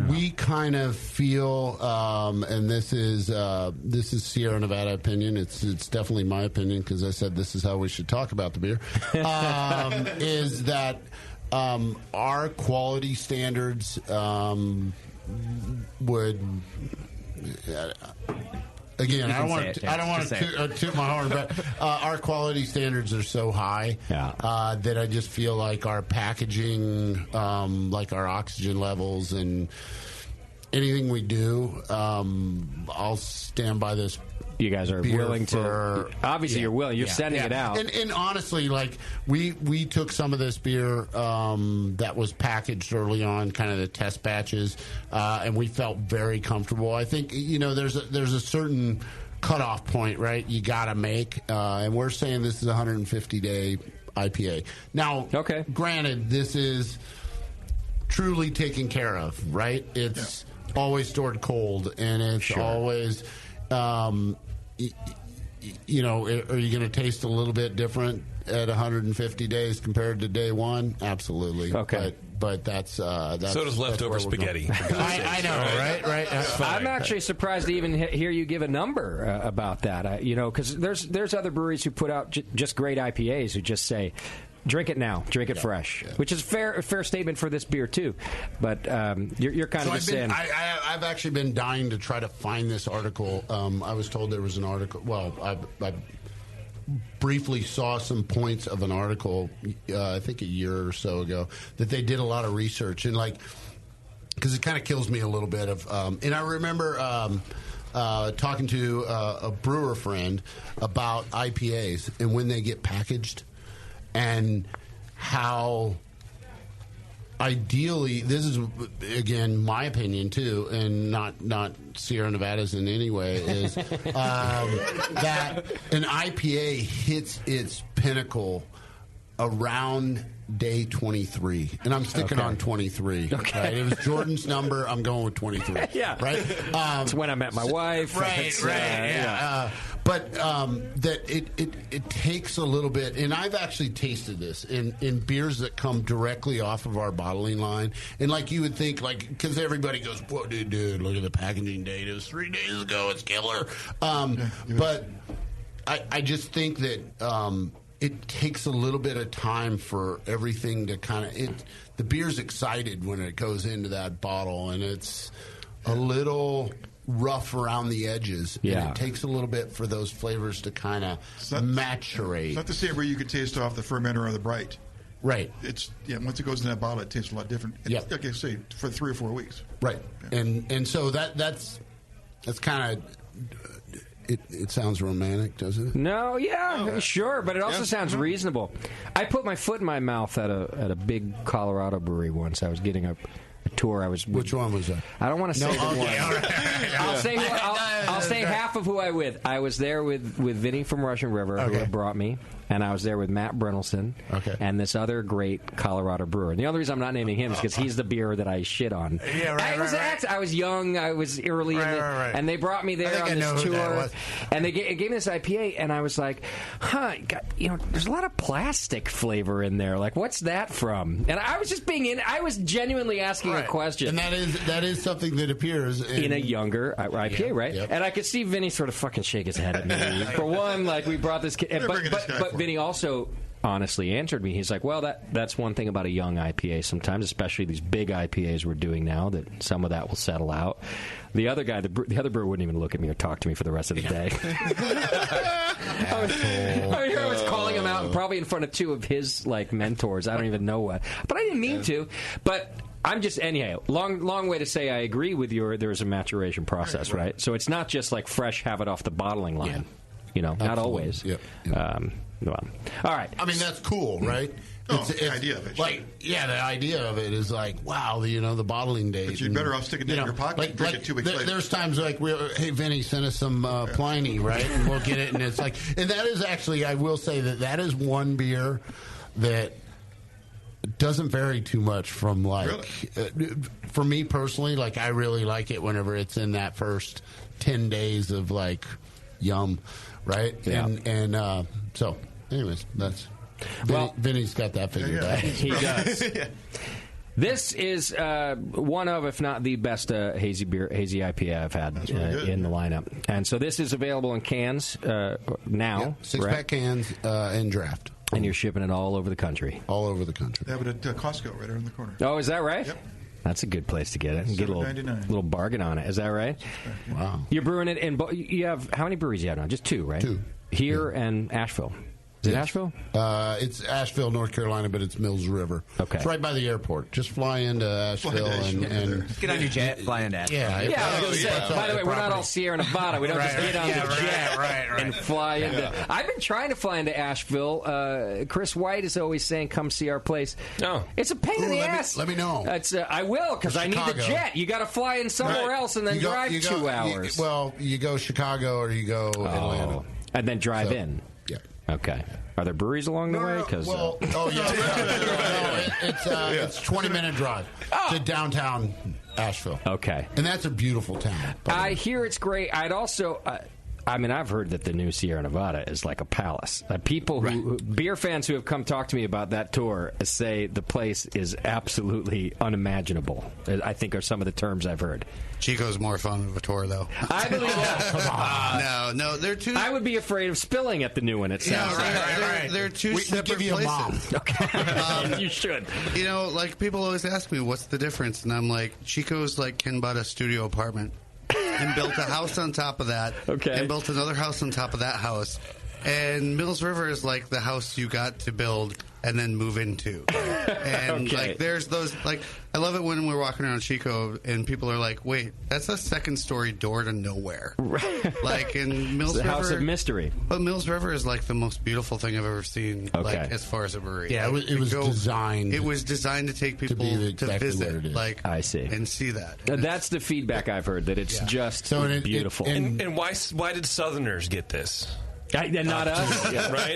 We kind of feel, and this is Sierra Nevada opinion. It's definitely my opinion, because I said this is how we should talk about the beer. Is that our quality standards would. Again, I don't want to toot my horn, but our quality standards are so high that I just feel like our packaging, like our oxygen levels and anything we do, I'll stand by this. You guys are willing to. Obviously, you're willing. You're sending it out. And honestly, like we took some of this beer that was packaged early on, kind of the test batches, and we felt very comfortable. I think there's a certain cutoff point, right? You got to make, and we're saying this is a 150-day IPA. Now, granted, this is truly taken care of, right? It's always stored cold, and it's always. Are you going to taste a little bit different at 150 days compared to day one? Absolutely. Okay. But that's so does leftover spaghetti. I know, right? I'm actually surprised to even hear you give a number about that. Because there's other breweries who put out just great IPAs who just say, drink it now, drink it fresh, which is a fair statement for this beer too. But you're kind of saying. I've actually been dying to try to find this article. I was told there was an article. Well, I briefly saw some points of an article, I think a year or so ago, that they did a lot of research and because it kind of kills me a little bit of. And I remember. Talking to a brewer friend about IPAs and when they get packaged. And how ideally, this is again my opinion too, and not Sierra Nevada's in any way, is that an IPA hits its pinnacle around day 23, and I'm sticking on 23. Okay, right? It was Jordan's number. I'm going with 23. Right. It's when I met my wife. Right. But that it takes a little bit, and I've actually tasted this in beers that come directly off of our bottling line, and like you would think, because everybody goes, "Whoa, dude, look at the packaging date. It was 3 days ago. It's killer." But I just think that. It takes a little bit of time for everything to kind of the beer's excited when it goes into that bottle, and it's a little rough around the edges. And it takes a little bit for those flavors to kind of maturate. It's not the same where you could taste off the fermenter or the bright. Right. It's once it goes in that bottle, it tastes a lot different. Like I say, for 3 or 4 weeks. Right. Yeah. And so that's kind of. It sounds romantic, doesn't it? No, sure, but it also sounds reasonable. I put my foot in my mouth at a big Colorado brewery once. I was getting a tour. Which one was that? I don't want to say the one. Right. I'll say half of who I was there with Vinny from Russian River, who had brought me, and I was there with Matt Brynelson and this other great Colorado brewer. And the only reason I'm not naming him is because he's the beer that I shit on. Yeah, right. I was young. I was early, and they brought me there on this tour, and they gave me this IPA, and I was like, "Huh, there's a lot of plastic flavor in there. Like, what's that from?" And I was just I was genuinely asking a question, and that is something that appears in a younger IPA, right? Yep. And I could see Vinny sort of fucking shake his head at me. For one, like, we brought this kid, but Vinny also honestly answered me. He's like, well, that's one thing about a young IPA sometimes, especially these big IPAs we're doing now, that some of that will settle out. The other guy, the other brewer, wouldn't even look at me or talk to me for the rest of the day. I was calling him out, probably in front of two of his mentors. I don't even know what, but I didn't mean to. But I'm just, anyhow, long way to say I agree with there's a maturation process, right? So it's not just like fresh, have it off the bottling line. Not always. Yep. Well, all right. I mean, that's cool, right? The idea of it. The idea of it is like, wow, the bottling date. But you're better off sticking it in your pocket and drink it 2 weeks later. There's times hey, Vinny, send us some Pliny, right? And we'll get it. And it's like, and that is actually, I will say that is one beer that doesn't vary too much from for me personally, I really like it whenever it's in that first 10 days of yum, right? Yeah. And so anyways, that's Vinny's got that figured out. He does. This is one of, if not the best hazy IPA I've had in the lineup. And so this is available in cans now. Yep, 6-pack cans and draft. And you're shipping it all over the country. All over the country. They have it at Costco right around the corner. Oh, is that right? Yep. That's a good place to get it. And get a little bargain on it. Is that right? Wow. You're brewing it in... You have... How many breweries do you have now? Just 2, right? 2. Here and Asheville. Is it Asheville? It's Asheville, North Carolina, but it's Mills River. Okay. It's right by the airport. Just fly into Asheville and get on your jet, fly into Asheville. Yeah, I was going to say, by the way, we're not all Sierra Nevada. We don't just get on the jet and fly into... I've been trying to fly into Asheville. Chris White is always saying, come see our place. Oh. It's a pain in the ass. Let me know. I will, because I need the jet. You got to fly in somewhere else and then drive 2 hours. You go Chicago or you go Atlanta. And then drive in. Yeah. Okay. Are there breweries along the way? It's 20-minute drive to downtown Asheville. Okay. And that's a beautiful town. I hear it's great. I'd also... I've heard that the new Sierra Nevada is like a palace. Beer fans who have come talk to me about that tour say the place is absolutely unimaginable, I think are some of the terms I've heard. Chico's more fun of a tour, though. I believe that. Come on. No, they're two... I would be afraid of spilling at the new one, it sounds like. They're two separate give you places. A bomb. Okay. You should. People always ask me, what's the difference? And I'm like, Chico's Ken bought a studio apartment and built a house on top of that. Okay. And built another house on top of that house. And Mills River is like the house you got to build and then move into. And there's those I love it when we're walking around Chico and people are like, wait, that's a second story door to nowhere. In Mills River, house of mystery. But Mills River is the most beautiful thing I've ever seen. As far as a brewery. Yeah, it was designed. It was designed to take people to visit. I see. And see that. That's the feedback I've heard, that it's just beautiful. And why did Southerners get this? Not us, right?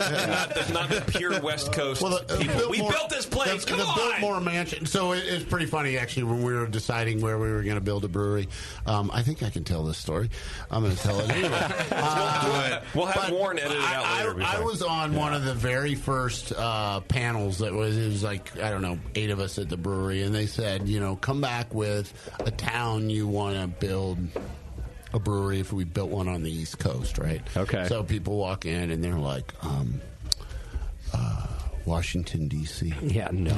Not the pure West Coast people. We built this place. Come on. The Biltmore Mansion. So it's pretty funny, actually, when we were deciding where we were going to build a brewery. I think I can tell this story. I'm going to tell it anyway. We'll have Warren edit it out later. I was on one of the very first panels it was 8 of us at the brewery, and they said, come back with a town you want to build a brewery if we built one on the East Coast, right? Okay. So people walk in and they're like, Washington, D.C. Yeah, no.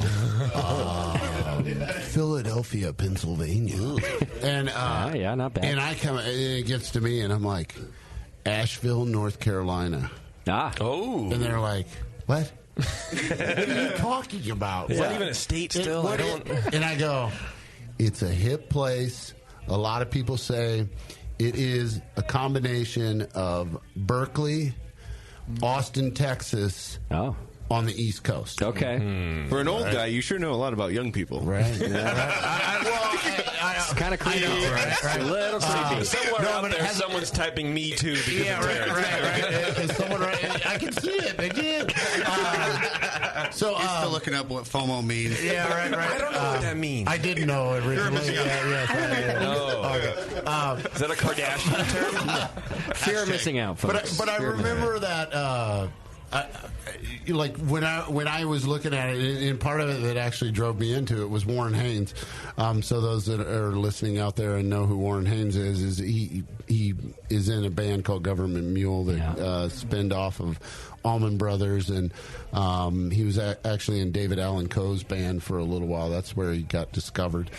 Philadelphia, Pennsylvania. And not bad. And it gets to me and I'm like, Asheville, North Carolina. Oh. And they're like, what? What are you talking about? Is that even a state still? And I go, it's a hip place. A lot of people say it is a combination of Berkeley, Austin, Texas, on the East Coast. Okay. For an old guy, you sure know a lot about young people. Right. It's kind of creepy. Right. A little creepy. Somewhere out there, someone's typing Me Too. Right. Someone, I can see it. They did. So he's still looking up what FOMO means. Yeah, right. I don't know what that means. I didn't know originally. I don't know what that means. Is that a Kardashian term? Fear of missing out, folks. But I remember that. Like when I was looking at it, and part of it that actually drove me into it was Warren Haynes. So those that are listening out there and know who Warren Haynes is he is in a band called Government Mule that spinned off of Allman Brothers, and he was actually in David Allan Coe's band for a little while. That's where he got discovered.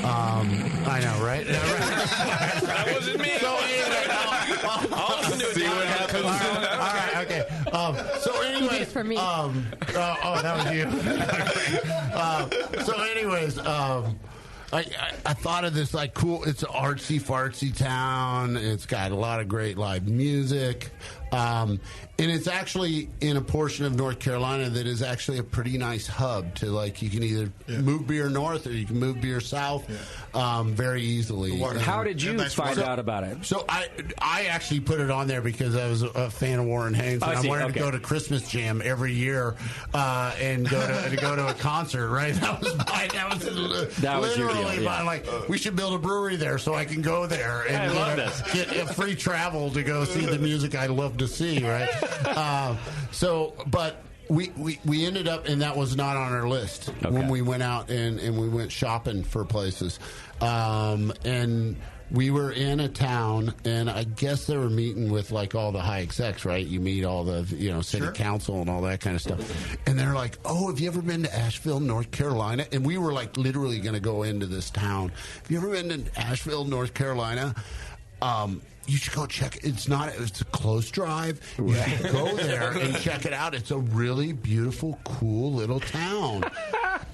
I know, right? That wasn't me. So anyway, I'll listen to it. See what happens. All right, okay. So anyway, It's for me. oh, that was you. So anyways, I thought of this like cool. It's an artsy fartsy town. It's got a lot of great live music. And it's actually in a portion of North Carolina that is actually a pretty nice hub to, like, you can either move beer north or you can move beer south very easily. How did you find out about it? So I actually put it on there because I was a fan of Warren Haynes, and I wanted to go to Christmas Jam every year and go to a concert. Right? That was literally my like. We should build a brewery there so I can go there and get a free travel to go see the music I love to see. Right. But we ended up, and that was not on our list when we went out and we went shopping for places. And we were in a town, and I guess they were meeting with like all the high execs, right? You meet all the city council and all that kind of stuff. And they're like, "Oh, have you ever been to Asheville, North Carolina?" And we were like literally going to go into this town. Have you ever been to Asheville, North Carolina? You should go check it. It's a close drive. You should go there and check it out. It's a really beautiful, cool little town.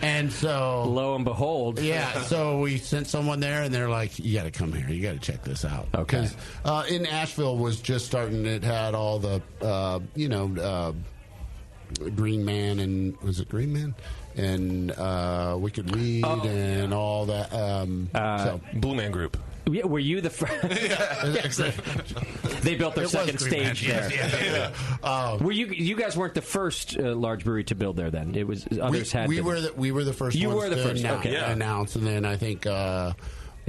And so, lo and behold, so we sent someone there, and they're like, "You got to come here. You got to check this out." Okay. Because in Asheville was just starting. It had all the Green Man, and was it Green Man? And Wicked Weed and all that. Blue Man Group. Yeah, were you the first? They built their second stage there. Were you guys weren't the first large brewery to build there? Then it was others had. We were the first. You ones were the first. Announced, and then I think.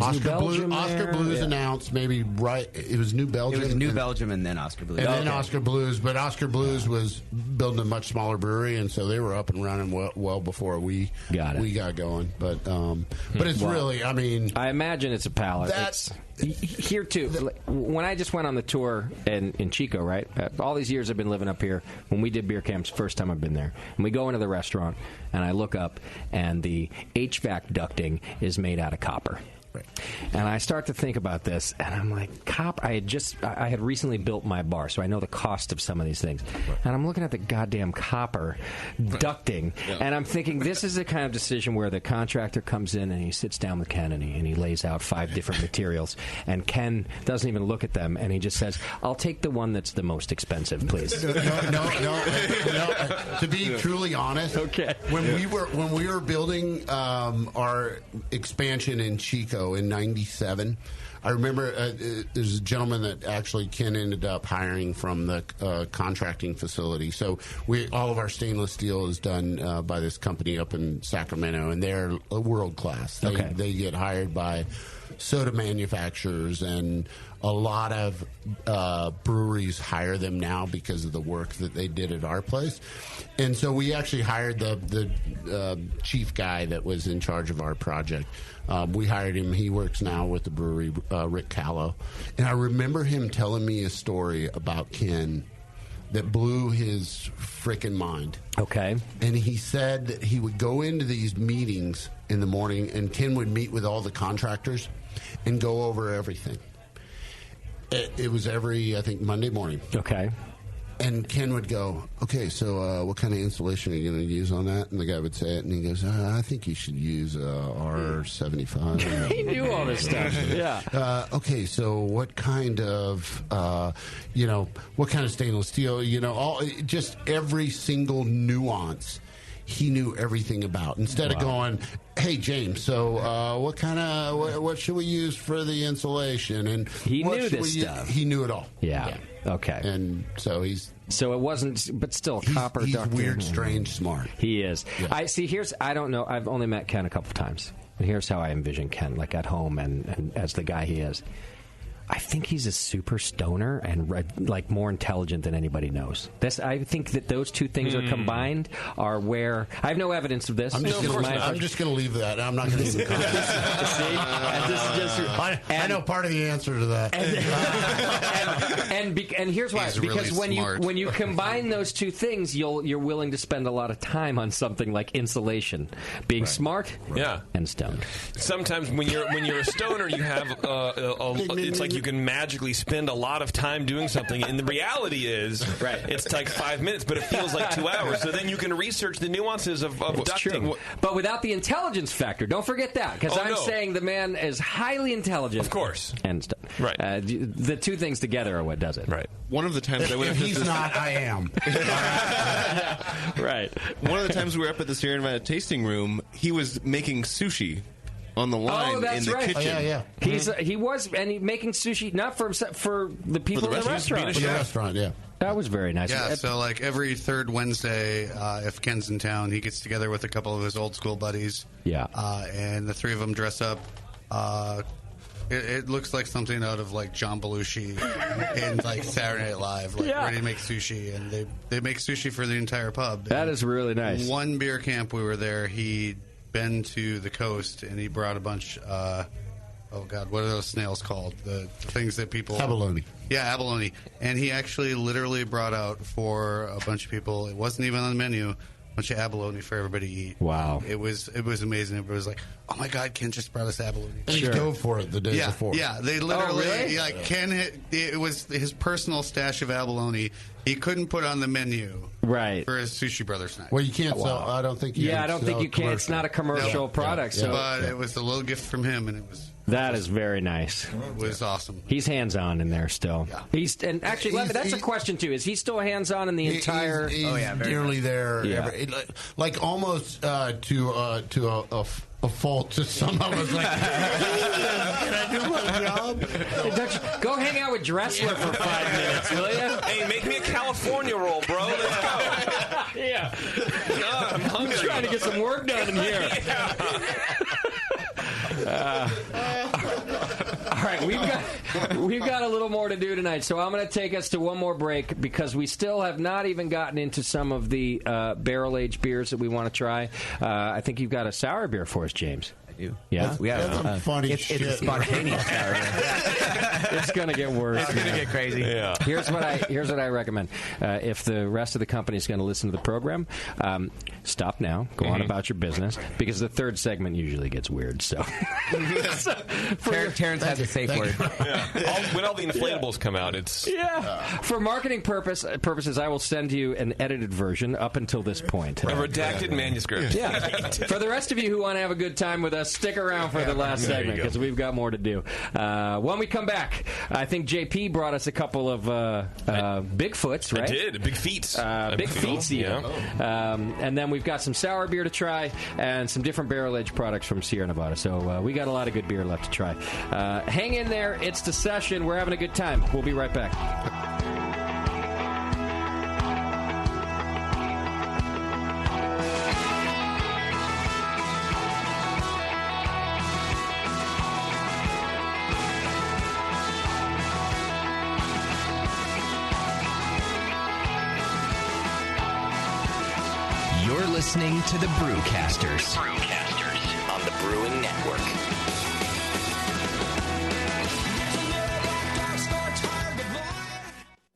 Oscar Blues announced maybe it was New Belgium. It was New Belgium and then Oscar Blues. And then Oscar Blues, but Oscar Blues was building a much smaller brewery, and so they were up and running well before we got going. But it's really, I mean, I imagine it's a palate. That's here too. When I just went on the tour in Chico, right? All these years I've been living up here. When we did beer camps, first time I've been there, and we go into the restaurant, and I look up, and the HVAC ducting is made out of copper. Right. And I start to think about this, and I'm like, copper. I had recently built my bar, so I know the cost of some of these things. Right. And I'm looking at the goddamn copper ducting, and I'm thinking, this is the kind of decision where the contractor comes in and he sits down with Ken and he lays out 5 different materials, and Ken doesn't even look at them, and he just says, "I'll take the one that's the most expensive, please." No. To be truly honest, when we were building our expansion in Chico in '97, I remember there's a gentleman that actually Ken ended up hiring from the contracting facility. So all of our stainless steel is done by this company up in Sacramento, and they're world class. They get hired by soda manufacturers, and a lot of breweries hire them now because of the work that they did at our place. And so we actually hired the chief guy that was in charge of our project. We hired him. He works now with the brewery, Rick Callow. And I remember him telling me a story about Ken that blew his frickin' mind. Okay. And he said that he would go into these meetings in the morning, and Ken would meet with all the contractors and go over everything. It was every, I think, Monday morning. Okay. And Ken would go, "Okay, so what kind of insulation are you going to use on that?" And the guy would say it, and he goes, "I think you should use R75. He knew all this stuff. Yeah. Okay, so what kind of, what kind of stainless steel? Just every single nuance he knew everything about. Instead of going, hey, James, so what should we use for the insulation? And he knew this stuff. He knew it all. Yeah. Okay. And so So it wasn't, but still, copper he's doctor. weird, strange, smart. He is. Yeah. I don't know. I've only met Ken a couple times. And here's how I envision Ken, like at home and as the guy he is. I think he's a super stoner and like more intelligent than anybody knows. I think that those two things are combined are where I have no evidence of this. I'm just going to leave that. I'm not going to even comment. I know part of the answer to that. And here's why. He's because really when you combine those two things, you're willing to spend a lot of time on something like insulation, being smart, and stoned. Sometimes when you're a stoner, you have it's like you can magically spend a lot of time doing something, and the reality is it's like 5 minutes, but it feels like 2 hours. So then you can research the nuances of ducting. True. But without the intelligence factor, don't forget that, because I'm saying the man is highly intelligent. Of course. And the two things together are what does it. Right. One of the times I went if he's not, I am. Right. One of the times we were up at the Sierra Nevada tasting room, he was making sushi on the line in the kitchen. Oh, yeah. He was making sushi not for himself, for the people in the restaurant. For the restaurant, yeah. That was very nice. Yeah, so like every third Wednesday, if Ken's in town, he gets together with a couple of his old school buddies. Yeah. And the three of them dress up. It looks like something out of like John Belushi and like Saturday Night Live, like ready to make sushi, and they make sushi for the entire pub. That is really nice. One beer camp we were there, he'd been to the coast and he brought a bunch. Oh God, what are those snails called? The things that people abalone. Yeah, abalone. And he actually literally brought out for a bunch of people. It wasn't even on the menu. A bunch of abalone for everybody to eat. Wow, it was amazing. Everybody was like, "Oh my God, Ken just brought us abalone." They go for it the day before. Yeah, they literally like Ken. It was his personal stash of abalone. He couldn't put on the menu for his Sushi Brothers night. Well, you can't sell. I don't think. I don't think you can. It's not a commercial product. So, but it was a little gift from him, and it was. That is very nice. It was awesome. He's hands-on in there still. Yeah. And actually, that's a question too. Is he still hands-on in the entire? He's nearly there. Yeah. Like almost to a fault to some of us. Like, can I do my job? Go hang out with Dressler for 5 minutes, will you? Hey, make me a California roll, bro. Let's go. Yeah. God, I'm hungry. I'm trying to get some work done in here. All right, we've got a little more to do tonight, so I'm going to take us to one more break because we still have not even gotten into some of the barrel-aged beers that we want to try. I think you've got a sour beer for us, James. I do. Yeah? That's funny shit. It's a spontaneous sour beer. It's going to get worse. It's going to get crazy. Yeah. Here's what I recommend. If the rest of the company is going to listen to the program, stop now. Go on about your business, because the third segment usually gets weird. So, Terrence has a safe word. When all the inflatables come out, it's for marketing purposes, I will send you an edited version up until this point. A redacted manuscript. Yeah. For the rest of you who want to have a good time with us, stick around for the last segment because we've got more to do. When we come back, I think JP brought us a couple of Bigfoots, right? I did. Big feats. Big feats, even. And then we've got some sour beer to try and some different barrel-aged products from Sierra Nevada. So we got a lot of good beer left to try. Hang in there. It's the session. We're having a good time. We'll be right back. You're listening to the Brewcasters. Brewcasters on the Brewing Network.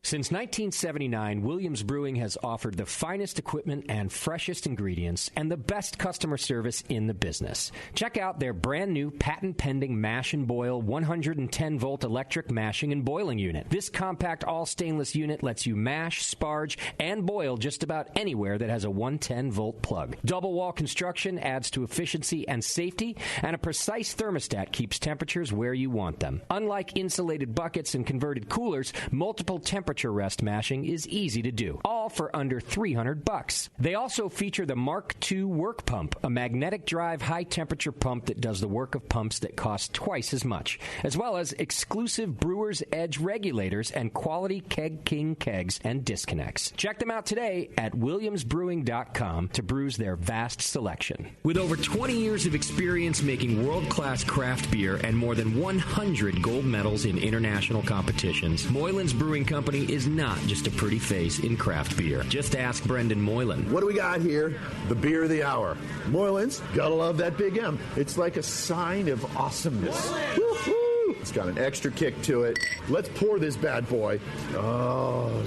Since 1979, Williams Brewing has offered the finest equipment and freshest ingredients and the best customer service in the business. Check out their brand new patent-pending mash and boil 110-volt electric mashing and boiling unit. This compact all-stainless unit lets you mash, sparge, and boil just about anywhere that has a 110-volt plug. Double-wall construction adds to efficiency and safety, and a precise thermostat keeps temperatures where you want them. Unlike insulated buckets and converted coolers, multiple temperature temperature rest mashing is easy to do, all for under $300. They also feature the Mark II work pump, a magnetic drive high-temperature pump that does the work of pumps that cost twice as much, as well as exclusive Brewer's Edge regulators and quality Keg King kegs and disconnects. Check them out today at williamsbrewing.com to bruise their vast selection. With over 20 years of experience making world-class craft beer and more than 100 gold medals in international competitions, Moylan's Brewing Company is not just a pretty face in craft beer. Just ask Brendan Moylan. What do we got here? The beer of the hour. Moylan's, gotta love that big M. It's like a sign of awesomeness. Woo-hoo! It's got an extra kick to it. Let's pour this bad boy. Oh,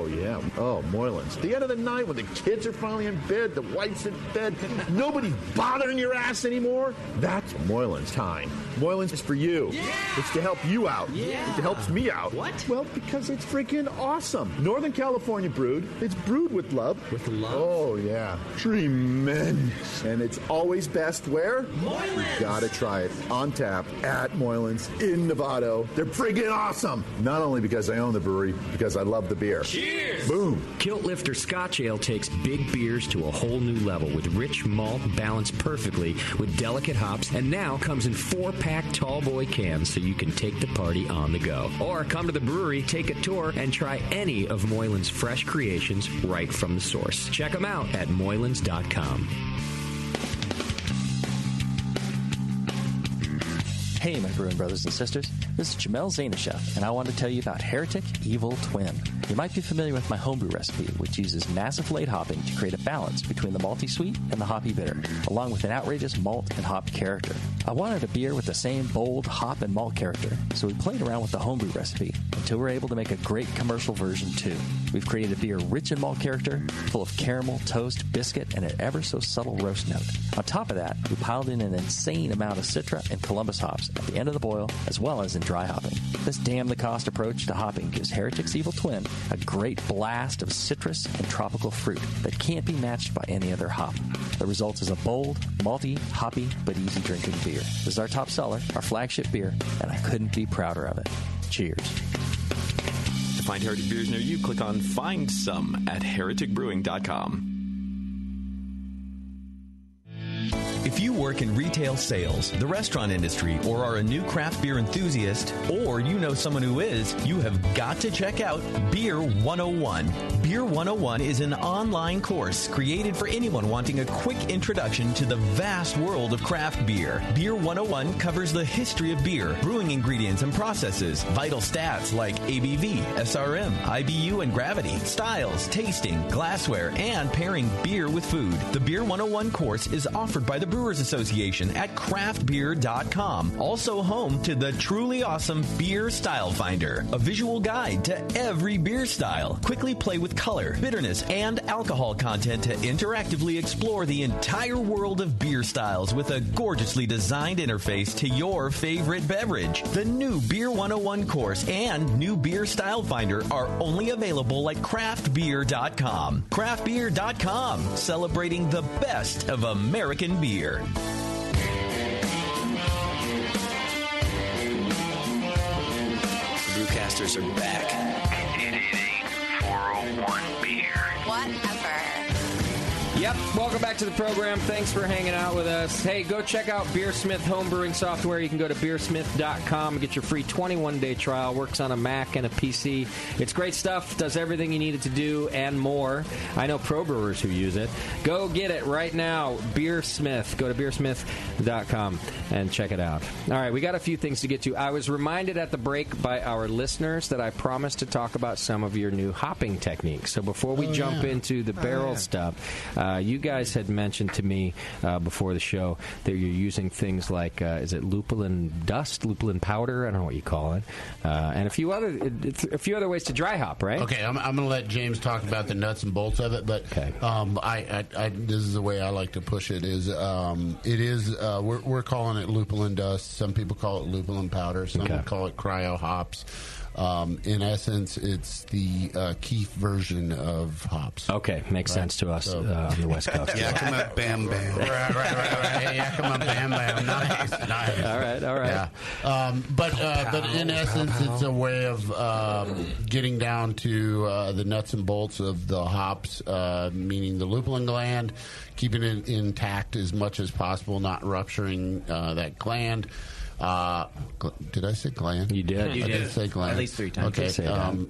yeah. Oh, Moylan's. The end of the night when the kids are finally in bed, the wife's in bed, nobody's bothering your ass anymore. That's Moylan's time. Moylan's is for you. Yeah. It's to help you out. Yeah. It helps me out. What? Well, because it's freaking awesome. Northern California brewed. It's brewed with love. With love? Oh, yeah. Tremendous. And it's always best where? Moylan's. You gotta try it. On tap at Moylan's in Novato. They're friggin' awesome. Not only because I own the brewery, because I love the beer. Cheers! Boom! Kilt Lifter Scotch Ale takes big beers to a whole new level with rich malt balanced perfectly with delicate hops, and now comes in 4-pack tall boy cans so you can take the party on the go. Or come to the brewery, take a tour, and try any of Moylan's fresh creations right from the source. Check them out at moylans.com. Hey, my brewing brothers and sisters. This is Jamel Zanishev, and I want to tell you about Heretic Evil Twin. You might be familiar with my homebrew recipe, which uses massive late hopping to create a balance between the malty sweet and the hoppy bitter, along with an outrageous malt and hop character. I wanted a beer with the same bold hop and malt character, so we played around with the homebrew recipe until we were able to make a great commercial version too. We've created a beer rich in malt character, full of caramel, toast, biscuit, and an ever so subtle roast note. On top of that, we piled in an insane amount of Citra and Columbus hops at the end of the boil, as well as in dry hopping. This damn-the-cost approach to hopping gives Heretic's Evil Twin a great blast of citrus and tropical fruit that can't be matched by any other hop. The result is a bold, malty, hoppy, but easy-drinking beer. This is our top seller, our flagship beer, and I couldn't be prouder of it. Cheers. To find Heretic beers near you, click on Find Some at hereticbrewing.com. If you work in retail sales, the restaurant industry, or are a new craft beer enthusiast, or you know someone who is, you have got to check out Beer 101. Beer 101 is an online course created for anyone wanting a quick introduction to the vast world of craft beer. Beer 101 covers the history of beer, brewing ingredients and processes, vital stats like ABV, SRM, IBU, and gravity, styles, tasting, glassware, and pairing beer with food. The Beer 101 course is offered by the Brewers Association at craftbeer.com, also home to the truly awesome Beer Style Finder, a visual guide to every beer style. Quickly play with color, bitterness, and alcohol content to interactively explore the entire world of beer styles with a gorgeously designed interface to your favorite beverage. The new Beer 101 course and new Beer Style Finder are only available at craftbeer.com. Craftbeer.com, celebrating the best of American beer. The Brewcasters are back. It ain't 401 beer. Whatever. Yep, welcome back to the program. Thanks for hanging out with us. Hey, go check out Beersmith homebrewing software. You can go to beersmith.com and get your free 21-day trial. Works on a Mac and a PC. It's great stuff. Does everything you need it to do and more. I know pro brewers who use it. Go get it right now. Beersmith. Go to beersmith.com and check it out. All right, we got a few things to get to. I was reminded at the break by our listeners that I promised to talk about some of your new hopping techniques. So before we jump into the barrel stuff, you guys had mentioned to me before the show that you're using things like, is it lupulin dust, lupulin powder? I don't know what you call it, and a few other ways to dry hop, right? Okay, I'm going to let James talk about the nuts and bolts of it, but this is the way I like to push it. We're calling it lupulin dust. Some people call it lupulin powder. Some would call it cryo hops. In essence, it's the Keith version of hops. Okay, makes sense to us on the West Coast. Yakima Bam Bam. Right. Yakima Bam Bam. Nice. All right. Yeah. But in essence, it's a way of getting down to the nuts and bolts of the hops, meaning the lupulin gland, keeping it intact as much as possible, not rupturing that gland. Did I say gland? You did. I did say gland. At least 3 times. Okay.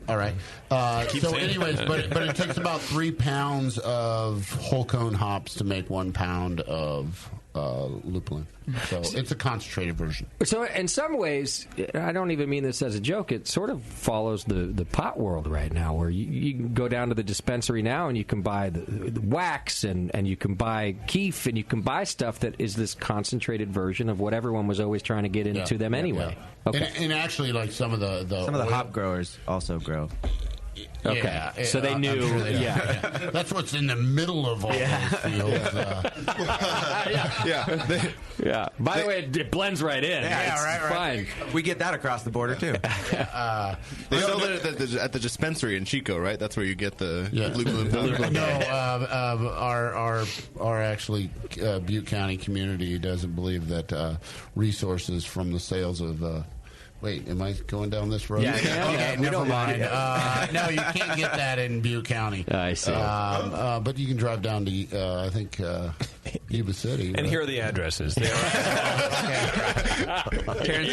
All right. So anyways, but it takes about 3 pounds of whole cone hops to make 1 pound of lupulin. So it's a concentrated version. So in some ways, I don't even mean this as a joke, it sort of follows the pot world right now, where you can go down to the dispensary now and you can buy the wax and you can buy keef and you can buy stuff that is this concentrated version of what everyone was always trying to get into them anyway. Yeah. Okay. And actually, like some of the hop growers also grow. Okay, yeah, so they knew. Sure they that's what's in the middle of all those fields. By the way, it blends right in. Fine. We get that across the border too. They sell it at the dispensary in Chico, right? That's where you get the lupulin powder. No, our actually Butte County community doesn't believe that resources from the sales of. Wait, am I going down this road? Yeah. Okay, never mind. No, you can't get that in Butte County. I see. But you can drive down to, I think, Yuba City. And here are the addresses.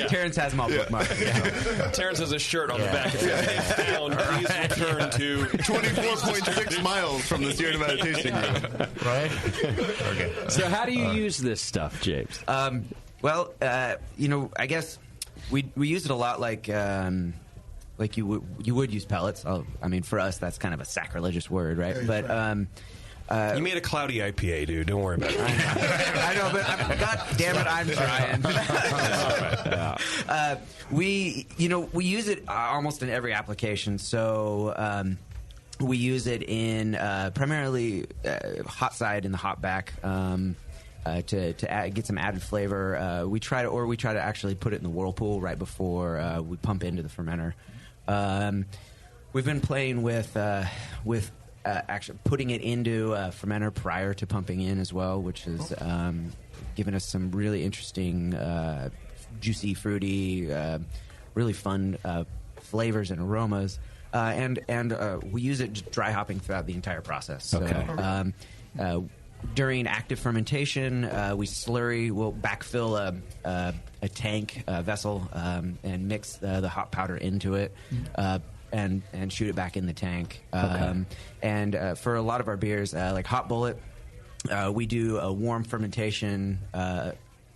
Terrence has them all bookmarked. Terrence has a shirt on the back. If you have found, please return to 24.6 miles from the Sierra Nevada tasting room. Right? Okay. So how do you use this stuff, James? Well, I guess... We use it a lot like you would use pellets. I mean, for us, that's kind of a sacrilegious word, right? But you made a cloudy IPA, dude. Don't worry about it. I know, but God damn it, I'm trying. We use it almost in every application. So we use it in primarily hot side in the hop back. To get some added flavor, we try to actually put it in the whirlpool right before we pump into the fermenter. We've been playing with actually putting it into a fermenter prior to pumping in as well, which has given us some really interesting, juicy, fruity, really fun flavors and aromas. And we use it dry hopping throughout the entire process. So, okay. During active fermentation, we'll backfill a tank, vessel, and mix the hop powder into it, and shoot it back in the tank. And for a lot of our beers, like Hot Bullet, we do a warm fermentation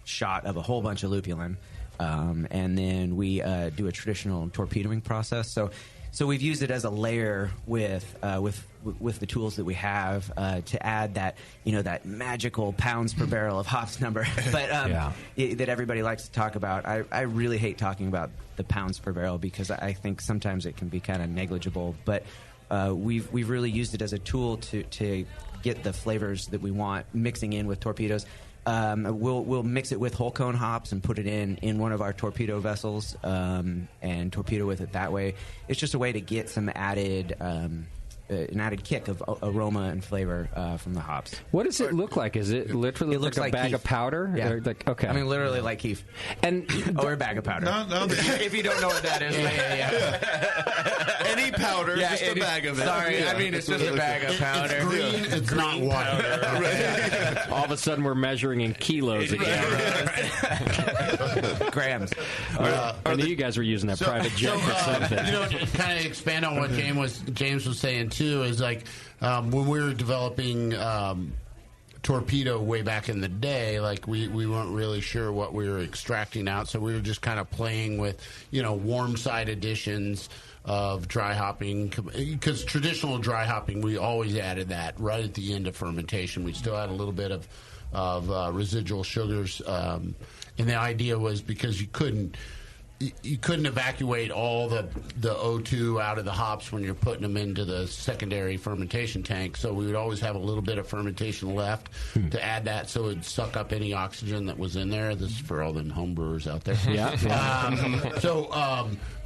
shot of a whole bunch of lupulin, and then we do a traditional torpedoing process. So we've used it as a layer with the tools that we have to add that that magical pounds per barrel of hops number, but that everybody likes to talk about. I really hate talking about the pounds per barrel because I think sometimes it can be kind of negligible. But we've really used it as a tool to get the flavors that we want mixing in with torpedoes. We'll mix it with whole cone hops and put it in one of our torpedo vessels and torpedo with it that way. It's just a way to get some added an added kick of aroma and flavor from the hops. What does it look like? Is it literally like a bag of powder? Yeah. Okay. I mean, literally like keef. And or a bag of powder. If you don't know what that is. Any powder, just a bag of it. Sorry, I mean, it's just a bag of powder. It's green, it's not water. All of a sudden, we're measuring in kilos again. Grams. I knew you guys were using that private jet for something. To kind of expand on what James was saying, too, is like when we were developing torpedo way back in the day, like we weren't really sure what we were extracting out, so we were just kind of playing with warm side additions of dry hopping, because traditional dry hopping, we always added that right at the end of fermentation. We still had a little bit of residual sugars, and the idea was because you couldn't you couldn't evacuate all the O2 out of the hops when you're putting them into the secondary fermentation tank. So we would always have a little bit of fermentation left to add that, so it'd suck up any oxygen that was in there. This is for all the homebrewers out there.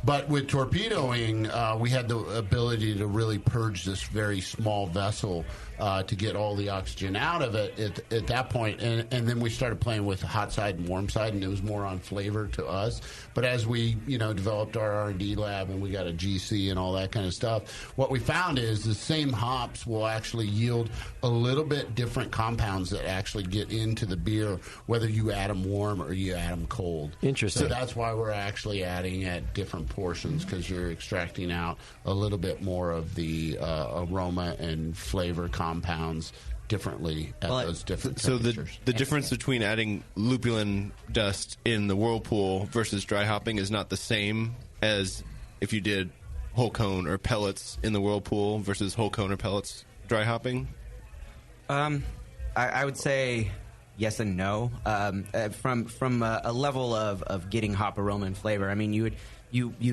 But with torpedoing, we had the ability to really purge this very small vessel to get all the oxygen out of it at that point. And then we started playing with hot side and warm side, and it was more on flavor to us. But as we, developed our R&D lab and we got a GC and all that kind of stuff, what we found is the same hops will actually yield a little bit different compounds that actually get into the beer, whether you add them warm or you add them cold. Interesting. So that's why we're actually adding at different portions, because you're extracting out a little bit more of the aroma and flavor compounds differently at those different temperatures. So the difference between adding lupulin dust in the whirlpool versus dry hopping is not the same as if you did whole cone or pellets in the whirlpool versus whole cone or pellets dry hopping? I would say yes and no. From a level of getting hop aroma and flavor, I mean, you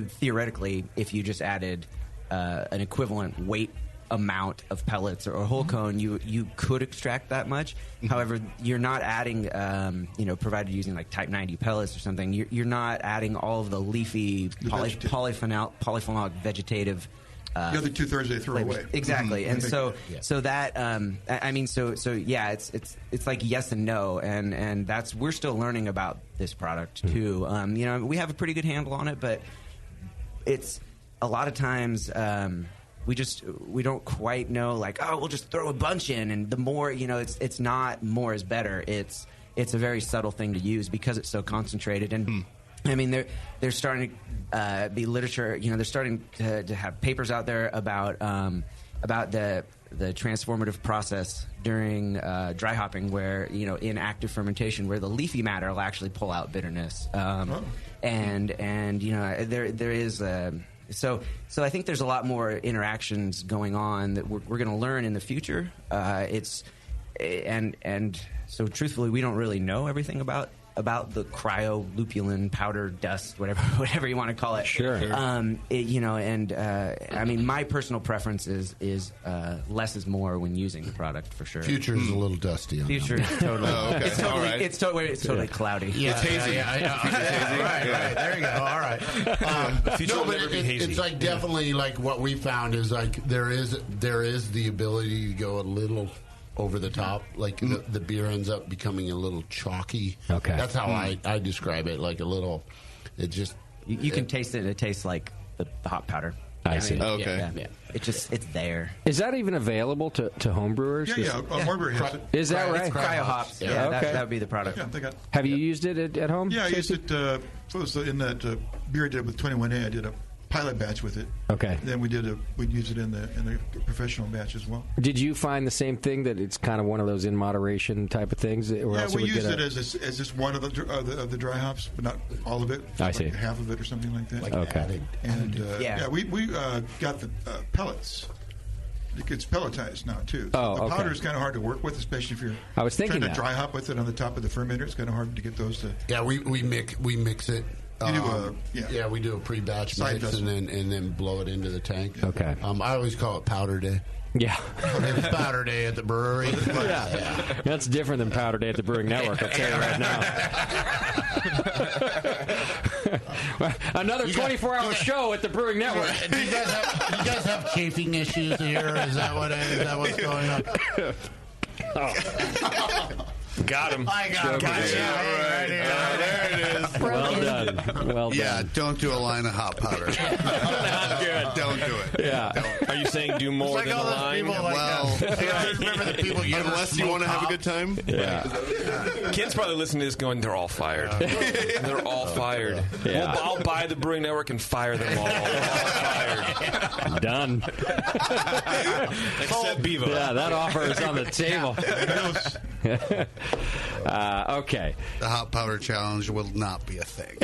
theoretically, if you just added an equivalent weight amount of pellets or a whole cone, you could extract that much. However, you're not adding, provided using like type 90 pellets or something, you're not adding all of the leafy polyphenolic vegetative. The other 2/3 they throw away. Exactly, and so that it's like yes and no, and that's, we're still learning about this product too. We have a pretty good handle on it, but it's a lot of times. We don't quite know, like, we'll just throw a bunch in, and the more, it's not more is better. It's a very subtle thing to use because it's so concentrated. And I mean, there's starting to be literature. They're starting to have papers out there about the transformative process during dry hopping, where in active fermentation, where the leafy matter will actually pull out bitterness. And there is. So I think there's a lot more interactions going on that we're going to learn in the future. So truthfully, we don't really know everything about the cryolupulin powder dust, whatever you want to call it. Sure. I mean, my personal preference is less is more when using the product, for sure. Future is a little dusty. Future is totally. Okay. It's totally cloudy. Yeah, it's hazy. Right. There you go. All right. It's like definitely like what we found is like there is the ability to go a little over the top, like the beer ends up becoming a little chalky. Okay, that's how I describe it. Like a little, it just you can taste it. And it tastes like the hop powder. I see. Okay, yeah. It's there. Is that even available to homebrewers? Yeah. Hornburger has it. Is that right? It's cryo hops. Yeah, okay. that would be the product. Yeah, they got. Have you used it at home? Yeah, I used it. In that beer I did with 21A, I did a pilot batch with it. Okay. Then we'd use it in the professional batch as well. Did you find the same thing, that it's kind of one of those in moderation type of things? We used it as just one of the dry hops, but not all of it. I see. Like half of it or something like that. Okay. And we got the pellets. It's pelletized now too. So the powder is kind of hard to work with, especially if you're trying to dry hop with it on the top of the fermenter. It's kind of hard to get those to. Yeah, we mix it. We do a pre-batch mix and then blow it into the tank. Okay. I always call it powder day. Yeah. It's powder day at the brewery. Yeah. That's different than powder day at the Brewing Network, I'll tell you right now. Another 24-hour show at the Brewing Network. Do you guys have chafing issues here? Is that what's going on? Got him. I got him. Right here. There it is. Well done. Yeah, don't do a line of hot powder. Not good. Don't do it. Yeah. Are you saying do more than a line? Remember the people unless you want to have a good time? Yeah. Kids probably listening to this going, they're all fired. They're all fired. Yeah. I'll buy the Brewing Network and fire them all. They're all fired. Done. Except Bevo. Yeah, that offer is on the table. Okay. The hot powder challenge will not be a thing.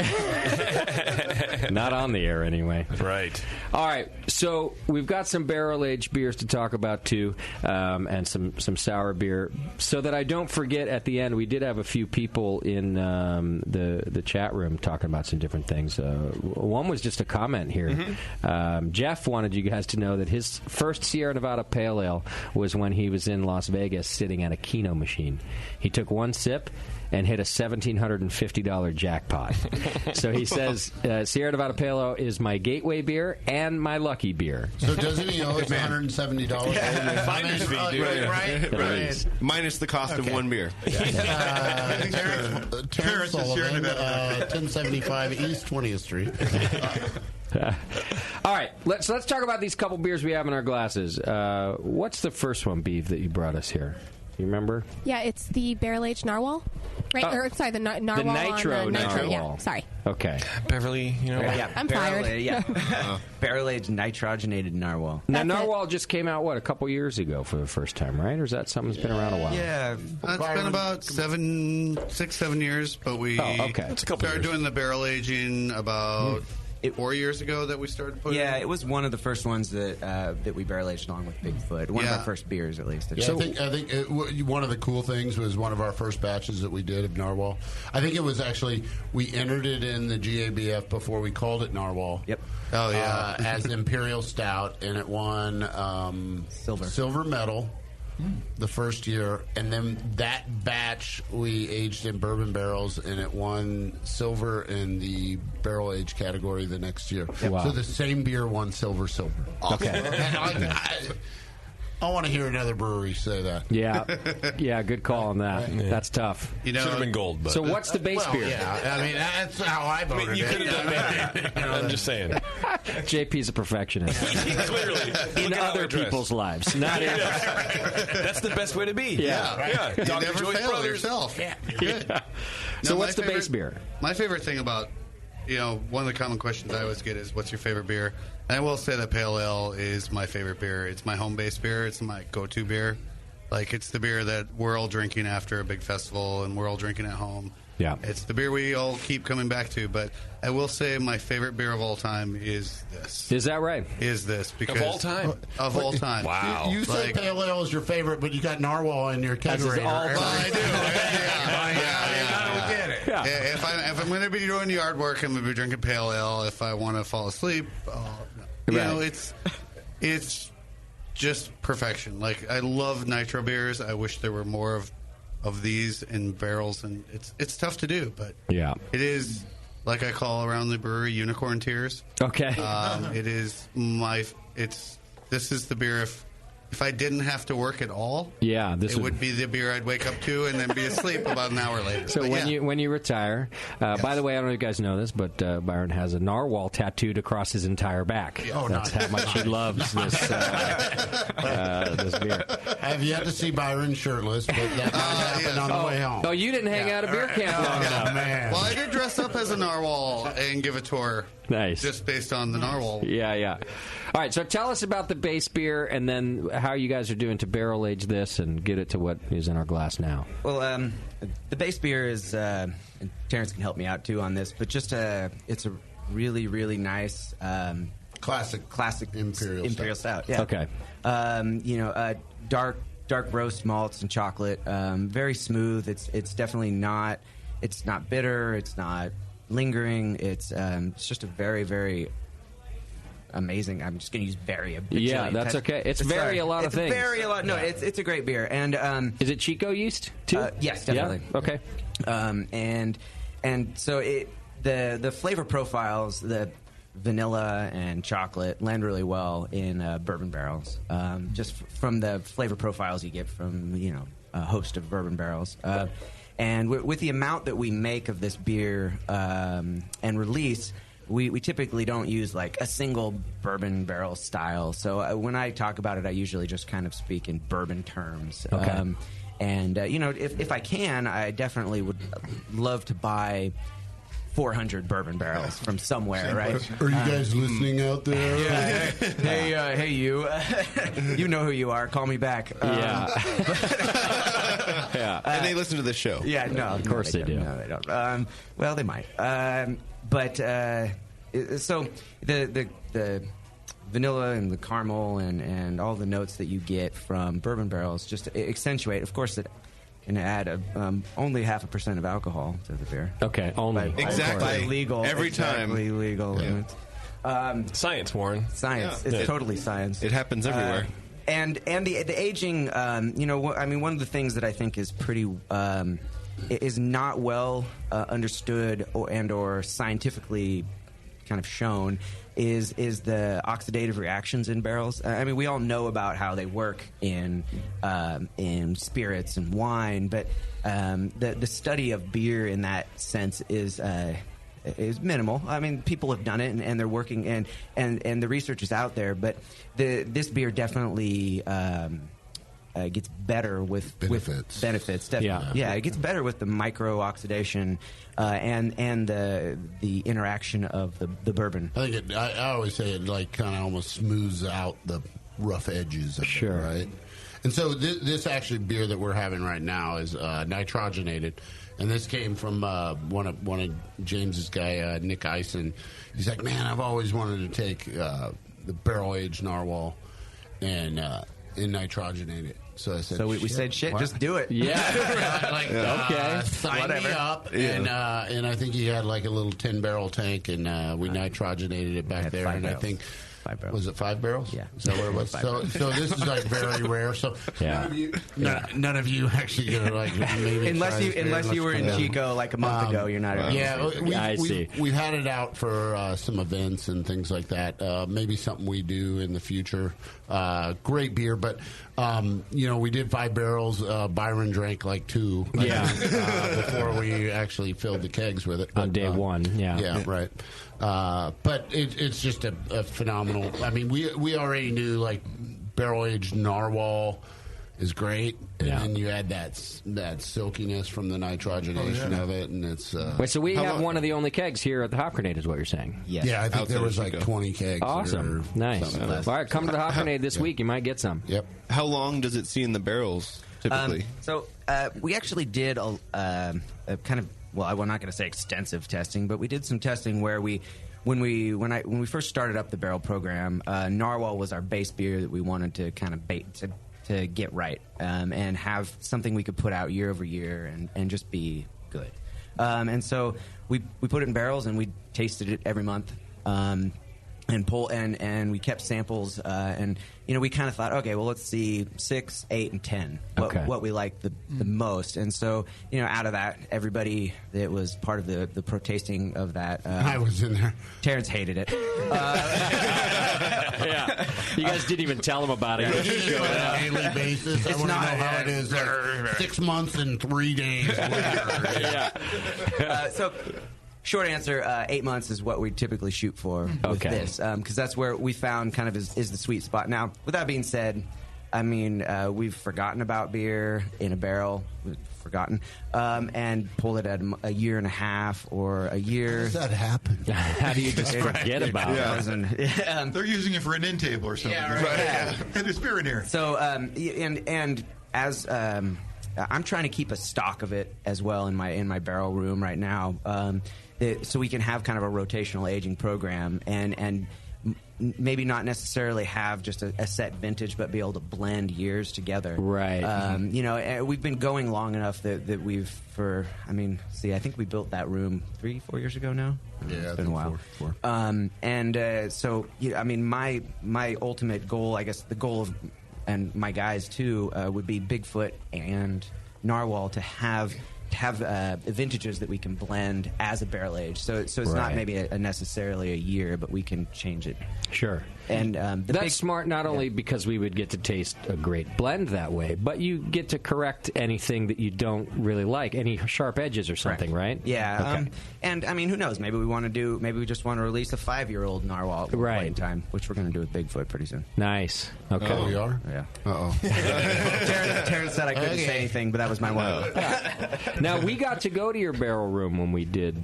Not on the air, anyway. Right. All right. So we've got some barrel-aged beers to talk about, too, and some sour beer. So that I don't forget at the end, we did have a few people in the chat room talking about some different things. One was just a comment here. Mm-hmm. Jeff wanted you guys to know that his first Sierra Nevada Pale Ale was when he was in Las Vegas sitting at a Keno machine. He took one sip and hit a $1,750 jackpot. So he says, Sierra Nevada Pale Ale is my gateway beer and my lucky beer. So doesn't he owe us $170? Finder's fee, dude. Right. Minus the cost of one beer. Terrence Sullivan, 1075 East 20th Street. All right, let's talk about these couple beers we have in our glasses. What's the first one, Beeve, that you brought us here? You remember? Yeah, it's the barrel-aged narwhal. Right? Oh. Or, sorry, the narwhal. The nitro nitro. Yeah, narwhal. sorry. Okay. Beverly, you know. Yeah, I'm fired. Yeah. Barrel-aged nitrogenated narwhal. Now, narwhal just came out, a couple years ago for the first time, right? Or is that something that's been around a while? Yeah, it's been about 6, 7 years, but we started doing the barrel aging about 4 years ago that we started putting. Yeah, it was one of the first ones that we barrel aged along with Bigfoot. One of our first beers, at least. Yeah, I think one of the cool things was one of our first batches that we did of Narwhal. I think it was actually, we entered it in the GABF before we called it Narwhal. Yep. Oh, yeah. As Imperial Stout, and it won silver medal the first year, and then that batch we aged in bourbon barrels, and it won silver in the barrel age category the next year. Wow. So the same beer won silver. Okay. I want to hear another brewery say that. Yeah, good call on that. Yeah. That's tough. Should have been gold. But. So what's the base beer? Yeah, I mean, that's how I voted. You could have done better. I'm just saying. JP's a perfectionist. Clearly. In other people's lives, not in That's the best way to be. Yeah. You Dr. never Joyce fail Brothers. yourself. Yeah. Good. So what's the base beer? My favorite thing about, one of the common questions I always get is, what's your favorite beer? And I will say that Pale Ale is my favorite beer. It's my home-based beer. It's my go-to beer. Like, it's the beer that we're all drinking after a big festival, and we're all drinking at home. Yeah. It's the beer we all keep coming back to. But I will say my favorite beer of all time is this. Is that right? Is this. Because of all time? Of all time. Wow. You say Pale Ale is your favorite, but you got Narwhal in your kegerator. Well, I do. I get it. Yeah. If I'm going to be doing yard work, I'm going to be drinking Pale Ale. If I want to fall asleep, it's just perfection. Like, I love nitro beers. I wish there were more of these in barrels, and it's tough to do, but it is, like I call around the brewery, unicorn tears. Okay. It is this is the beer if I didn't have to work at all, it would be the beer I'd wake up to and then be asleep about an hour later. So when you retire, by the way, I don't know if you guys know this, but Byron has a narwhal tattooed across his entire back. That's how much he loves this beer. I have yet to see Byron shirtless, but that might happen on the way home. Oh, you didn't hang out at beer camp long enough. Man. Well, I did dress up as a narwhal and give a tour. Nice. Just based on the narwhal. Yeah. All right, so tell us about the base beer and then how you guys are doing to barrel age this and get it to what is in our glass now. Well, the base beer is, and Terrence can help me out too on this, but it's a really, really nice classic Imperial Stout. Yeah. Okay. Dark roast malts and chocolate, very smooth. It's definitely not bitter. It's not lingering. It's just a very, very amazing. I'm just going to use very. Yeah, that's okay. It's very a lot of things. Very a lot. No, it's a great beer. And is it Chico yeast too? Yes, definitely. Yeah? Okay. And so the flavor profiles, the vanilla and chocolate, land really well in bourbon barrels. Just from the flavor profiles you get from a host of bourbon barrels. And with the amount that we make of this beer and release, we typically don't use like a single bourbon barrel style. So when I talk about it, I usually just kind of speak in bourbon terms. Okay. If I can, I definitely would love to buy 400 bourbon barrels from somewhere, right? Are you guys listening out there? Yeah. Hey, you. You know who you are. Call me back. Yeah. And they listen to the show. Yeah, no. Of course they do. No, they don't. Well, they might. So the vanilla and the caramel and all the notes that you get from bourbon barrels just accentuate. Of course, it can add only 0.5% of alcohol to the beer. Okay, only. Exactly. By legal. Every time. Legal. Yeah. Science, Warren. Science. Yeah. It's totally science. It happens everywhere. And the aging, I mean, one of the things that I think is pretty is not well understood or scientifically kind of shown is the oxidative reactions in barrels. I mean, we all know about how they work in spirits and wine, but the study of beer in that sense is minimal. I mean, people have done it and they're working and the research is out there, but this beer definitely gets better with benefits. Definitely. Yeah, it gets better with the micro oxidation and the interaction of the bourbon. I think I always say it like kind of almost smooths out the rough edges of it, right? And so this actually beer that we're having right now is nitrogenated. And this came from one of James's guy, Nick Eisen. He's like, man, I've always wanted to take the barrel-aged narwhal and nitrogenate it. So I said, we said, shit, just do it. Yeah. Okay. Sign me up. Yeah. And I think he had like a little 10-barrel tank, and we nitrogenated it back there. And barrels. I think... 5 barrels. Was it 5 barrels? Yeah. Is that what it was? So this is like very rare. So none of you actually gonna like maybe unless you were in Chico like a month ago, you're not. I see. We've had it out for some events and things like that. Maybe something we do in the future. Great beer, but we did 5 barrels. Byron drank like 2. Before we actually filled the kegs with it on day 1. Yeah, right. But it's just a phenomenal. I mean, we already knew like barrel aged narwhal is great, and then you add that silkiness from the nitrogenation of it, and it's. Wait, so we have one of the only kegs here at the Hop Grenade, is what you're saying? Yes. Yeah, I think there was like 20 kegs. Awesome, nice. All right, come to the Hop Grenade this week. You might get some. Yep. How long does it see in the barrels typically? We actually did a kind of. Well, I'm not going to say extensive testing, but we did some testing where when we first started up the barrel program, Narwhal was our base beer that we wanted to kind of to get right and have something we could put out year over year and just be good. And so we put it in barrels and we tasted it every month. And we kept samples, and we kind of thought, okay, well, let's see 6, 8, and 10, what we like the most, and so out of that, everybody that was part of the pro tasting of that, I was in there. Terrence hated it. Yeah, you guys didn't even tell him about it. On a daily basis. I want to know how it is. 6 months and 3 days later. So. Short answer, 8 months is what we typically shoot for with this, because that's where we found kind of is the sweet spot. Now, with that being said, I mean, we've forgotten about beer in a barrel, and pulled it at a year and a half or a year. How does that happen? How do you just forget about it? They're using it for an end table or something. Yeah, right. Yeah. Hey, there's beer in here. So, and as I'm trying to keep a stock of it as well in my barrel room right now. So we can have kind of a rotational aging program and maybe not necessarily have just a set vintage, but be able to blend years together. Right. We've been going long enough that I think we built that room 3-4 years ago now. Yeah, it's been a while. Four. My ultimate goal, I guess the goal of, and my guys too, would be Bigfoot and Narwhal to have vintages that we can blend as a barrel age. So it's not maybe necessarily a year, but we can change it. Sure. And that's smart, not only because we would get to taste a great blend that way, but you get to correct anything that you don't really like, any sharp edges or something, right? Yeah. Okay. And I mean, who knows? Maybe we just want to release a 5-year-old Narwhal at one point in time, which we're going to do with Bigfoot pretty soon. Nice. Okay. Oh, we are? Yeah. Uh-oh. Terrence said I couldn't say anything, but that was my one. Now, we got to go to your barrel room when we did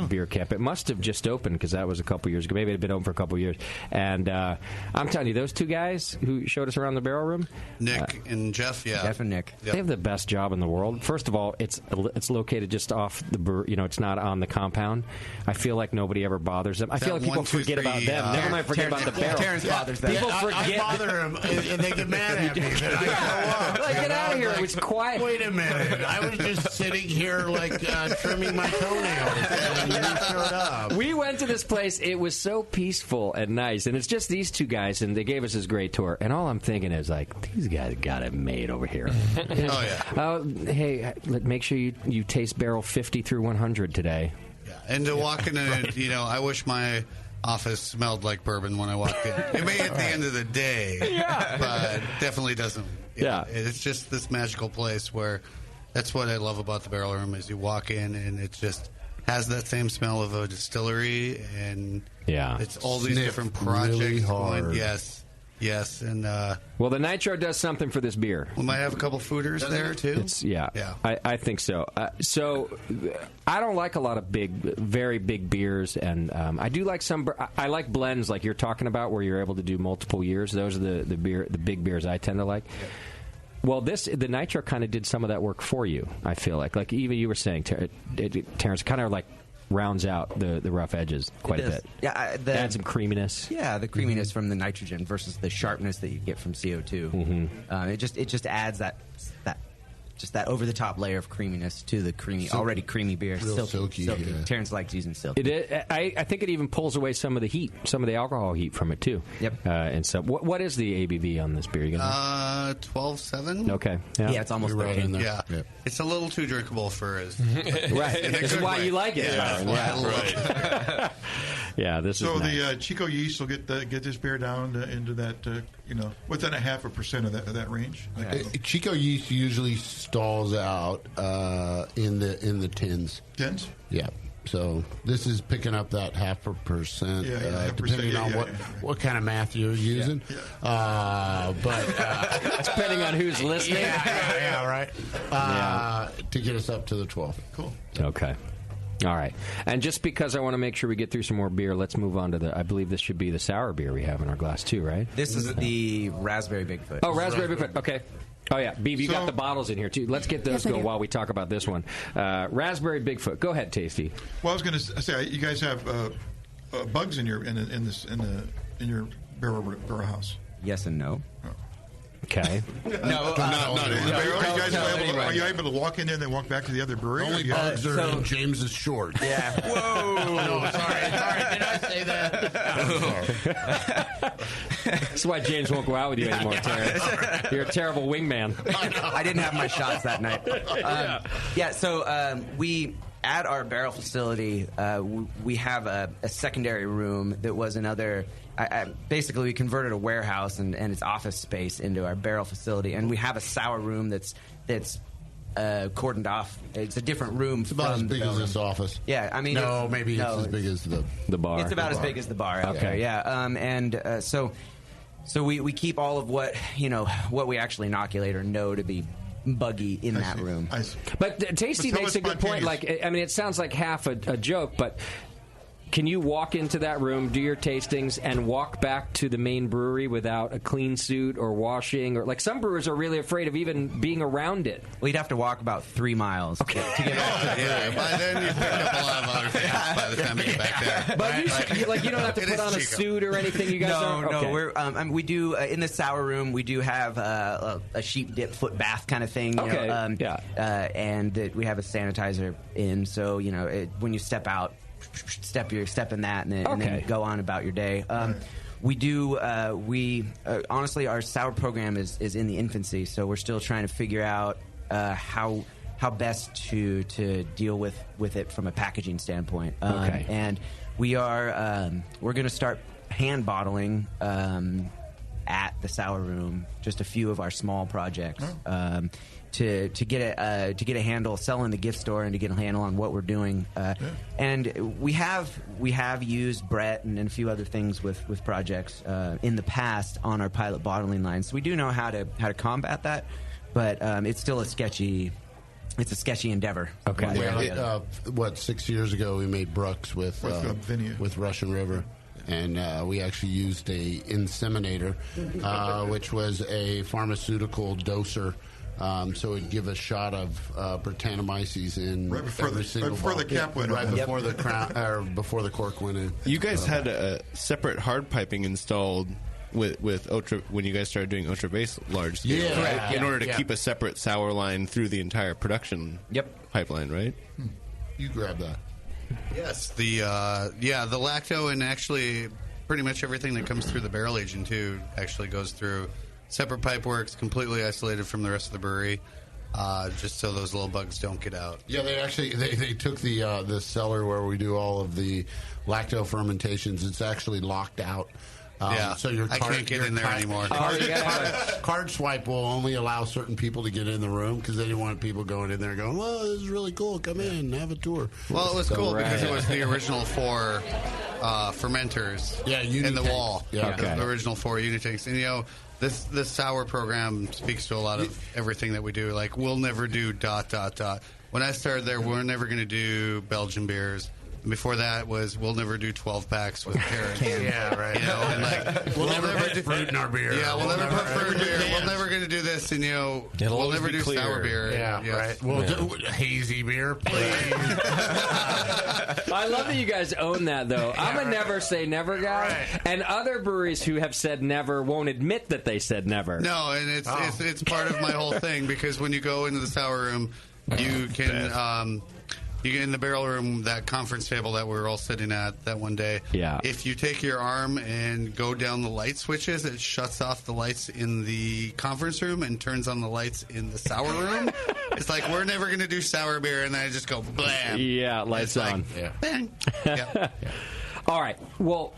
beer camp. It must have just opened because that was a couple years ago. Maybe it had been open for a couple years. And I'm telling you, those two guys who showed us around the barrel room, Nick and Jeff, Jeff and Nick, they have the best job in the world. First of all, it's located just off the, it's not on the compound. I feel like nobody ever bothers them. I feel like people forget about them. Never mind forget about the barrel. Terrence bothers them. People forget. I bother them, and they get mad at me. That I show up. Like, get out of here. It was quiet. Wait a minute. I was just sitting here, trimming my toenails, and you showed up. We went to this place. It was so peaceful and nice, and it's just these two guys, and they gave us this great tour. And all I'm thinking is, these guys got it made over here. Hey, make sure you taste barrel 50 through 100 today. Yeah. And to walk in I wish my office smelled like bourbon when I walked in. It may at the end of the day, but definitely doesn't. It's just this magical place where that's what I love about the barrel room is you walk in and it just has that same smell of a distillery, and it's all these different projects really hard. going. Yes, and well, the nitro does something for this beer. We might have a couple fooders there too. I think so. So I don't like a lot of very big beers, and I do like some. I like blends like you're talking about, where you're able to do multiple years. Those are the big beers I tend to like. Yeah. Well, the nitro kind of did some of that work for you. I feel like even you were saying, Terrence, kind of like rounds out the rough edges quite a bit. Yeah, adds some creaminess. Yeah, the creaminess from the nitrogen versus the sharpness that you get from CO2. Mm-hmm. It just adds that over the top layer of creaminess to the already creamy beer. Real silky. Yeah. Terrence likes using silky. I think it even pulls away some of the heat, some of the alcohol heat from it too. Yep. And so, what is the ABV on this beer? 12.7. Okay. Yeah, it's almost right in there. Yeah. Yep. It's a little too drinkable for us. Right. This is why you like it. Right. Yeah, this so is nice. The Chico yeast will get this beer down into that within 0.5% of that range. Chico yeast usually stalls out in the tins. Tins? Yeah. So this is picking up that 0.5%, depending on what kind of math you're using. Yeah. But depending on who's listening. Yeah, right. To get us up to the 12. Cool. Okay. All right. And just because I want to make sure we get through some more beer, let's move on to I believe this should be the sour beer we have in our glass too, right? This is the Raspberry Bigfoot. Oh, Raspberry Bigfoot. Okay. Oh, yeah. Beeb, you got the bottles in here, too. Let's get those going while we talk about this one. Raspberry Bigfoot. Go ahead, Tasty. Well, I was going to say, you guys have bugs in your barrel house. Yes and no. Oh. Okay. No, not in the barrel. Are you able to walk in there and then walk back to the other brewery? Only bugs are in James's short. Yeah. Whoa. No, sorry. Did I say that? That's why James won't go out with you anymore, Terrence. You're a terrible wingman. I didn't have my shots that night. So we... At our barrel facility, we have a secondary room that was another... basically, we converted a warehouse and its office space into our barrel facility, and we have a sour room that's cordoned off. It's a different room. It's about as big as this office. Yeah, I mean... it's as big as the bar. It's about as big as the bar out there, yeah. So we keep all of what we actually inoculate or know to be buggy in that room. But Tasty makes a good point. It sounds like half a joke, but can you walk into that room, do your tastings, and walk back to the main brewery without a clean suit or washing? Or some brewers are really afraid of even being around it. Well, you'd have to walk about 3 miles to get back to the brewery. By then you've picked up a lot of other things by the time you get back there. But you don't have to put on a suit or anything. You guys don't? No. We're we do in the sour room. We do have a sheep dip foot bath kind of thing. And we have a sanitizer in. So when you step out, step in that and then go on about your day. We do. Honestly, our sour program is in the infancy, so we're still trying to figure out how best to deal with it from a packaging standpoint. And we're going to start hand bottling at the sour room just a few of our small projects. To get a handle, sell in the gift store, and to get a handle on what we're doing, and we have used Brett and a few other things with projects in the past on our pilot bottling line, so we do know how to combat that, but it's still a sketchy It's a sketchy endeavor. Okay. 6 years ago we made Brooks with Russian River. And we actually used a inseminator, which was a pharmaceutical doser. So it'd give a shot of Brettanomyces in every single before the cap went right in. before the crown, or before the cork went in. You guys had a separate hard piping installed with ultra when you guys started doing ultra base large scale, right? In order to keep a separate sour line through the entire production pipeline, right? You grab that. Yes, the lacto and actually pretty much everything that comes through the barrel aging too actually goes through separate pipe works, completely isolated from the rest of the brewery, just so those little bugs don't get out. Yeah, they actually they took the cellar where we do all of the lacto fermentations. It's actually locked out. So I can't get in there anymore. Card swipe will only allow certain people to get in the room because they didn't want people going in there going, well, this is really cool. Come in, have a tour. Well, it was cool because it was the original 4 fermenters in the wall. Yeah, the original 4 unitanks. And, this sour program speaks to a lot of everything that we do. Like, we'll never do ... When I started there, we're never going to do Belgian beers. Before that was we'll never do 12 packs with Terrence. Yeah, right. And we'll never put fruit in our beer. Yeah, we'll never put fruit in beer. We're never going to do this, and we'll never do sour beer. Yeah, right. We'll do hazy beer, please. I love that you guys own that, though. I'm a never say never guy, and other breweries who have said never won't admit that they said never. No, and it's part of my whole thing because when you go into the sour room, you can. You get in the barrel room, that conference table that we were all sitting at that one day. Yeah. If you take your arm and go down the light switches, it shuts off the lights in the conference room and turns on the lights in the sour room. It's like, we're never going to do sour beer, and then I just go blam. Yeah, lights on. Bang. All right. Well,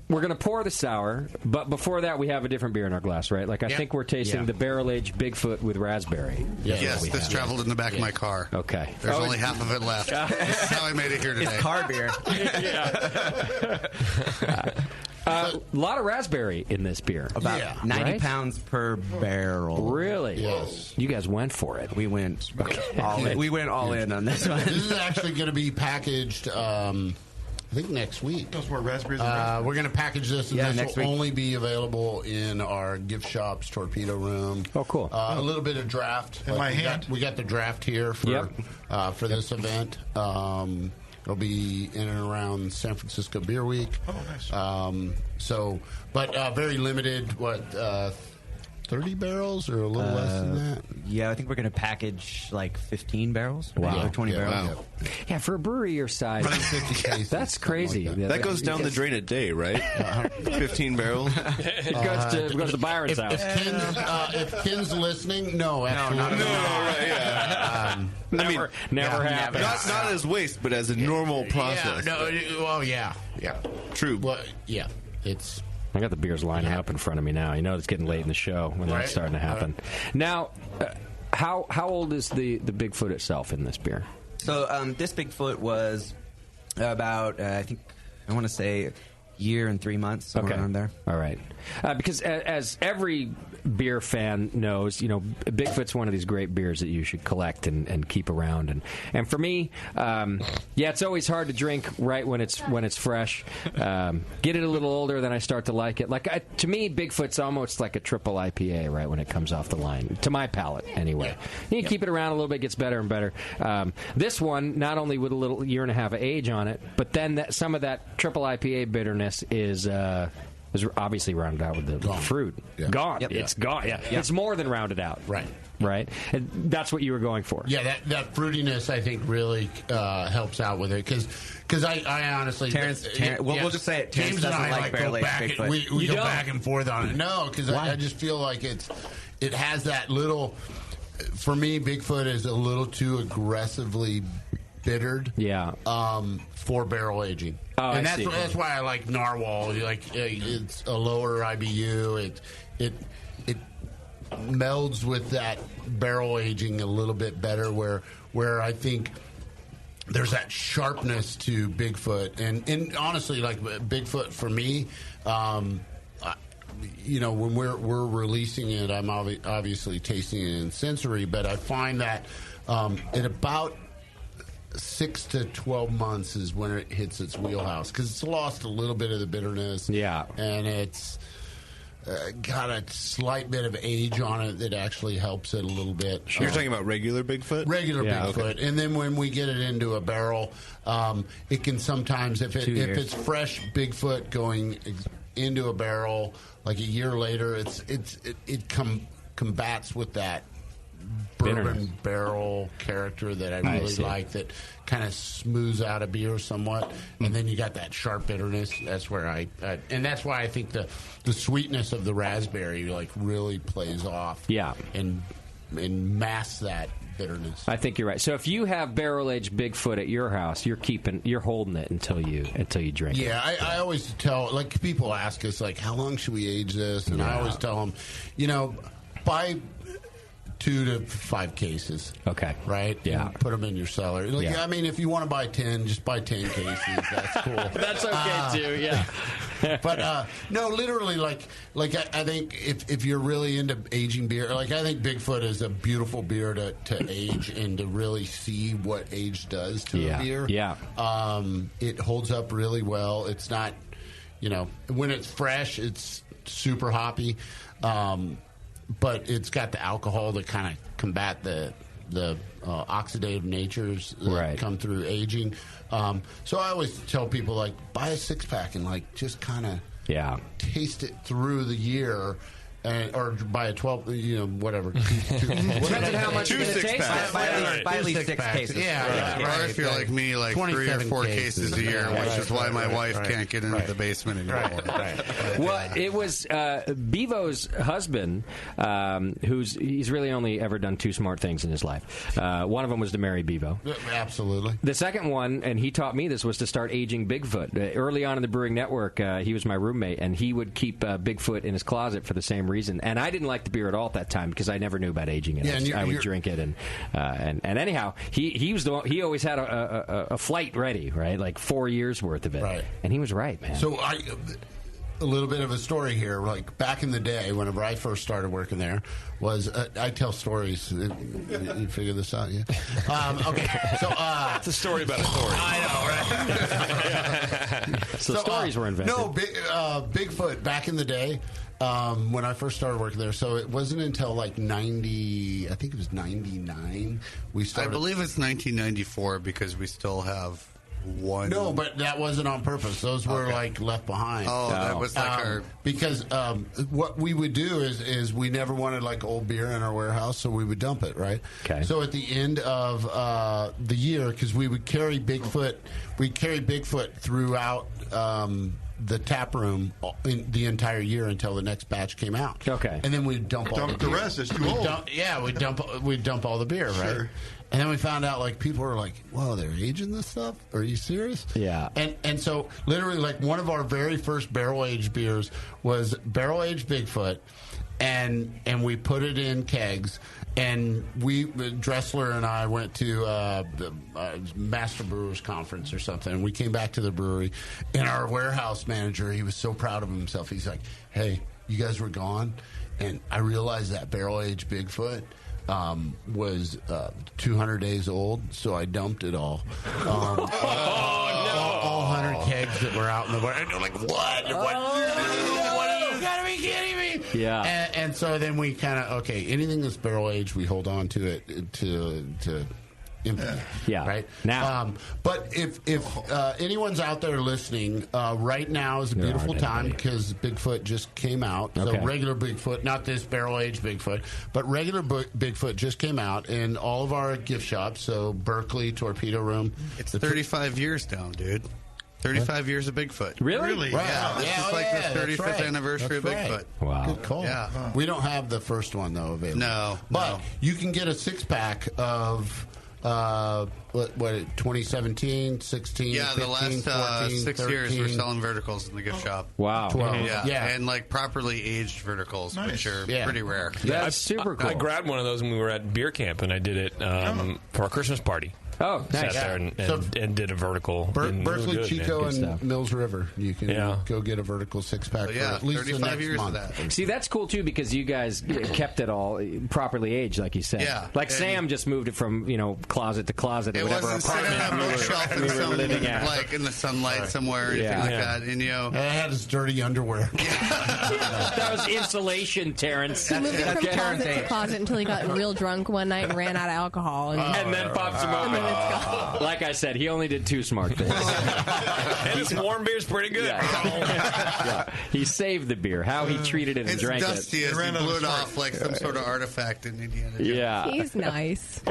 we're going to pour the sour, but before that, we have a different beer in our glass, right? Like, I think we're tasting the barrel-aged Bigfoot with raspberry. Yes, this traveled in the back of my car. Okay. There's only half of it left. This is how I made it here today. It's car beer. A lot of raspberry in this beer. About 90 pounds per barrel. Really? Yes. You guys went for it. We went all in. We went all in on this one. This is actually going to be packaged, I think next week. Those more raspberries. We're going to package this, and this next will week. only be available in our gift shop's torpedo room. Oh, cool. A little bit of draft. In my hand. We got the draft here for this event. It'll be in and around San Francisco Beer Week. Oh, nice. But very limited. 30 barrels or a little less than that? Yeah, I think we're going to package like 15 barrels. Wow. Or 20 barrels. Wow. Yeah, for a brewery your size, that's crazy. Like that goes down the drain a day, right? 15 barrels. It goes to Byron's house. If Ken's listening, no, absolutely Right, Never happened. Not as waste, but as a normal process. Yeah. True. Well, yeah, it's... I got the beers lining up in front of me now. You know it's getting late in the show when that's starting to happen. Now, how old is the Bigfoot itself in this beer? So this Bigfoot was about, I want to say, year and 3 months, somewhere around there. All right. Because as every beer fan knows, Bigfoot's one of these great beers that you should collect and keep around. And for me, it's always hard to drink right when it's fresh. Get it a little older, then I start to like it. To me, Bigfoot's almost like a triple IPA right when it comes off the line, to my palate anyway. You can keep it around a little bit, it gets better and better. This one, not only with a little year and a half of age on it, but then some of that triple IPA bitterness is obviously rounded out with the fruit. Yeah. Gone. Yep. It's gone. Yeah. It's more than rounded out. Right? And that's what you were going for. Yeah, that fruitiness, I think, really helps out with it. Because I honestly... Terrence, we'll just say it. Terrence James and doesn't I like barrel-aged Bigfoot. We go back and forth on it. No, because I just feel like it has that little... For me, Bigfoot is a little too aggressively bittered. Yeah. For barrel aging. Oh, and I see. that's why I like Narwhal. It's a lower IBU. It melds with that barrel aging a little bit better. Where I think there's that sharpness to Bigfoot, and honestly, like Bigfoot for me. When we're releasing it, I'm obviously tasting it in sensory, but I find that in about 6 to 12 months is when it hits its wheelhouse because it's lost a little bit of the bitterness. Yeah, and it's got a slight bit of age on it that actually helps it a little bit. You're talking about regular Bigfoot? Regular Bigfoot. Okay. And then when we get it into a barrel, it can sometimes, if it's fresh Bigfoot going into a barrel, like a year later, it combats with that bourbon barrel character that I really like, that kind of smooths out a beer somewhat, and then you got that sharp bitterness. That's where and that's why I think the sweetness of the raspberry like really plays off. Yeah, and masks that bitterness. I think you're right. So if you have barrel aged Bigfoot at your house, you're holding it until you drink it. Yeah, I always tell, like, people ask us like, how long should we age this? And I always tell them, buy 2 to 5 cases. Okay. Right? Yeah. And put them in your cellar. Like, I mean, if you want to buy 10, just buy 10 cases. That's cool. That's okay, too, yeah. But, no, literally, like I think if you're really into aging beer, like, I think Bigfoot is a beautiful beer to age and to really see what age does to a beer. Yeah. It holds up really well. It's not, when it's fresh, it's super hoppy. But it's got the alcohol to kind of combat the oxidative natures that come through aging. So I always tell people, like, buy a 6-pack and, like, just kind of taste it through the year. Or buy a 12, whatever. Depends on how much it's going to taste. Buy at least 6 cases. Yeah. Or if you're like me, like 3 or 4 cases a year, which is why my wife can't get into the basement anymore. Well, it was Bevo's husband, he's really only ever done 2 smart things in his life. One of them was to marry Bevo. Absolutely. The second one, and he taught me this, was to start aging Bigfoot. Early on in the Brewing Network, he was my roommate, and he would keep Bigfoot in his closet for the same reason. And I didn't like the beer at all at that time because I never knew about aging it. Yeah, I would drink it, and anyhow, he was the one, he always had a flight ready, right? Like 4 years worth of it, right? And he was right, man. So a little bit of a story here. Like, back in the day, whenever I first started working there, was I tell stories. You figure this out, yeah? Okay, so it's a story about a story. I know, right? So stories were invented. No, Bigfoot back in the day. When I first started working there, so it wasn't until like 90, I think it was 99, we started. I believe it's 1994 because we still have one. No, but that wasn't on purpose. Those were like left behind. Oh, that was like our. Because what we would do is we never wanted like old beer in our warehouse, so we would dump it, right? Okay. So at the end of the year, because we would carry Bigfoot, throughout. The tap room in the entire year until the next batch came out. Okay, and then we'd dump all the rest. It's too old. We'd dump all the beer, right? Sure. And then we found out, like, people were like, "Whoa, they're aging this stuff? Are you serious?" Yeah. And so literally, like, one of our very first barrel aged beers was barrel aged Bigfoot, and we put it in kegs. And Dressler and I went to the Master Brewers Conference or something, and we came back to the brewery, and our warehouse manager, he was so proud of himself. He's like, "Hey, you guys were gone, and I realized that barrel-aged Bigfoot was 200 days old, so I dumped it all." All 100 kegs that were out in the warehouse. And they're like, "What? You gotta be kidding me!" Yeah. And so then we kind of, anything that's barrel aged, we hold on to it to implement. Yeah. Right? Now. But if anyone's out there listening, right now is a beautiful time because Bigfoot just came out. So regular Bigfoot, not this barrel aged Bigfoot, but regular Bigfoot just came out in all of our gift shops. So Berkeley, Torpedo Room. It's 35 years down, dude. 35 years of Bigfoot. Really? Right. Yeah, this is like the 35th anniversary of Bigfoot. Wow. Good call. Yeah. We don't have the first one, though, available. No. But you can get a 6-pack of... 2017, 16, yeah, 15, the last 14, 6 13. years we're selling verticals in the gift shop. Wow. 12. Yeah. And like properly aged verticals, which are pretty rare. That's super cool. I grabbed one of those when we were at beer camp, and I did it for our Christmas party. Oh, nice. Sat there and did a vertical. Berkeley, good, Chico, man. and Mills River. You can go get a vertical 6-pack for at least 35 the next years month. of that. See, that's cool too because you guys kept it all properly aged, like you said. Yeah. Like Sam just moved it from closet to closet, or It whatever wasn't sitting on a bookshelf we in were living at. like in the sunlight somewhere or anything like that. And it had his dirty underwear. That was insulation, Terrence. He moved it from closet to closet until he got real drunk one night and ran out of alcohol. And then pops him open. Like I said, he only did 2 smart things. And his warm beer's pretty good. Yeah. He saved the beer. How he treated it and drank it. It's dusty as he blew it off like some sort of artifact in Indiana Jones. Yeah. He's nice.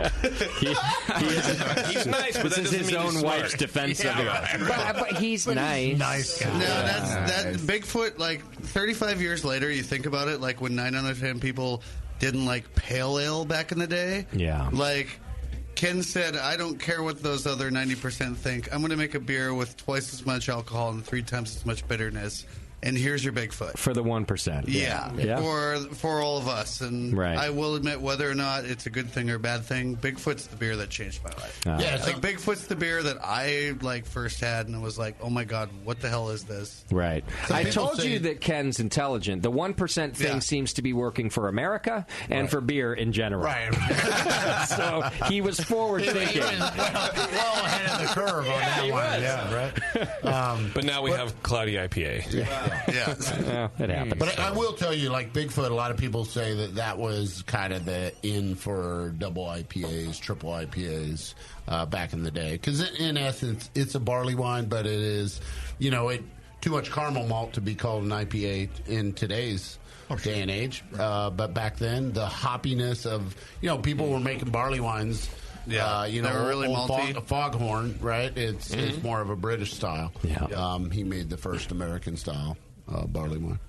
He's nice, but this is his own wife's defense of it. But he's nice. Nice guy. No, that Bigfoot, like 35 years later, you think about it, like when 9 out of 10 people didn't like pale ale back in the day. Yeah. Like Ken said, I don't care what those other 90% think. I'm going to make a beer with twice as much alcohol and 3 times as much bitterness. And here's your Bigfoot. For the 1%. Yeah. For all of us. And right. I will admit, whether or not it's a good thing or a bad thing, Bigfoot's the beer that changed my life. Yeah, like Bigfoot's the beer that I first had and was like, oh my God, what the hell is this? Right. So I people told say- you that Ken's intelligent. The 1% thing seems to be working for America and for beer in general. Right. So he was forward thinking. Well ahead of the curve on that one. was. Yeah, right. But now we have cloudy IPA. Yeah. It happens. But I will tell you, like Bigfoot, a lot of people say that was kind of the in for double IPAs, triple IPAs back in the day. Because in essence, it's a barley wine, but it is, too much caramel malt to be called an IPA in today's day and age. But back then, the hoppiness of, people were making barley wines. Yeah, they were really malty. Foghorn, right? It's more of a British style. Yeah. He made the first American style barley wine.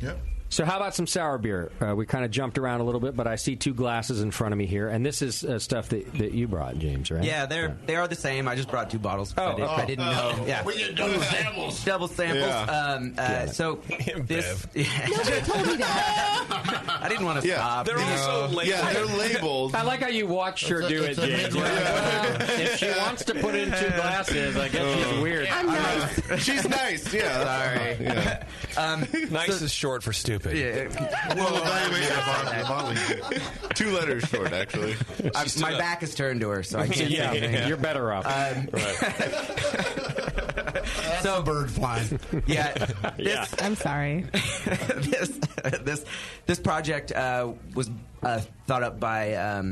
Yep. So how about some sour beer? We kind of jumped around a little bit, but I see 2 glasses in front of me here, and this is stuff that you brought, James, right? Yeah, they are the same. I just brought 2 bottles. I didn't know. Yeah, we get double samples. Double samples. Yeah. So this. Nobody told me that. I didn't want to stop. They're also labeled. Yeah, they're labeled. I like how you watched her do it, James. If she wants to put in 2 glasses, I guess she's weird. I'm nice. She's nice, yeah. Sorry. Nice is short for stupid. Yeah. We'll evaluate the bottle. 2 letters short, actually. My back is turned to her, so I can't. Yeah, you're better off. So bird flying. Yeah. I'm sorry. This project was thought up by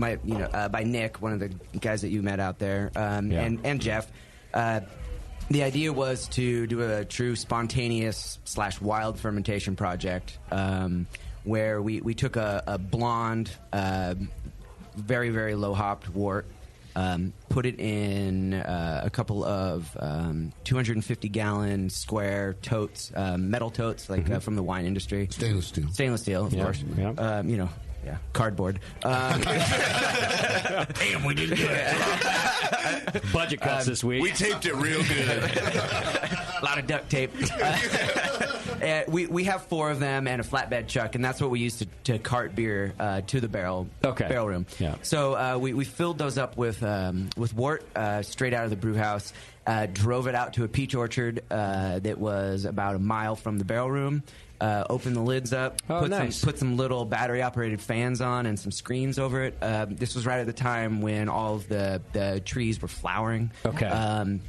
by Nick, one of the guys that you met out there, and Jeff. The idea was to do a true spontaneous / wild fermentation project where we took a blonde, very, very low hopped wort, put it in a couple of 250-gallon square totes, metal totes, like from the wine industry. Stainless steel, of course. Yeah. Yeah, cardboard. Damn, we didn't do it. Budget cuts this week. We taped it real good. A lot of duct tape. We have 4 of them and a flatbed truck, and that's what we use to cart beer to the barrel room. Yeah. So we filled those up with wort straight out of the brew house. Drove it out to a peach orchard that was about a mile from the barrel room. Opened the lids up, put some little battery-operated fans on and some screens over it. This was right at the time when all of the trees were flowering. Okay.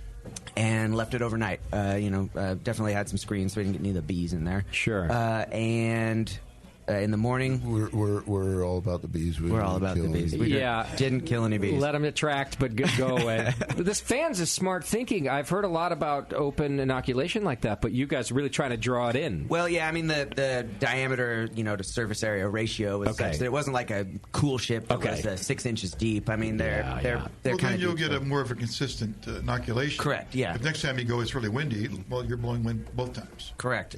And left it overnight. Definitely had some screens so we didn't get any of the bees in there. Sure. And in the morning, we're all about the bees. We're all about the bees. We didn't kill any bees. Let them attract, but go away. This fans is smart thinking. I've heard a lot about open inoculation like that, but you guys are really trying to draw it in. Well, yeah, I mean the diameter, to surface area ratio was such that it wasn't like a cool ship that was 6 inches deep. I mean they're kind of. Then you'll get a more of a consistent inoculation. Correct. Yeah. If next time you go, it's really windy. Well, you're blowing wind both times. Correct.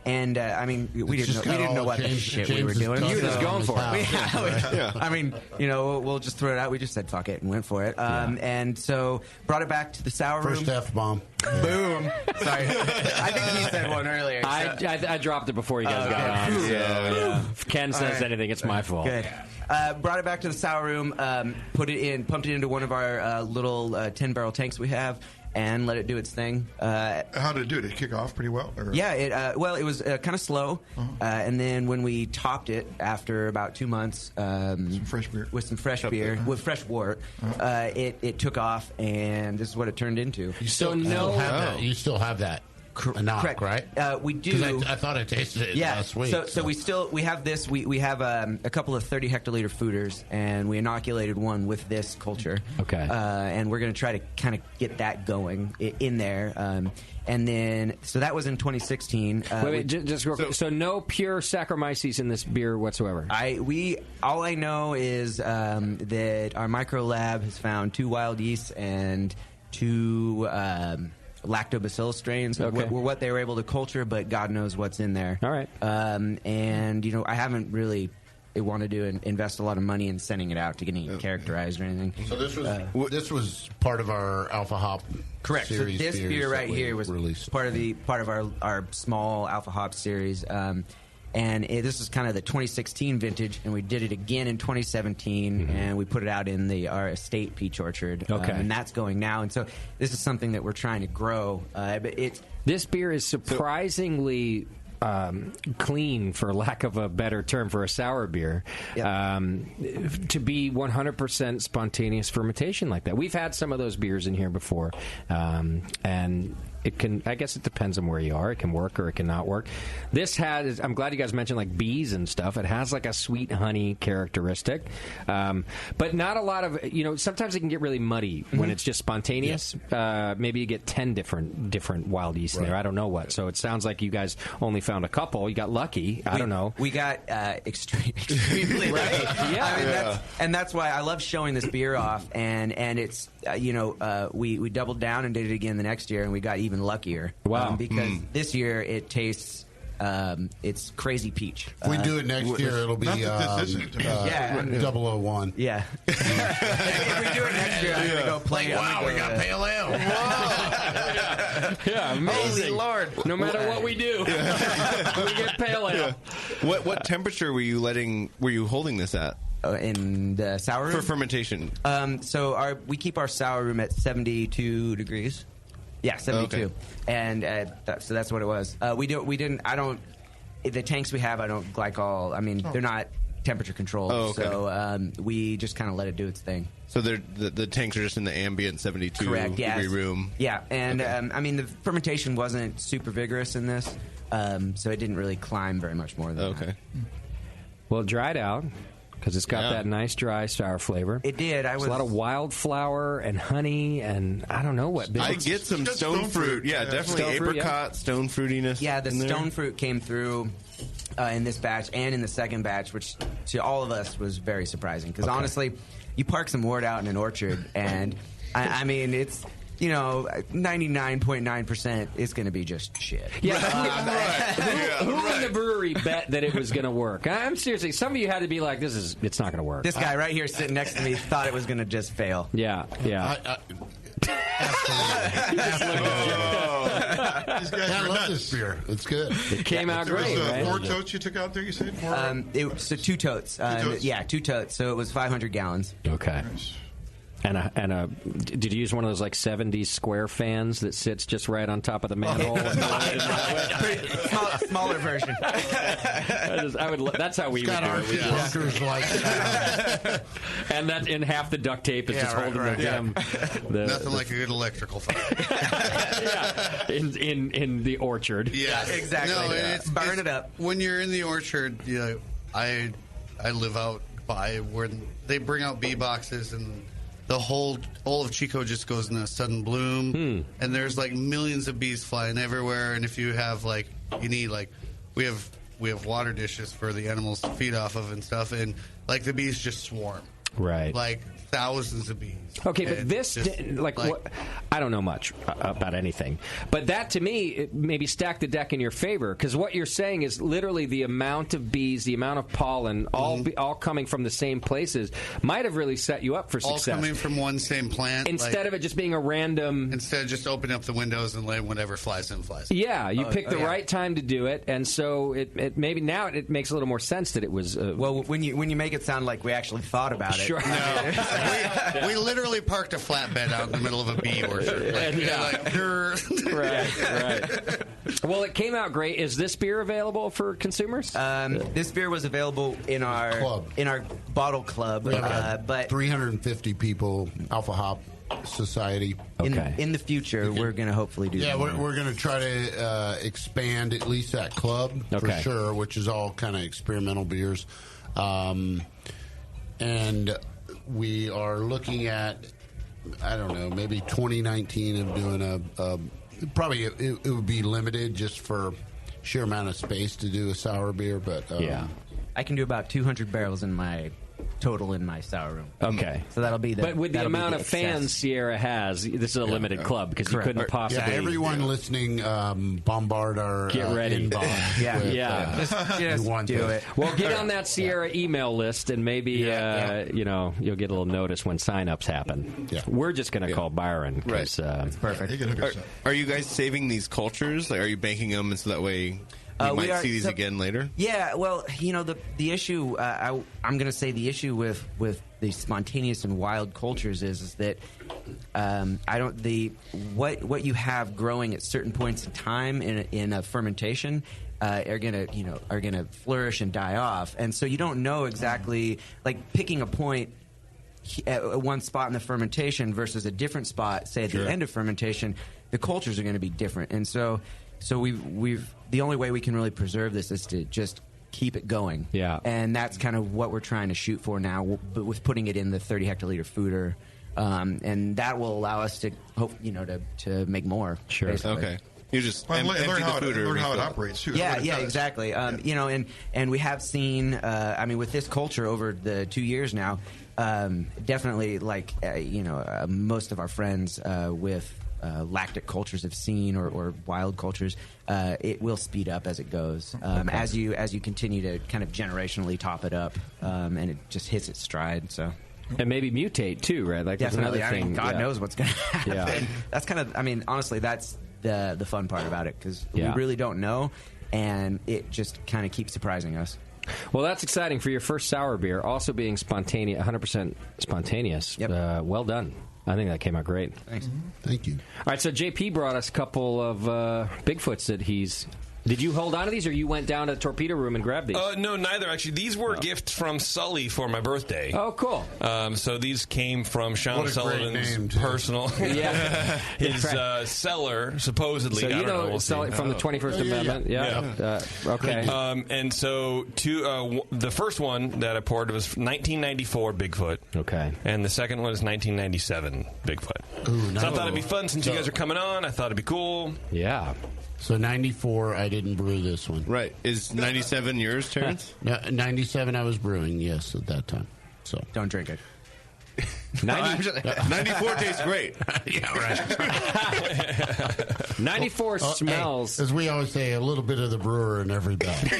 And I mean, we didn't know what the shit we were doing. You were just going for it. Yeah. I mean, we'll just throw it out. We just said fuck it and went for it. And so brought it back to the sour room. First F-bomb. Boom. Sorry. I think he said one earlier. I dropped it before you guys got on. So, if Ken says anything, it's my fault. Good. Brought it back to the sour room, pumped it into one of our little 10-barrel tanks we have, and let it do its thing. How did it do? Did it kick off pretty well? Or? Yeah, it was kind of slow, and then when we topped it after about 2 months, some fresh beer with fresh wort, it took off, and this is what it turned into. You still have that. Correct. Right? We do. I thought I tasted it last week. So we have this. We have a couple of 30 hectoliter fooders, and we inoculated one with this culture. Okay. And we're going to try to kind of get that going in there. And then, so that was in 2016. Wait, just real quick. So no pure Saccharomyces in this beer whatsoever. All I know is that our micro lab has found 2 wild yeasts and 2. Lactobacillus strains were what they were able to culture, but God knows what's in there. All right. And I haven't really wanted to invest a lot of money in sending it out to getting it characterized or anything. So this was part of our Alpha Hop correct. series. So this beer right here was released. part of our small Alpha Hop series. And this is kind of the 2016 vintage, and we did it again in 2017, and we put it out in our estate peach orchard, and that's going now. And so this is something that we're trying to grow. But this beer is surprisingly clean, for lack of a better term, for a sour beer. Yep. To be 100% spontaneous fermentation like that. We've had some of those beers in here before, and it can. I guess it depends on where you are. It can work or it can not work. This has. I'm glad you guys mentioned like bees and stuff. It has like a sweet honey characteristic, but not a lot of. Sometimes it can get really muddy when it's just spontaneous. Yeah. Maybe you get 10 different wild yeast in there. I don't know what. So it sounds like you guys only found a couple. You got lucky. I don't know. We got extremely lucky. Yeah. That's why I love showing this beer off. And it's we doubled down and did it again the next year, and we got even luckier. Wow! Because this year it tastes. It's crazy peach. If we do it next year, it'll be 001. Yeah. If we do it next year, I'm going to go play. Wow, we got pale ale. Yeah, amazing. Holy Lord. No matter what we do, we get pale ale. Yeah. What temperature were you holding this at? In the sour room? For fermentation. So we keep our sour room at 72 degrees. Yeah, 72. Okay. And so that's what it was. The tanks we have, I don't glycol. I mean, they're not temperature controlled. Oh, okay. So we just kind of let it do its thing. So the tanks are just in the ambient 72 degree room. Yeah, and the fermentation wasn't super vigorous in this, so it didn't really climb very much more than that. Well, it dried out. Because it's got that nice dry sour flavor. It did. There's a lot of wildflower and honey and I don't know what. I get some stone fruit. Yeah, definitely stone apricot, stone fruitiness. Yeah, the stone fruit came through in this batch and in the second batch, which to all of us was very surprising. Because honestly, you park some wort out in an orchard, and I mean, it's 99.9% is going to be just shit. Yeah, who in the brewery bet that it was going to work? I'm seriously. Some of you had to be like, it's not going to work. This guy right here sitting next to me thought it was going to just fail. Yeah. I love this beer. It's good. It came out great. Right? 4 totes you took out there, you said? 4? So 2 totes. 2 totes? Yeah, 2 totes. So it was 500 gallons. Okay. Nice. And did you use one of those like 70s square fans that sits just right on top of the manhole? Smaller version. That's how we would do it. And that in half the duct tape is just holding them. Nothing like a good electrical fire. In the orchard. Yeah, exactly. No, burn it up. When you're in the orchard, I live out by where they bring out bee boxes and. All of Chico just goes in a sudden bloom, and there's like millions of bees flying everywhere. And if you have we have water dishes for the animals to feed off of and stuff, and like the bees just swarm. Right. Like thousands of bees. Okay, but And this, what, I don't know much about anything. But that, to me, it maybe stacked the deck in your favor, because what you're saying is literally the amount of bees, the amount of pollen, all coming from the same places, might have really set you up for success. All coming from one same plant. Instead of it just being a random... Instead of just opening up the windows and letting whatever flies in, flies in. Yeah, you picked the right time to do it, and so it maybe now it makes a little more sense that it was... well, when you make it sound like we actually thought about it. Sure. No. we literally parked a flatbed out in the middle of a bee orchard. Right. Well, it came out great. Is this beer available for consumers? This beer was available in our club, in our bottle club, but 350 people, Alpha Hop Society. In the future, we're going to hopefully do. Yeah, more. we're going to try to expand at least that club for sure, which is all kind of experimental beers, and we are looking at, I don't know, maybe 2019 of doing probably it would be limited just for sheer amount of space to do a sour beer, but I can do about 200 barrels in my sour room. Okay, so that'll be but with the amount of fans Sierra has, this is a limited club because you couldn't possibly. Yeah, everyone listening, bombard our get ready. Just do it. Well, get on that Sierra email list, and maybe you'll get a little notice when sign-ups happen. Yeah. We're just going to call Byron. Right. That's perfect. Are you guys saving these cultures? Like, are you banking them so that way? We might see these again later. Yeah, well, the issue I'm going to say the issue with the spontaneous and wild cultures is that what you have growing at certain points in time in a fermentation are gonna flourish and die off, and so you don't know exactly, like picking a point at one spot in the fermentation versus a different spot, say at the end of fermentation, the cultures are going to be different, and so we've the only way we can really preserve this is to just keep it going. Yeah. And that's kind of what we're trying to shoot for now, but with putting it in the 30 hectoliter fooder. And that will allow us to hope, to make more. Sure. Basically. Okay. You just learn how it operates too. Yeah, exactly. And we have seen, with this culture over the 2 years now, definitely most of our friends with lactic cultures have seen or wild cultures, it will speed up as it goes as you continue to kind of generationally top it up, and it just hits its stride. So. And maybe mutate too, right? Like definitely. That's another thing. God knows what's going to happen. Yeah. That's kind of. Honestly, that's the fun part about it because we really don't know, and it just kind of keeps surprising us. Well, that's exciting for your first sour beer, also being spontaneous, 100% spontaneous. Yep. Well done. I think that came out great. Thanks. Thank you. All right, so JP brought us a couple of Bigfoots that he's... Did you hold on to these, or you went down to the torpedo room and grabbed these? No, neither. Actually, these were gifts from Sully for my birthday. Oh, cool. So these came from Sean Sullivan's personal... his cellar, supposedly. So you know Sully from the 21st Amendment? Yeah. Okay. And so the first one that I poured was 1994 Bigfoot. Okay. And the second one is 1997 Bigfoot. Ooh, so I thought it'd be fun since you guys are coming on. I thought it'd be cool. Yeah. So 94, I didn't brew this one. Right. Is 97 yours, Terrence? No, 97 I was brewing, yes, at that time. So don't drink it. 94 tastes great. Yeah, right. 94 smells. Hey, as we always say, a little bit of the brewer in every batch.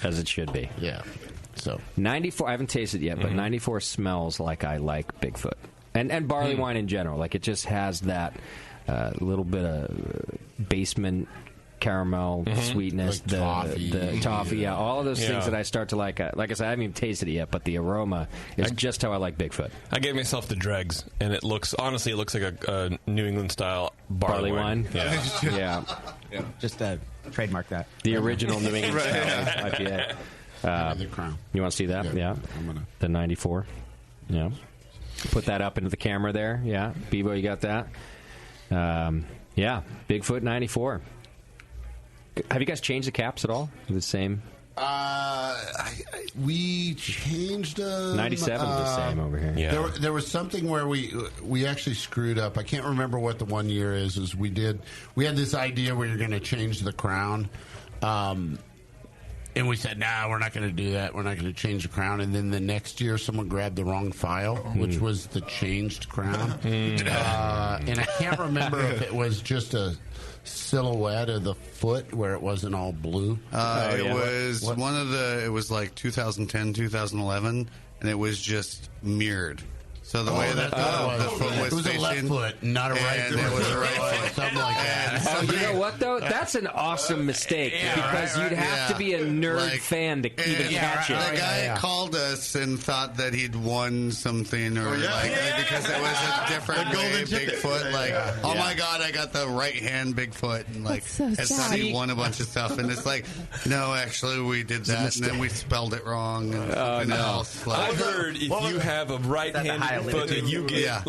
As it should be. Yeah. So 94, I haven't tasted it yet, but 94 smells like I like Bigfoot. And barley wine in general. Like it just has that little bit of basement caramel sweetness, like the toffee, all of those things that I start to like. Like I said, I haven't even tasted it yet, but the aroma is just how I like Bigfoot. I gave myself the dregs, and it looks like a New England style barley wine. Yeah. Yeah. Just trademark that. The original New England style IPA. The crown. You want to see that? Yeah. The 94. Yeah. Put that up into the camera there. Yeah. Bevo, you got that? Yeah. Bigfoot 94. Have you guys changed the caps at all? The same? We changed them. 97 is the same over here. Yeah. There was something where we actually screwed up. I can't remember what the 1 year is we had this idea where you're going to change the crown. And we said, nah, we're not going to do that. We're not going to change the crown. And then the next year, someone grabbed the wrong file, which was the changed crown. And I can't remember if it was just a silhouette of the foot where it wasn't all blue. It was it was like 2010, 2011, and it was just mirrored. So the way that the foot was facing, a left foot, not a right foot. It was a right foot. Something like that. You know what, though? That's an awesome mistake because you'd have to be a nerd fan to even catch it. The guy called us and thought that he'd won something or because it was a different way, Bigfoot. Oh my God, I got the right hand Bigfoot. And thought he won a bunch of stuff. And it's like, no, actually, we did that. And then we spelled it wrong. And something else. I've heard if you have a right hand but you get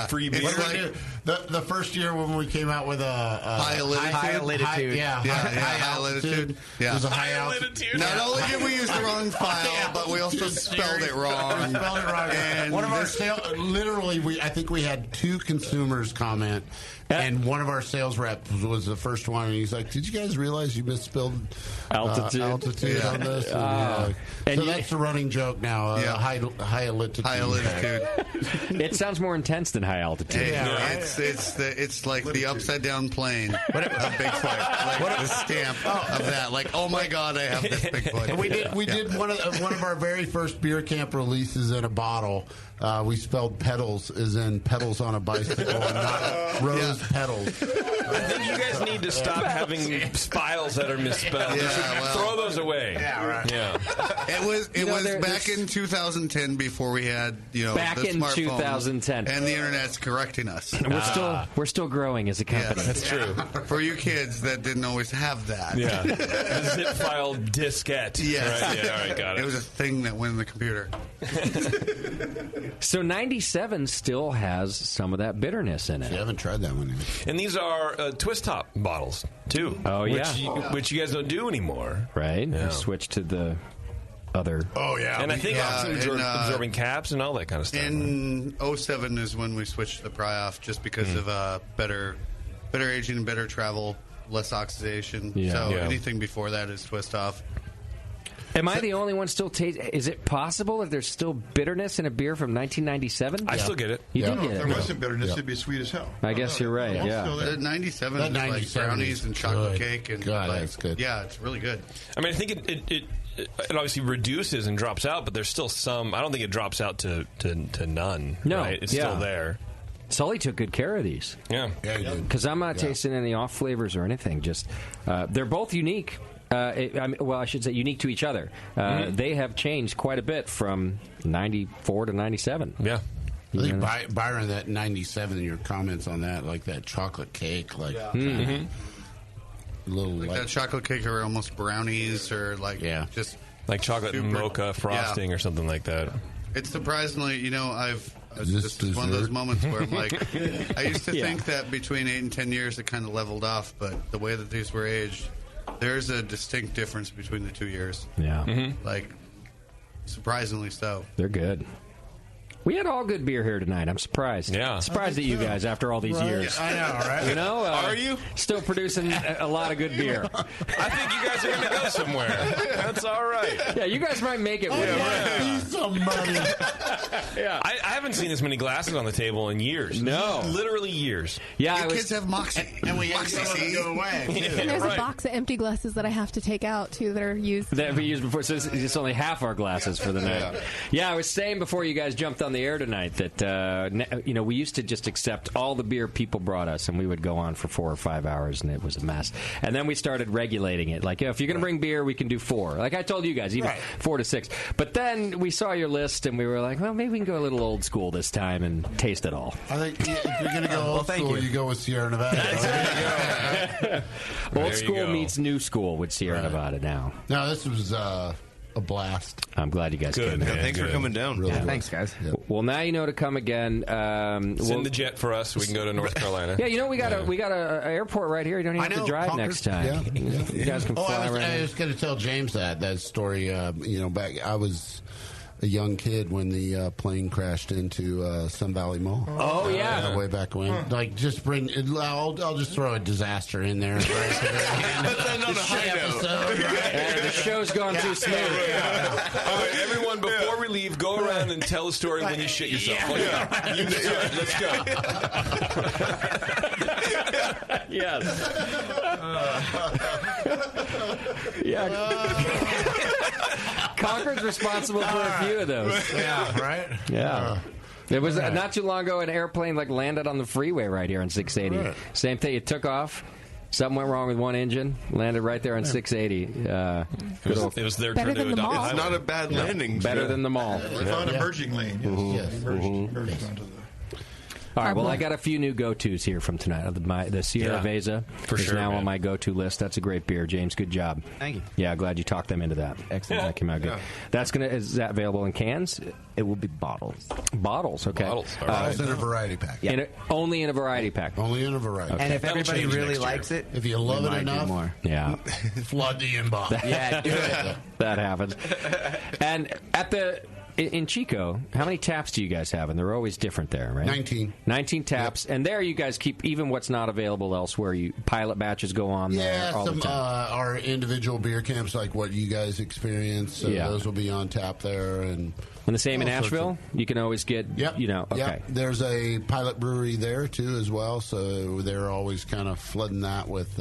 free beer. The first year when we came out with a high altitude. High altitude. Yeah. It was a high altitude. Not only did we use the wrong file, but we also spelled it wrong. And one of our literally, I think we had 2 consumers comment. And one of our sales reps was the first one, and he's like, "Did you guys realize you misspelled altitude on this?" So that's the running joke now. High altitude. High altitude. It sounds more intense than high altitude. It's like the upside down plane of Bigfoot, like the stamp of that. Like, oh my God, I have this Bigfoot. And we did one of our very first beer camp releases in a bottle. We spelled pedals as in pedals on a bicycle and not rose pedals. I think you guys need to stop having files that are misspelled. Throw those away. Yeah, right. Yeah. It was back in 2010 before we had back the in 2010 and the internet's correcting us. We're still growing as a company. That's true. For you kids that didn't always have that. Yeah. A zip file diskette. Yes. Right, yeah, all right, got it. It was a thing that went in the computer. So 97 still has some of that bitterness in it. I haven't tried that one yet. And these are twist top bottles too. Oh yeah, which you guys don't do anymore, right? Yeah. We switched to the other. Oh yeah, and I think absorbing caps and all that kind of stuff. In 07 is when we switched to the pry-off, just because of better aging and better travel, less oxidation. Anything before that is twist off. Am I the only one still taste? Is it possible that there's still bitterness in a beer from 1997? I still get it. You do get it. If there wasn't bitterness, it'd be sweet as hell. I guess you're right. Yeah. 97 is like brownies and chocolate cake and that's good. Yeah, it's really good. I mean, I think it obviously reduces and drops out, but there's still some. I don't think it drops out to none. No, right? It's still there. Sully took good care of these. Yeah, he did. Because I'm not tasting any off flavors or anything. Just they're both unique. I should say unique to each other. They have changed quite a bit from 94 to 97. Yeah. I think Byron, that 97, your comments on that, like that chocolate cake, little that chocolate cake are almost brownies or just like chocolate mocha frosting or something like that. It's surprisingly, it's one of those moments where I'm like, I used to think that between 8 and 10 years it kind of leveled off, but the way that these were aged, there's a distinct difference between the 2 years. Yeah. Surprisingly so. They're good. We had all good beer here tonight. I'm surprised. Yeah. Surprised at you guys after all these years. I know, right? Are you? Still producing a lot of good beer. I think you guys are going to go somewhere. That's all right. Yeah, you guys might make it. Somebody. Yeah. I haven't seen this many glasses on the table in years. No. Literally years. Yeah, kids have Moxie. And we have to go away. And there's a box of empty glasses that I have to take out, too, that are used. That we used before, so it's only half our glasses for the night. Yeah, I was saying before you guys jumped on the air tonight that we used to just accept all the beer people brought us, and we would go on for 4 or 5 hours, and it was a mess. And then we started regulating it, like, if you're going to bring beer, we can do 4. Like I told you guys, even 4 to 6. But then we saw your list, and we were like, well, maybe we can go a little old school this time and taste it all. I think if you're going to go old school, you go with Sierra Nevada. Old school meets new school with Sierra Nevada now. No, this was a blast. I'm glad you guys came. Thanks for coming down. Really thanks, guys. Yeah. Well, now you know to come again. Send the jet for us. We can go to North Carolina. Yeah, we got a airport right here. You don't even have to drive next time. Yeah. You guys can fly right. I was going to tell James that story. Back I was a young kid when the plane crashed into Sun Valley Mall. Oh yeah, way back when. Like, just bring. I'll just throw a disaster in there. But then on a high note. The show's gone too smooth. All right, everyone, before we leave, go around and tell a story when you shit yourself. Let's go. Yes. Concord's responsible for a few of those. Yeah, right? Yeah. It was not too long ago an airplane landed on the freeway right here on 680. Right. Same thing. It took off. Something went wrong with one engine. Landed right there on 680. It was their Better turn to than the adopt. mall. It's not a bad landing. Better than the mall. They found a merging lane. Yes. Merged onto the... All right, well, I got a few new go-tos here from tonight. The Sierra Nevada is now on my go-to list. That's a great beer. James, good job. Thank you. Yeah, glad you talked them into that. Excellent. That came out good. Is that available in cans? It will be bottles. Bottles, okay. Bottles. Bottles in a variety pack. Only in a variety pack. Only in a variety pack. And if everybody really likes it, if you love it enough, more. Yeah. flood the inbox. Yeah, do it. That happens. And in Chico, how many taps do you guys have? And they're always different there, right? 19 taps. Yep. And there you guys keep, even what's not available elsewhere, pilot batches go on there all the time. Our individual beer camps, like what you guys experience, those will be on tap there. And the same in Asheville? You can always get, okay. Yep. There's a pilot brewery there, too, as well. So they're always kind of flooding that with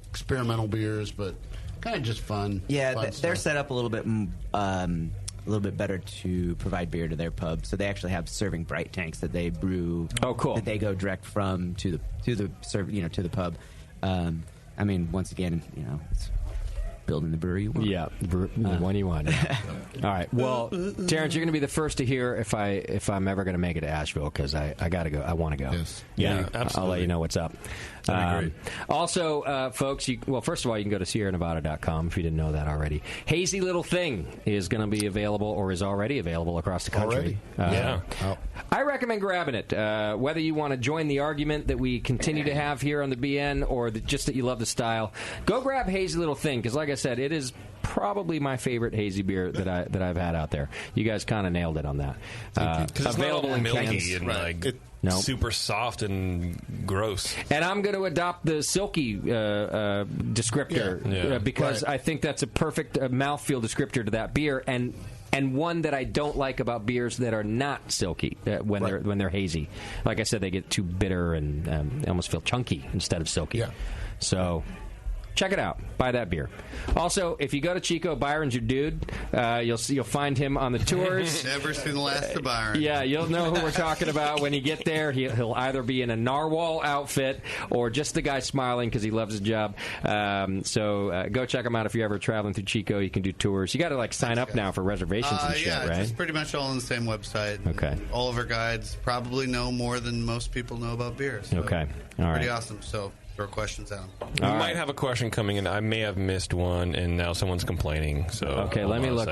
experimental beers, but kind of just fun. Yeah, fun they're set up a little bit better to provide beer to their pub. So they actually have serving bright tanks that they brew. Oh, cool! That they go direct from to the pub. I mean, once again, it's building the brewery you want. Yeah, the one you want. Yeah. All right. Well, Terrence, you're going to be the first to hear if I'm ever going to make it to Asheville, because I got to go. I want to go. Yes. Yeah, absolutely. I'll let you know what's up. Great. Also, folks, first of all, you can go to SierraNevada.com if you didn't know that already. Hazy Little Thing is going to be available, or is already available across the country. I recommend grabbing it. Whether you want to join the argument that we continue to have here on the BN, or just that you love the style, go grab Hazy Little Thing, because like I said, it is probably my favorite hazy beer that I've had out there. You guys kind of nailed it on that. Available in milky cans. and super soft and gross. And I'm going to adopt the silky descriptor because I think that's a perfect mouthfeel descriptor to that beer, and one that I don't like about beers that are not silky when they're hazy. Like I said, they get too bitter and they almost feel chunky instead of silky. Yeah. So check it out. Buy that beer. Also, if you go to Chico, Byron's your dude. You'll find him on the tours. Never seen the last of Byron. Yeah, you'll know who we're talking about when you get there. He'll either be in a narwhal outfit or just the guy smiling because he loves his job. So go check him out if you're ever traveling through Chico. You can do tours. You got to sign up now for reservations and shit, right? It's pretty much all on the same website. Okay. All of our guides probably know more than most people know about beer. So okay. All right. Pretty awesome. So throw questions at them. We might have a question coming in. I may have missed one, and now someone's complaining. So okay, let me look.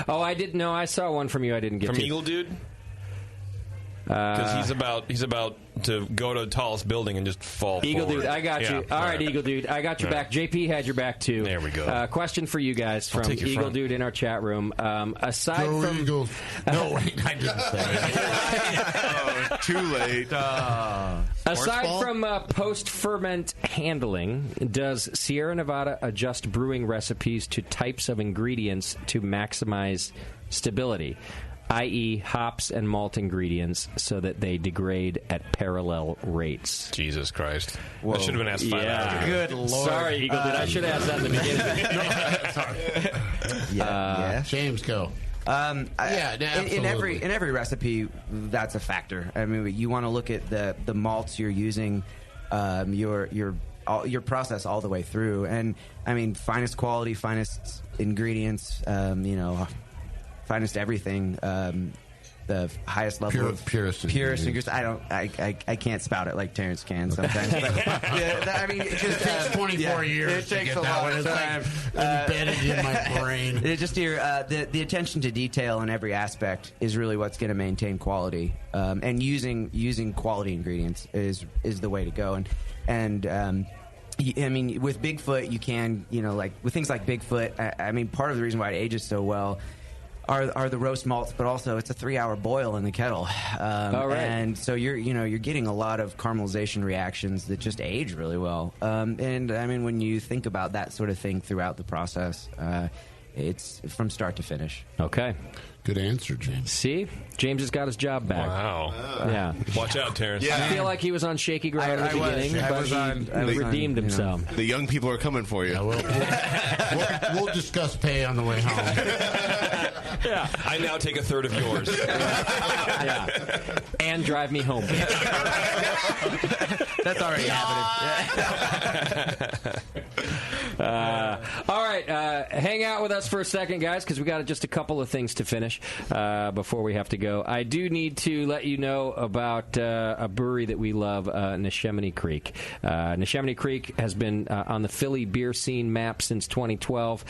Oh, I didn't know. I saw one from you. I didn't get from to. Eagle Dude. Because he's about to go to the tallest building and just fall Eagle forward. Dude, I got you. All right, Eagle Dude, I got your back. JP had your back, too. There we go. Question for you guys from Eagle Dude in our chat room. Aside Go from... Eagles. No, wait, I didn't say it. Too late. Aside from post-ferment handling, does Sierra Nevada adjust brewing recipes to types of ingredients to maximize stability? i.e. hops and malt ingredients, so that they degrade at parallel rates. Jesus Christ. That should have been asked 5 hours ago. Good Lord. Sorry, Eagle Dude. I should have asked that in the beginning. James, go. In every recipe, that's a factor. I mean, you want to look at the malts you're using, your process all the way through, and I mean, finest quality, finest ingredients, finest everything, the highest level of purest ingredients. I can't spout it like Terrence can sometimes. But, I mean, it just takes 24 years. It takes to get a long time. Embedded in my brain. It just the attention to detail in every aspect is really what's going to maintain quality. And using quality ingredients is the way to go. And I mean, with Bigfoot, you can, like with things like Bigfoot. I mean, part of the reason why it ages so well are the roast malts, but also it's a 3-hour boil in the kettle, and so you're getting a lot of caramelization reactions that just age really well. And I mean, when you think about that sort of thing throughout the process, it's from start to finish. Okay. Good answer, James. See? James has got his job back. Wow. Yeah. Watch out, Terrence. I feel like he was on shaky ground at the beginning, but he redeemed himself. The young people are coming for you. We'll discuss pay on the way home. Yeah. I now take a third of yours. Yeah. And drive me home. That's already happening. All right, hang out with us for a second, guys, because we got just a couple of things to finish before we have to go. I do need to let you know about a brewery that we love, Neshaminy Creek. Neshaminy Creek has been on the Philly beer scene map since 2012.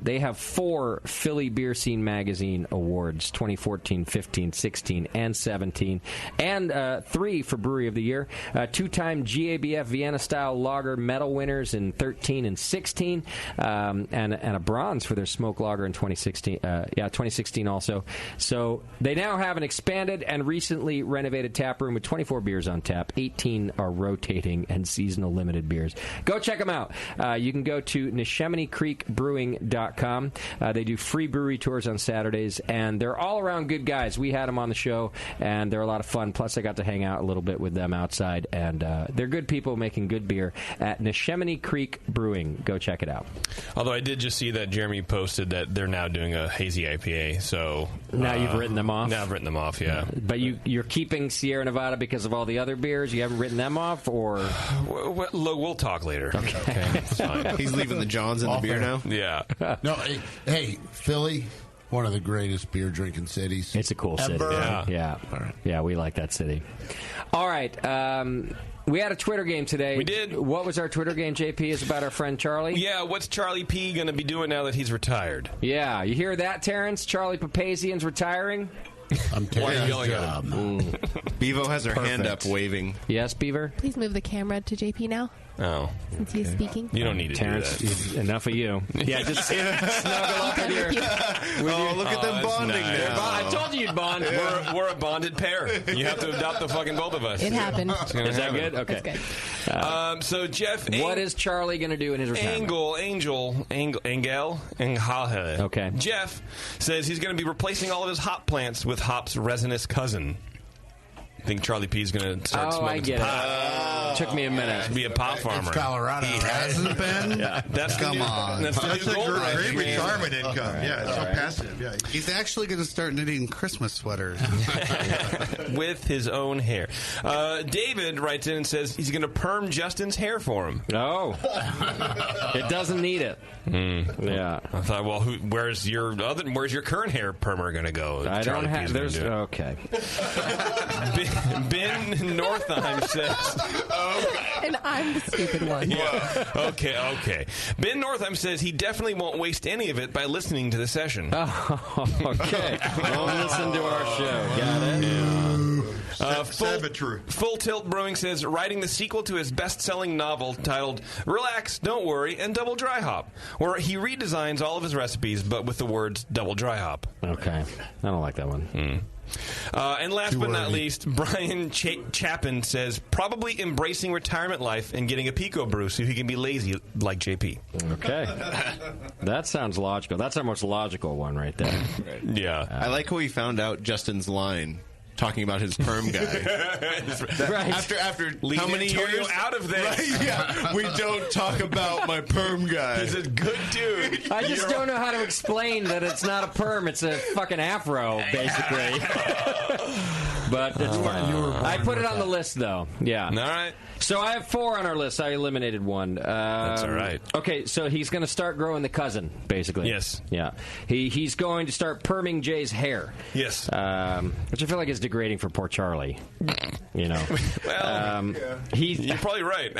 They have 4 Philly Beer Scene Magazine awards, 2014, 15, 16, and 17, and 3 for Brewery of the Year. 2-time GABF Vienna-style lager medal winners in 13 and 16, and a bronze for their smoke lager in 2016. 2016 also. So they now have an expanded and recently renovated tap room with 24 beers on tap. 18 are rotating and seasonal limited beers. Go check them out. You can go to NeshaminyCreekBrewing.com. They do free brewery tours on Saturdays, and they're all around good guys. We had them on the show, and they're a lot of fun. Plus, I got to hang out a little bit with them outside, and they're good people making good beer at Neshaminy Creek Brewing. Go check it out. Although I did just see that Jeremy posted that they're now doing a hazy IPA, so now you've written them off. Now I've written them off, yeah. But you're keeping Sierra Nevada because of all the other beers. You haven't written them off, or we'll talk later. Okay. It's fine. He's leaving the Johns in the beer now. Yeah. No, hey, Philly, one of the greatest beer drinking cities. It's a cool city. Yeah. All right. Yeah, we like that city. All right. We had a Twitter game today. We did. What was our Twitter game, JP? Is about our friend Charlie? Yeah, what's Charlie P. going to be doing now that he's retired? Yeah, you hear that, Terrence? Charlie Papazian's retiring? I'm Why are you yelling at him? Bevo has her hand up waving. Yes, Beaver? Please move the camera to JP now. Oh. Since he is speaking. You don't need to Terrence, do that. Enough of you. Yeah, just snuggle up with your... Look at them bonding now. I told you you'd bond. We're a bonded pair. You have to adopt the fucking both of us. It happened. Is that good? Okay. That's good. So, Jeff... what is Charlie going to do in his retirement? Engel. Okay. Jeff says he's going to be replacing all of his hop plants with hops resinous cousin. I think Charlie P. is going to start smoking some pot. Took me a minute. Be a pot farmer. It's Colorado. He hasn't been? Yeah. That's Come on. That's a great retirement income. Right. Yeah, it's so passive. Yeah. He's actually going to start knitting Christmas sweaters. With his own hair. David writes in and says he's going to perm Justin's hair for him. Oh. It doesn't need it. Yeah. I thought, well, where's your current hair permer going to go? I don't have... There's... Okay. Ben Northeim says... And I'm the stupid one. Yeah. Okay. Ben Northeim says he definitely won't waste any of it by listening to the session. Oh, okay. Don't listen to our show. Got it? Yeah. True. Full Tilt Brewing says writing the sequel to his best-selling novel titled Relax, Don't Worry, and Double Dry Hop, where he redesigns all of his recipes, but with the words double dry hop. Okay. I don't like that one. And last but not least, Brian Chapin says probably embracing retirement life and getting a Pico brew so he can be lazy like JP. Okay. That sounds logical. That's our most logical one right there. Yeah. I like how he found out Justin's line. Talking about his perm guy. Right. After Lead how many Antonio years? Out of this. Right, yeah. We don't talk about my perm guy. He's a good dude. I just don't know how to explain that it's not a perm. It's a fucking afro, basically. But it's fine. I put it on the list, though. Yeah. All right. So I have 4 on our list. I eliminated one. That's all right. Okay, so he's going to start growing the cousin, basically. Yes. Yeah. He's going to start perming Jay's hair. Yes. Which I feel like is degrading for poor Charlie. You know. Well, you're probably right.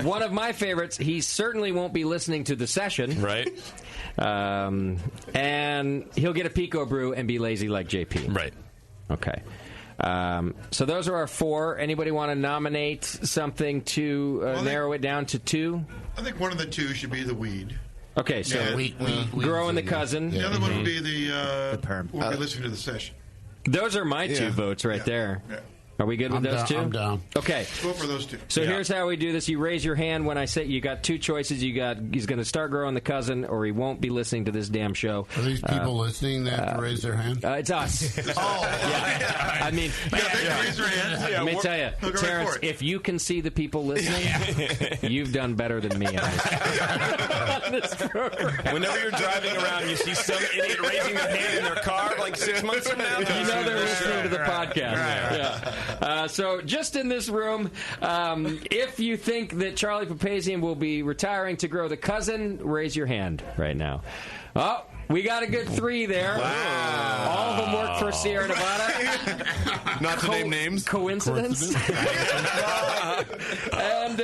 One of my favorites, he certainly won't be listening to the session. Right. And he'll get a Pico brew and be lazy like JP. Right. Okay. So those are our 4. Anybody want to nominate something to narrow it down to 2? I think one of the 2 should be the weed. Okay, so growing the cousin. The other one would be the perm. We'll be listening to the session. Those are my 2 votes right there. Yeah. Are we good with those two? I'm down. Okay. Vote for those two. So here's how we do this. You raise your hand when I say you got two choices. He's going to start growing the cousin, or he won't be listening to this damn show. Are these people listening that have to raise their hand? It's us. Yeah. I mean, raise your hands. let me tell you, Terrence, if you can see the people listening, you've done better than me on this program. Whenever you're driving around, you see some idiot raising their hand in their car like 6 months from now. You know they're listening to the podcast. Yeah. So just in this room, if you think that Charlie Papazian will be retiring to grow the cousin, raise your hand right now. Oh, we got a good 3 there. Wow. All of them work for Sierra Nevada. Not to name names. Coincidence? And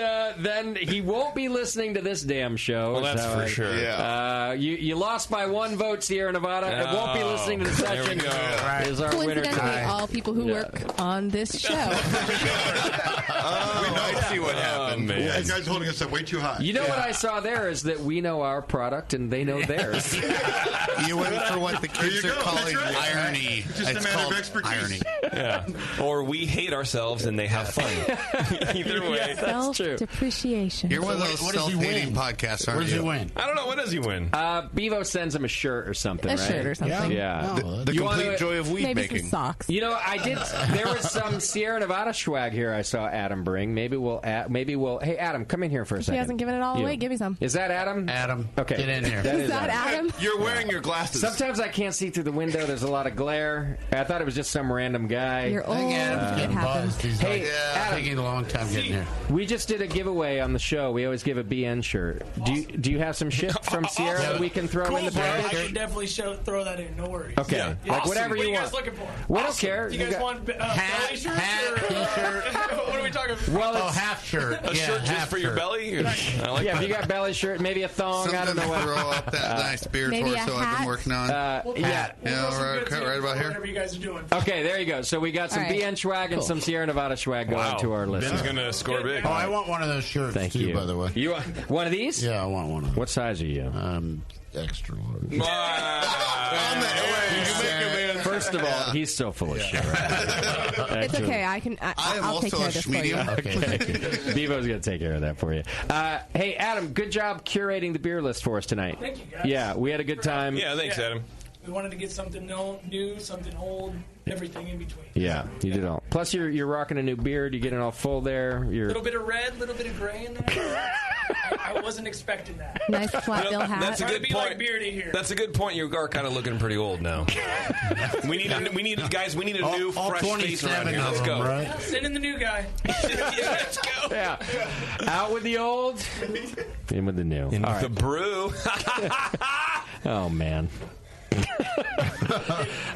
then he won't be listening to this damn show. Well, that's for sure. Yeah. You lost by 1 vote, Sierra Nevada. It won't be listening to the session. Is our winner Coincidentally, tonight. all people who work on this show. I see what happened. You guys holding us up way too high. You know what I saw there is that we know our product and they know theirs. You went for what the kids are calling irony. Just It's a matter called of expertise. irony. Yeah. Or we hate ourselves and they have fun. Either way. That's true. Self-depreciation. You're one of those What does he self-hating win? podcasts, What aren't does he you? win? I don't know. What does he win? Bevo sends him a shirt or something, A right? shirt or something. Yeah. The You wanna- complete joy of weed Maybe making. some socks. You know, there was some Sierra Nevada swag here I saw Adam bring. Maybe we'll hey, Adam, come in here for a If second. he hasn't given it all You. away, give me some. Is that Adam? Adam, Okay. get in here. Is that Adam? You're wearing your glasses. Sometimes I can't see through the window. There's a lot of glare. I thought it was just some random guy. You're old. I think Adam's It getting happens. buzzed. He's Hey, like, Adam. taking a long time getting here. We just did a giveaway on the show. We always give a BN shirt. Do you have some shit from Sierra that we can throw in the I package? can definitely throw that in. No worries. Okay. Yeah. Like whatever What you are you want. guys looking for? We don't care. Do you guys want belly shirts? What are we talking about? Well, half shirt. A shirt just for your belly? I like yeah, that. if you got belly shirt, maybe a thong. I don't Something know to what. throw up that nice beard maybe a torso I've hat? been working on. Yeah. We'll Yeah, throw some right, goods in right for about here. Whatever you guys are doing. Okay, there you go. So we got some All right. BN swag and some Sierra Nevada swag going to our list. Ben's going to score big. Oh, I want one of those shirts Thank too, you. by the way. You want one of these? Yeah, I want one of them. What size are you? Extra large. First of all, he's so full of shit. Right? It's okay. I can. I'll take care of this for you. Okay. Bevo's going to take care of that for you. Hey, Adam, good job curating the beer list for us tonight. Thank you, guys. Yeah, we had a good time. Yeah, thanks, Adam. We wanted to get something new, something old, everything in between. Yeah, you did all. Plus, you're rocking a new beard. You're getting all full there. A little bit of red, a little bit of gray in there. I wasn't expecting that. Nice flat bill hat. That's a Trying good to be point. like Beardy here. That's a good point. You are kind of looking pretty old now. we need a new fresh face around here. Let's go. Yeah, send in the new guy. Let's go. Yeah. Out with the old, in with the new. In All with the right. brew. Oh, man.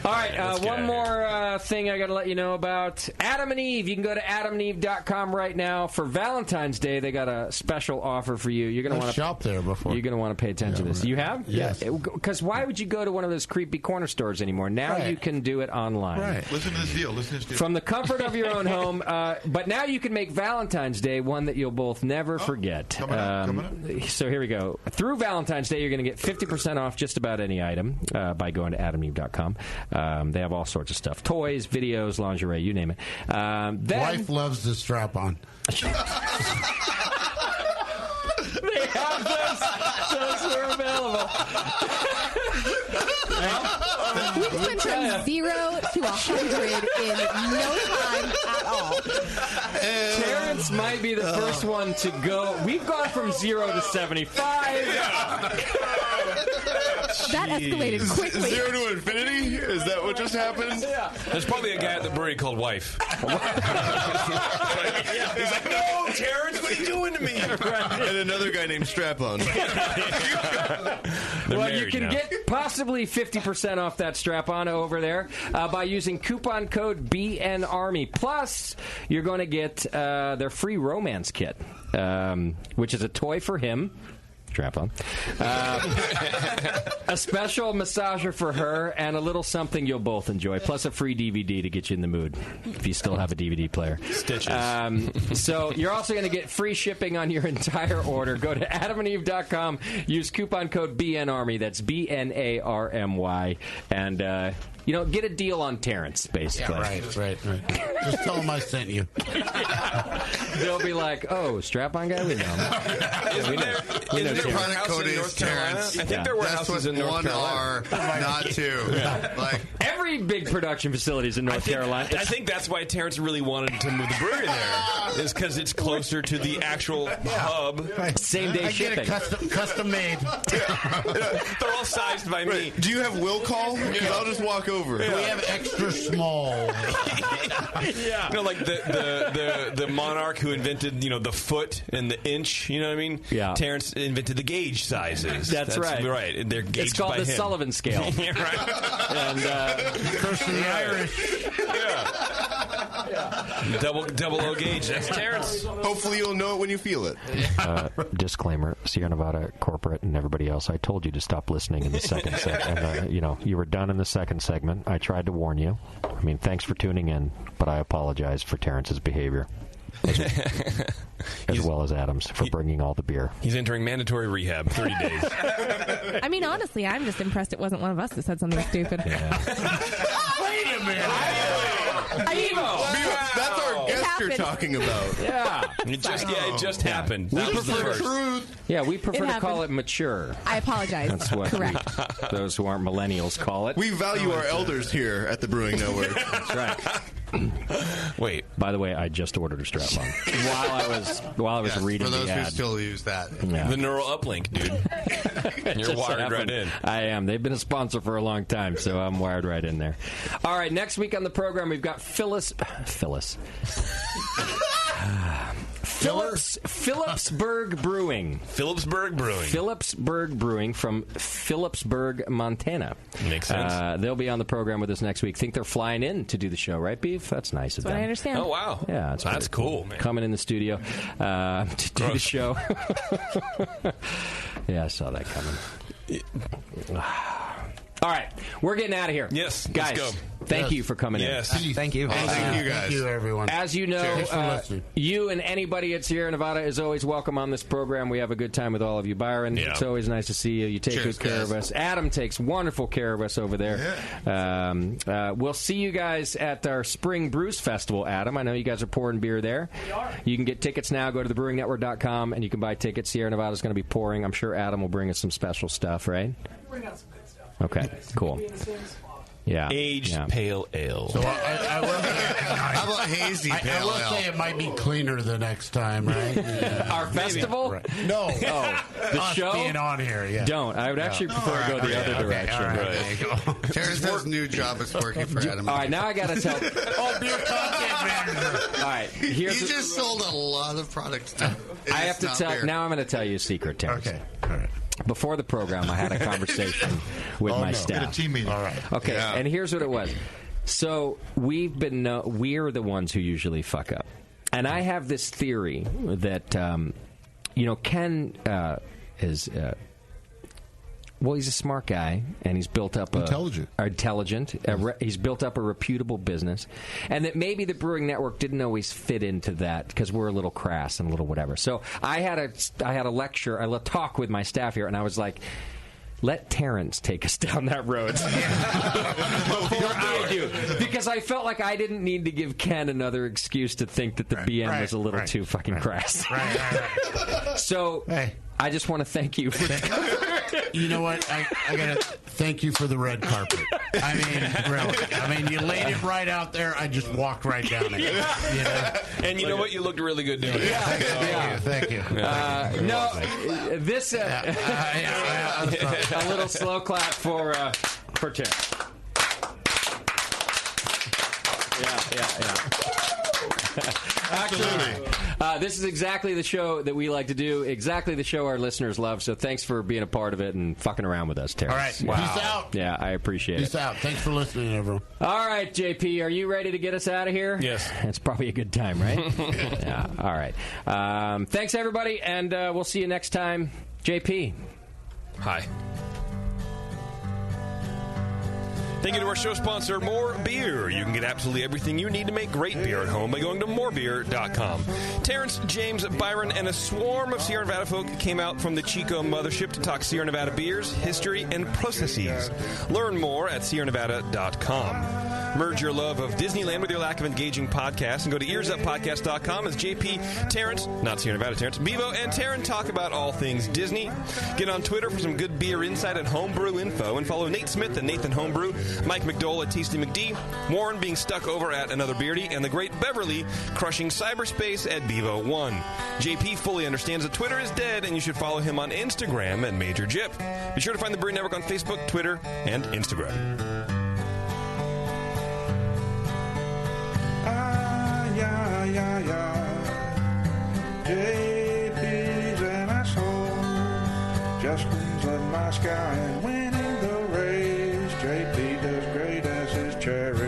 All right, one more thing I got to let you know about. Adam and Eve. You can go to adamandeve.com right now. For Valentine's Day, they got a special offer for you. You're going to want to shop there before. You're going to want to pay attention to this. right. You have? Yes. Because why would you go to one of those creepy corner stores anymore? Now Right. you can do it online. Right. Listen to this deal. From the comfort of your own home. But now you can make Valentine's Day one that you'll both never forget. coming up. So here we go. Through Valentine's Day, you're going to get 50% off just about any item by going to adamandeve.com. They have all sorts of stuff. Toys, videos, lingerie, you name it. Wife loves the strap on. They have those are available. We went from 0 to 100 in no time at all. Terrence might be the first one to go. We've gone from 0 to 75. That escalated quickly. 0 to infinity? Is that what just happened? Yeah. There's probably a guy at the brewery called Wife. He's like, no, Terrence, what are you doing to me? And another guy named Strap-On. Well, you can get possibly 50% off that strap-on over there by using coupon code BNARMY. Plus, you're going to get their free romance kit, which is a toy for him. Strap on. A special massager for her, and a little something you'll both enjoy, plus a free DVD to get you in the mood, if you still have a DVD player. Stitches. So you're also going to get free shipping on your entire order. Go to adamandeve.com, use coupon code BNARMY, that's BNARMY, and get a deal on Terrence, basically. Yeah, right. Just tell them I sent you. They'll be like, "Oh, strap-on guy, we know him." Isn't there a warehouse in North Carolina? I think there are warehouses in North Carolina. Not two. Like every big production facility is in North Carolina. I think that's why Terrence really wanted to move the brewery there, is because it's closer to the actual hub. Same day shipping. Get it custom made. They're all sized by me. Do you have will call? Because I'll just walk over. We have extra small. Yeah. Like the monarch who invented, the foot and the inch, you know what I mean? Yeah. Terrence invented the gauge sizes. That's right. Right. And they're gauged It's called by the him. Sullivan scale. Yeah, right. And first in the Irish. Double O gauge. That's Terrence. Hopefully you'll know it when you feel it. Disclaimer: Sierra Nevada corporate and everybody else. I told you to stop listening in the second segment. You were done in the second segment. I tried to warn you. I mean, thanks for tuning in, but I apologize for Terrence's behavior, as well as Adam's for bringing all the beer. He's entering mandatory rehab, 30 days. I mean, honestly, I'm just impressed it wasn't one of us that said something stupid. Wait a minute. That's our guest you're talking about. Yeah. It just happened. We That was the prefer first. Truth. Yeah, we prefer It to call happened. it mature. I apologize. That's what those who aren't millennials call it. We value our elders here at the Brewing Network. That's right. Wait. By the way, I just ordered a strap-on while I was reading for those the ad. who still use that. Yeah. The neural uplink, dude. You're Just wired happened. right in. I am. They've been a sponsor for a long time, so I'm wired right in there. All right, next week on the program, we've got Phillipsburg Brewing. Phillipsburg Brewing from Phillipsburg, Montana. Makes sense. They'll be on the program with us next week. Think they're flying in to do the show, right, Beef? That's nice of That's what them. I understand. Oh, wow. Yeah, that's cool, man. Coming in the studio to do the show. Yeah, I saw that coming. All right, we're getting out of here. Yes, guys. let's go. Thank you for coming in. Thank you. Thank you, guys. Thank you, everyone. As you know, Cheers for listening. you and anybody at Sierra Nevada is always welcome on this program. We have a good time with all of you. Byron, it's always nice to see you. You take Cheers, good care of us. Adam takes wonderful care of us over there. We'll see you guys at our Spring Brews Festival, Adam. I know you guys are pouring beer there. We are. You can get tickets now. Go to thebrewingnetwork.com, and you can buy tickets. Sierra Nevada's going to be pouring. I'm sure Adam will bring us some special stuff, right? Bring out some good stuff. Okay, cool. Be in the same spot. Yeah. Aged pale ale. So I will, How about hazy I pale will ale? say it might be cleaner the next time, right? Yeah. Our festival? Right. No. The Us show? being on here, yeah. Don't. I would actually prefer to go the other direction. All right. There you go. Terrence's new job is working for Adam. All right, now I got to tell. Oh, beer content manager. All right, here's He just sold a lot of products. I I have to tell. Beer. Now I'm going to tell you a secret, Terrence. Okay. All right. Before the program, I had a conversation with my staff. At a team meeting. All right. Okay, and here's what it was. So we're the ones who usually fuck up, and I have this theory that Ken is. Well, he's a smart guy, and he's built up he's built up a reputable business, and that maybe the Brewing Network didn't always fit into that because we're a little crass and a little whatever. So I had a talk with my staff here, and I was like, let Terrence take us down that road. Before I do. Because I felt like I didn't need to give Ken another excuse to think that the BM was a little too fucking crass. Right. So I just want to thank you for You know what? I got to thank you for the red carpet. I mean, really. I mean, you laid it right out there. I just walked right down it. You know? And you know what? You looked really good doing it. Thank you. This a little slow clap for Terrence. Yeah. Actually, this is exactly the show that we like to do, exactly the show our listeners love, so thanks for being a part of it and fucking around with us, Terrence. All right. Peace out. Yeah, I appreciate it. Peace out. Thanks for listening, everyone. All right, JP, are you ready to get us out of here? Yes. It's probably a good time, right? Yeah, all right. Thanks, everybody, and we'll see you next time. JP. Hi. Thank you to our show sponsor, More Beer. You can get absolutely everything you need to make great beer at home by going to morebeer.com. Terrence, James, Byron, and a swarm of Sierra Nevada folk came out from the Chico mothership to talk Sierra Nevada beers, history, and processes. Learn more at sierranevada.com. Merge your love of Disneyland with your lack of engaging podcasts and go to earsuppodcast.com as JP, Terrence, not Sierra Nevada Terrence, Bevo, and Taryn talk about all things Disney. Get on Twitter for some good beer insight and homebrew info, and follow Nate Smith and Nathan Homebrew, Mike McDole at Tasty McD, Warren being stuck over at Another Beardy, and the great Beverly crushing cyberspace at Bevo1. JP fully understands that Twitter is dead, and you should follow him on Instagram at Major Jip. Be sure to find the Brewery Network on Facebook, Twitter, and Instagram. JP's an asshole. Justin's a nice guy and winning the race. JP does great as his cherry.